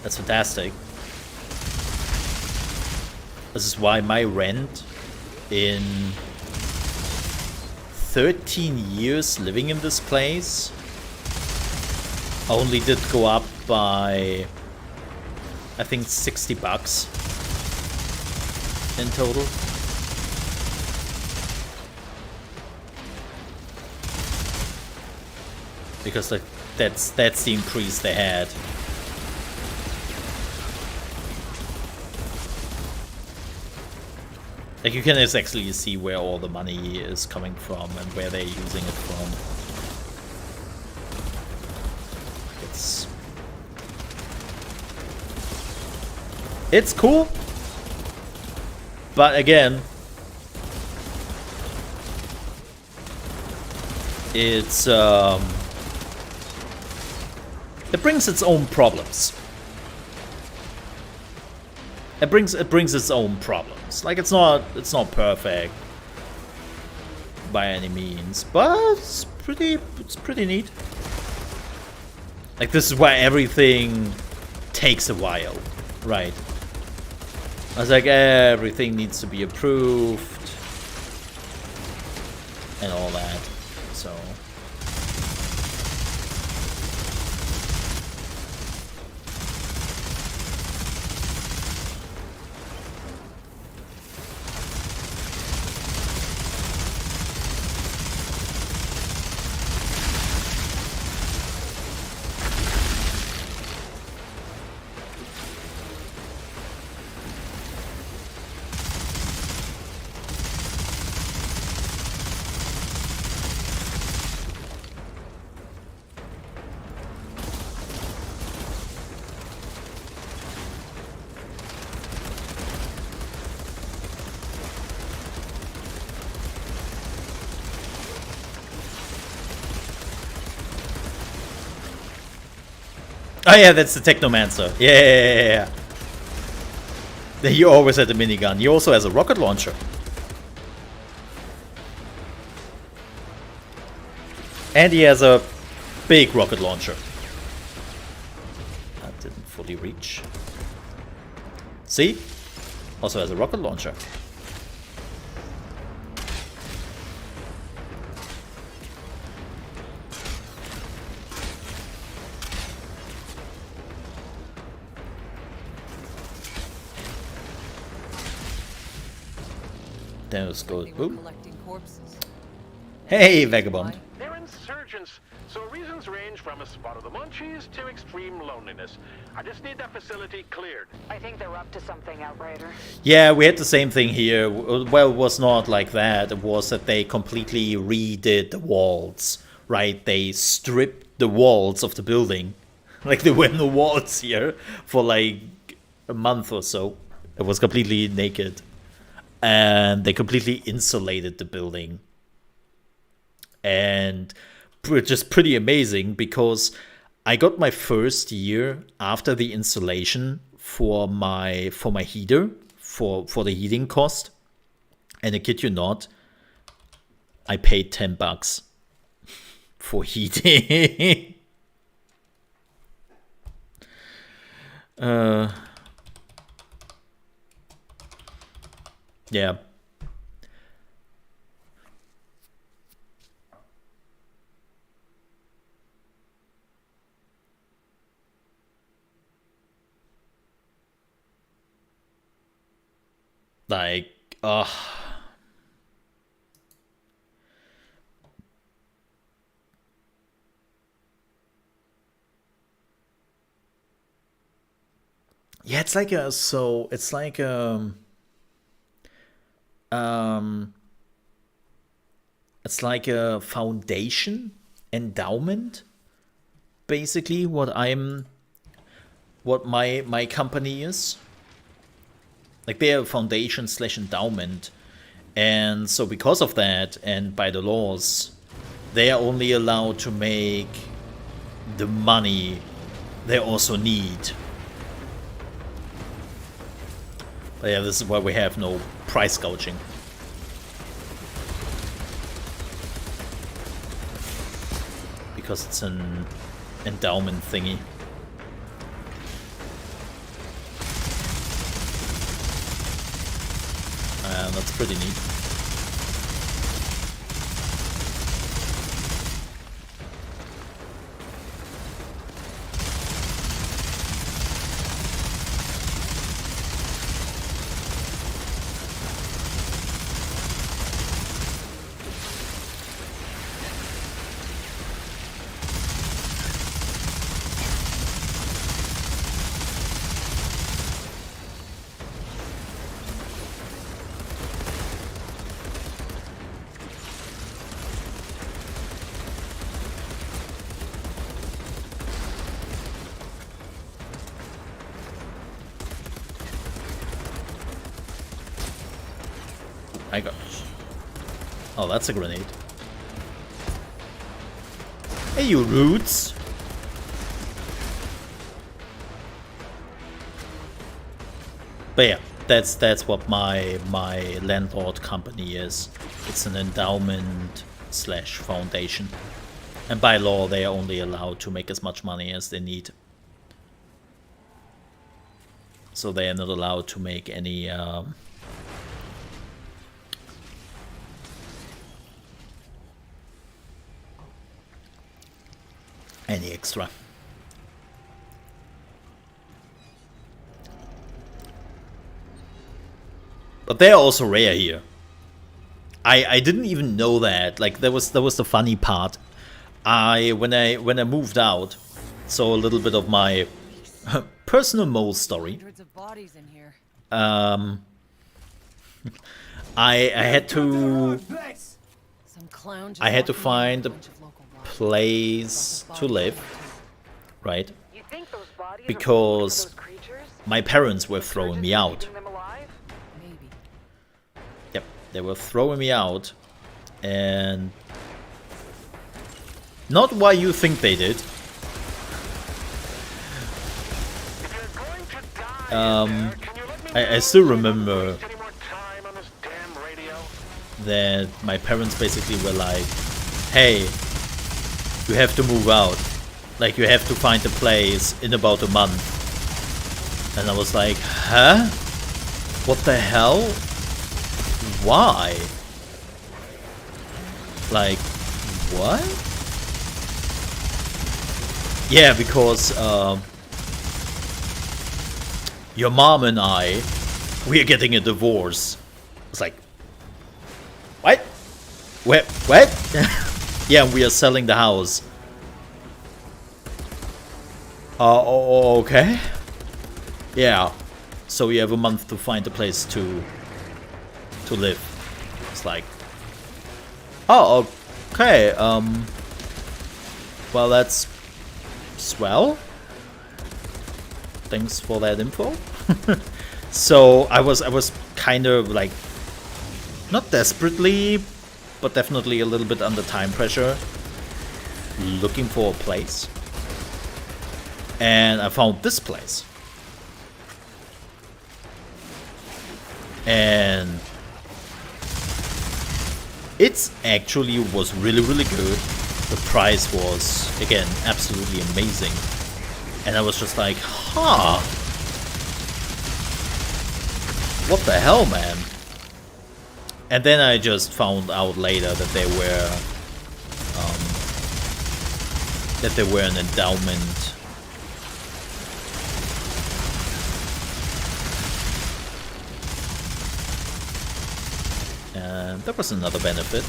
That's fantastic. This is why my rent in 13 years living in this place only did go up by, I think, $60 in total. Because like that's the increase they had. Like you can actually see where all the money is coming from and where they're using it from. It's cool, but again, it's it brings its own problems. It brings its own problems. Like it's not perfect. by any means, but it's pretty neat. Like, this is why everything takes a while, right? I was like, everything needs to be approved and all that, so. Oh yeah, that's the Technomancer. Yeah. He always had a minigun. He also has a rocket launcher. And he has a big rocket launcher. That didn't fully reach. See? Also has a rocket launcher. Let's go. Hey, Vagabond. They're insurgents, so reasons range from a spot of the munchies to extreme loneliness. I just need that facility cleared. I think they're up to something, Outrider. Yeah, we had the same thing here. Well, it was not like that. It was that they completely redid the walls, right? They stripped the walls of the building. Like, there were no walls here for like a month or so. It was completely naked. And they completely insulated the building. And just pretty amazing, because I got my first year after the installation for my heater, for the heating cost. And I kid you not, I paid $10 for heating. Yeah. Like, yeah, it's like a, so it's like it's like a foundation endowment, basically what my company is. Like, they're a foundation / endowment, and so because of that, and by the laws, they are only allowed to make the money they also need. But yeah, this is why we have no price gouging. Because it's an endowment thingy. That's pretty neat. I got. Oh, that's a grenade. Hey, you roots! But yeah, that's what my landlord company is. It's an endowment slash foundation. And by law, they are only allowed to make as much money as they need. So they are not allowed to make any extra. But they are also rare here. I didn't even know that. Like that was the funny part. When I moved out, so a little bit of my personal mole story. I had to find a place to live, right? Because my parents were throwing me out. Yep, they were throwing me out, and not why you think they did. I still remember that my parents basically were like, hey, you have to move out. Like, you have to find a place in about a month. And I was like, huh? What the hell? Why? Like, what? Yeah, because your mom and I, we are getting a divorce. It's like, what? What? Yeah, we are selling the house. Okay. Yeah. So we have a month to find a place to live. It's like, oh, okay. Well, that's swell. Thanks for that info. So I was kind of like, not desperately, but definitely a little bit under time pressure, looking for a place. And I found this place. And it's actually was really good. The price was, again, absolutely amazing. And I was just like, huh. What the hell, man? And then I just found out later that they were an endowment. And that was another benefit.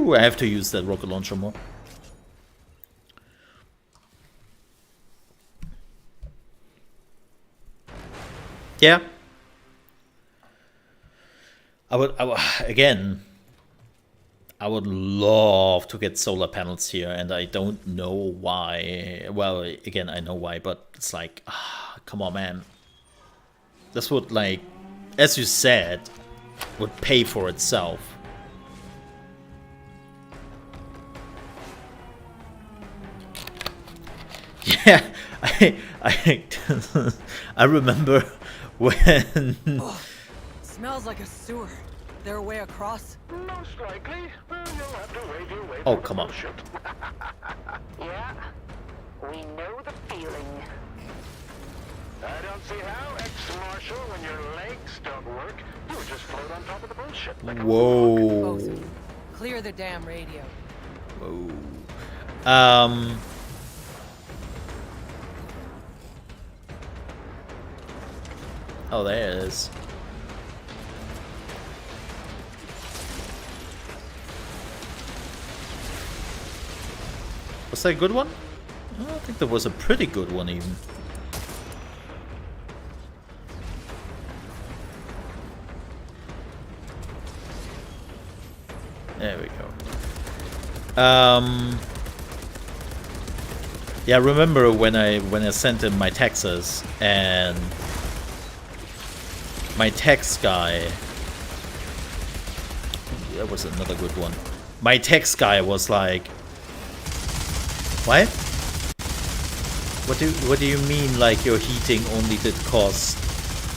I have to use that rocket launcher more. Yeah. I would again, I would love to get solar panels here, and I don't know why. Well, again, I know why, but it's like, come on, man. This would, like, as you said, would pay for itself. Yeah, I remember when. Oh, smells like a sewer. There a way across? Most likely. Well, you'll have to wade your way Oh, through come the on. bullshit. Yeah, we know the feeling. I don't see how, ex-marshal, when your legs don't work, you would just float on top of the bullshit. Like Whoa. Both of you. Clear the damn radio. Whoa. Oh, there it is. Was that a good one? I think that was a pretty good one, even. There we go. Yeah, remember when I sent in my taxes, and my tax guy that was another good one. My text guy was like, what? What do you mean, like, your heating only did cost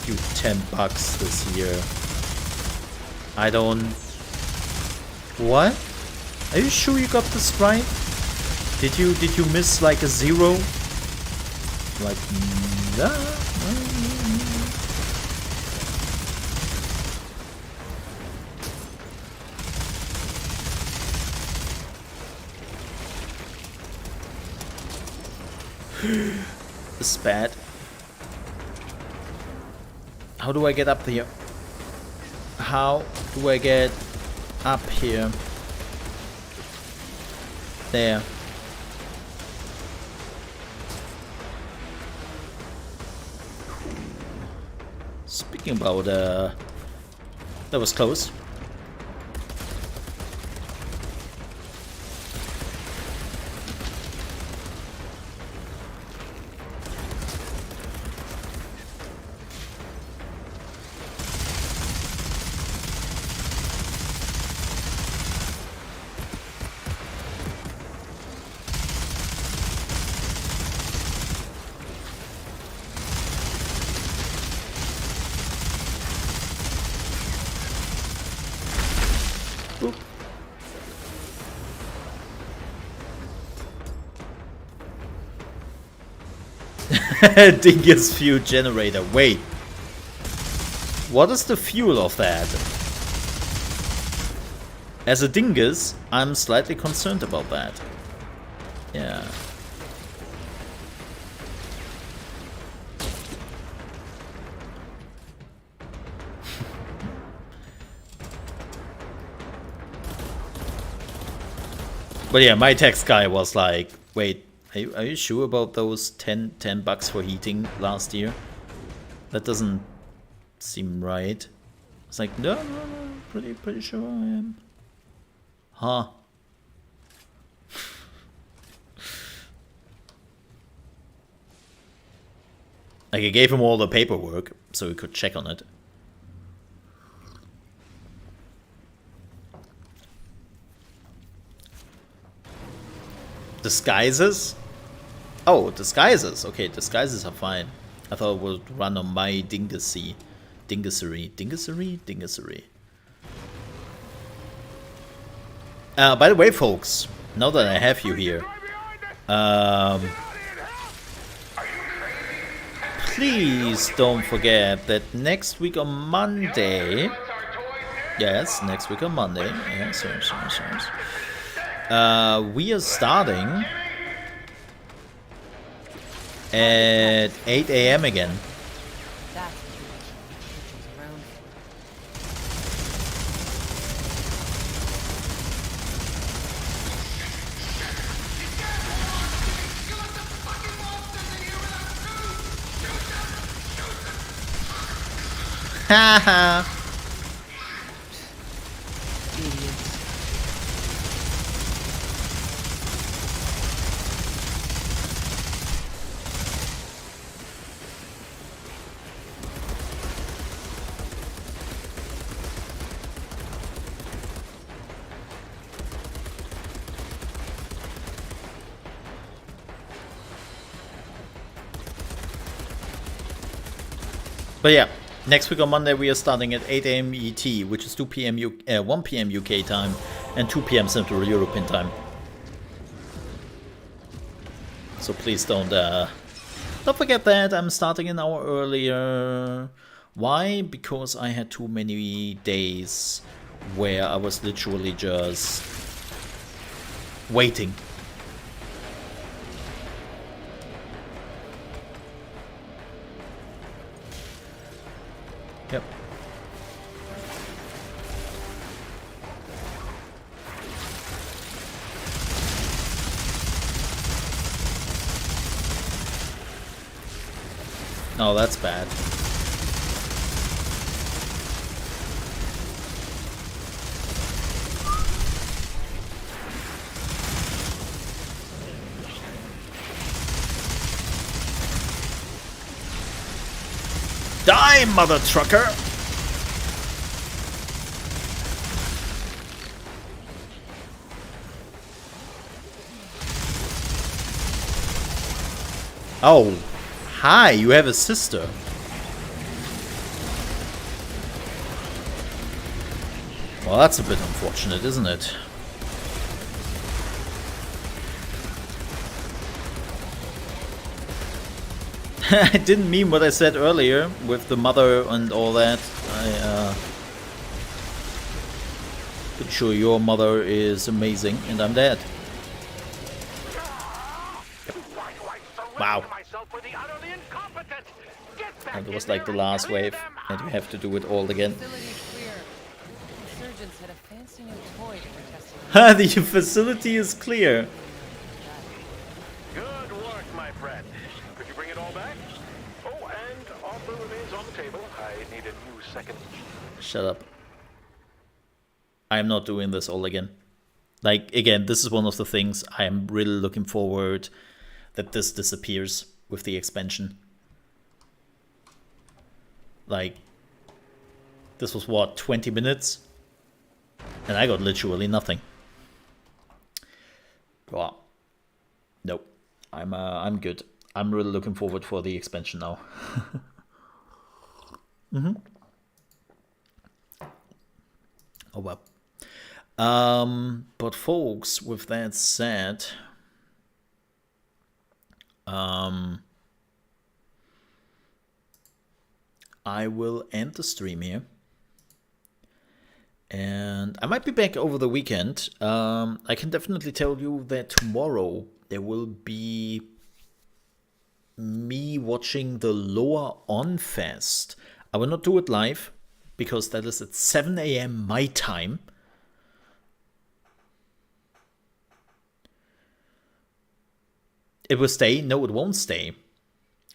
you $10 this year? I don't... What? Are you sure you got this right? Did you miss like a zero? Like, nah. This is bad. How do I get up here? How do I get up here? There. Speaking about, that was close. Dingus fuel generator. Wait. What is the fuel of that? As a dingus, I'm slightly concerned about that. Yeah. But yeah, my text guy was like, wait, are you sure about those $10 for heating last year? That doesn't seem right. It's like, no, pretty sure I am. Huh. Like, I gave him all the paperwork so he could check on it. Disguises? Oh, disguises. Okay, disguises are fine. I thought it would run on my dingusery. By the way, folks, now that I have you here, please don't forget that next week on Monday, yes, next week on Monday, yes, we are starting at 8 AM again. Haha. But yeah, next week on Monday we are starting at 8 AM ET, which is 1 PM UK time and 2 PM Central European time. So please don't forget that I'm starting an hour earlier. Why? Because I had too many days where I was literally just waiting. Yep. Oh, that's bad. Die, mother trucker! Oh, hi, you have a sister. Well, that's a bit unfortunate, isn't it? I didn't mean what I said earlier with the mother and all that. Pretty sure your mother is amazing and I'm dead. Wow. And it was like the last wave and you have to do it all again. The facility is clear. Good work, my friend. Could you bring it all back? Oh, and offer remains on the table. I need a new second. Shut up. I am not doing this all again. Like, again, this is one of the things I am really looking forward that this disappears with the expansion. Like, this was what, 20 minutes? And I got literally nothing. Wow. Nope. I'm good. I'm really looking forward for the expansion now. Oh well. But folks, with that said, I will end the stream here. And I might be back over the weekend. I can definitely tell you that tomorrow there will be me watching the Lower On Fest. I will not do it live because that is at 7 AM my time. It will stay? No, it won't stay.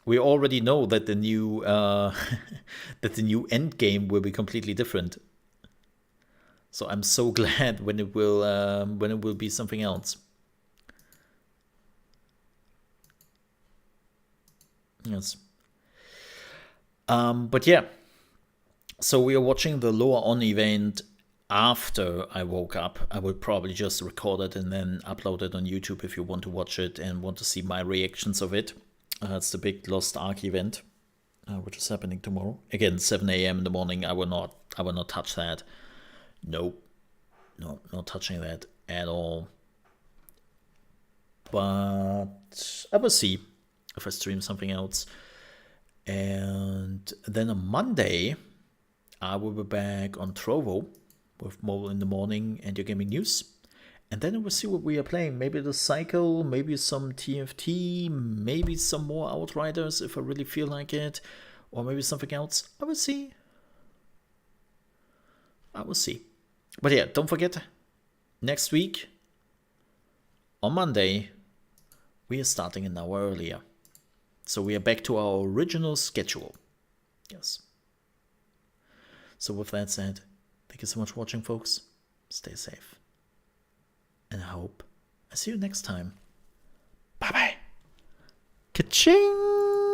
We already know that the new Endgame will be completely different. So I'm so glad when it will be something else. Yes. But yeah. So we are watching the Lower On event after I woke up. I will probably just record it and then upload it on YouTube if you want to watch it and want to see my reactions of it. It's the big Lost Ark event, which is happening tomorrow. Again, 7 AM in the morning. I will not touch that. Nope. No, not touching that at all. But I will see if I stream something else. And then on Monday, I will be back on Trovo with Mole in the morning and your gaming news. And then we'll see what we are playing. Maybe the Cycle, maybe some TFT, maybe some more Outriders if I really feel like it. Or maybe something else. I will see. I will see. But yeah, don't forget, next week, on Monday, we are starting an hour earlier. So we are back to our original schedule. Yes. So with that said, thank you so much for watching, folks. Stay safe. And I hope I see you next time. Bye-bye. Ka-ching!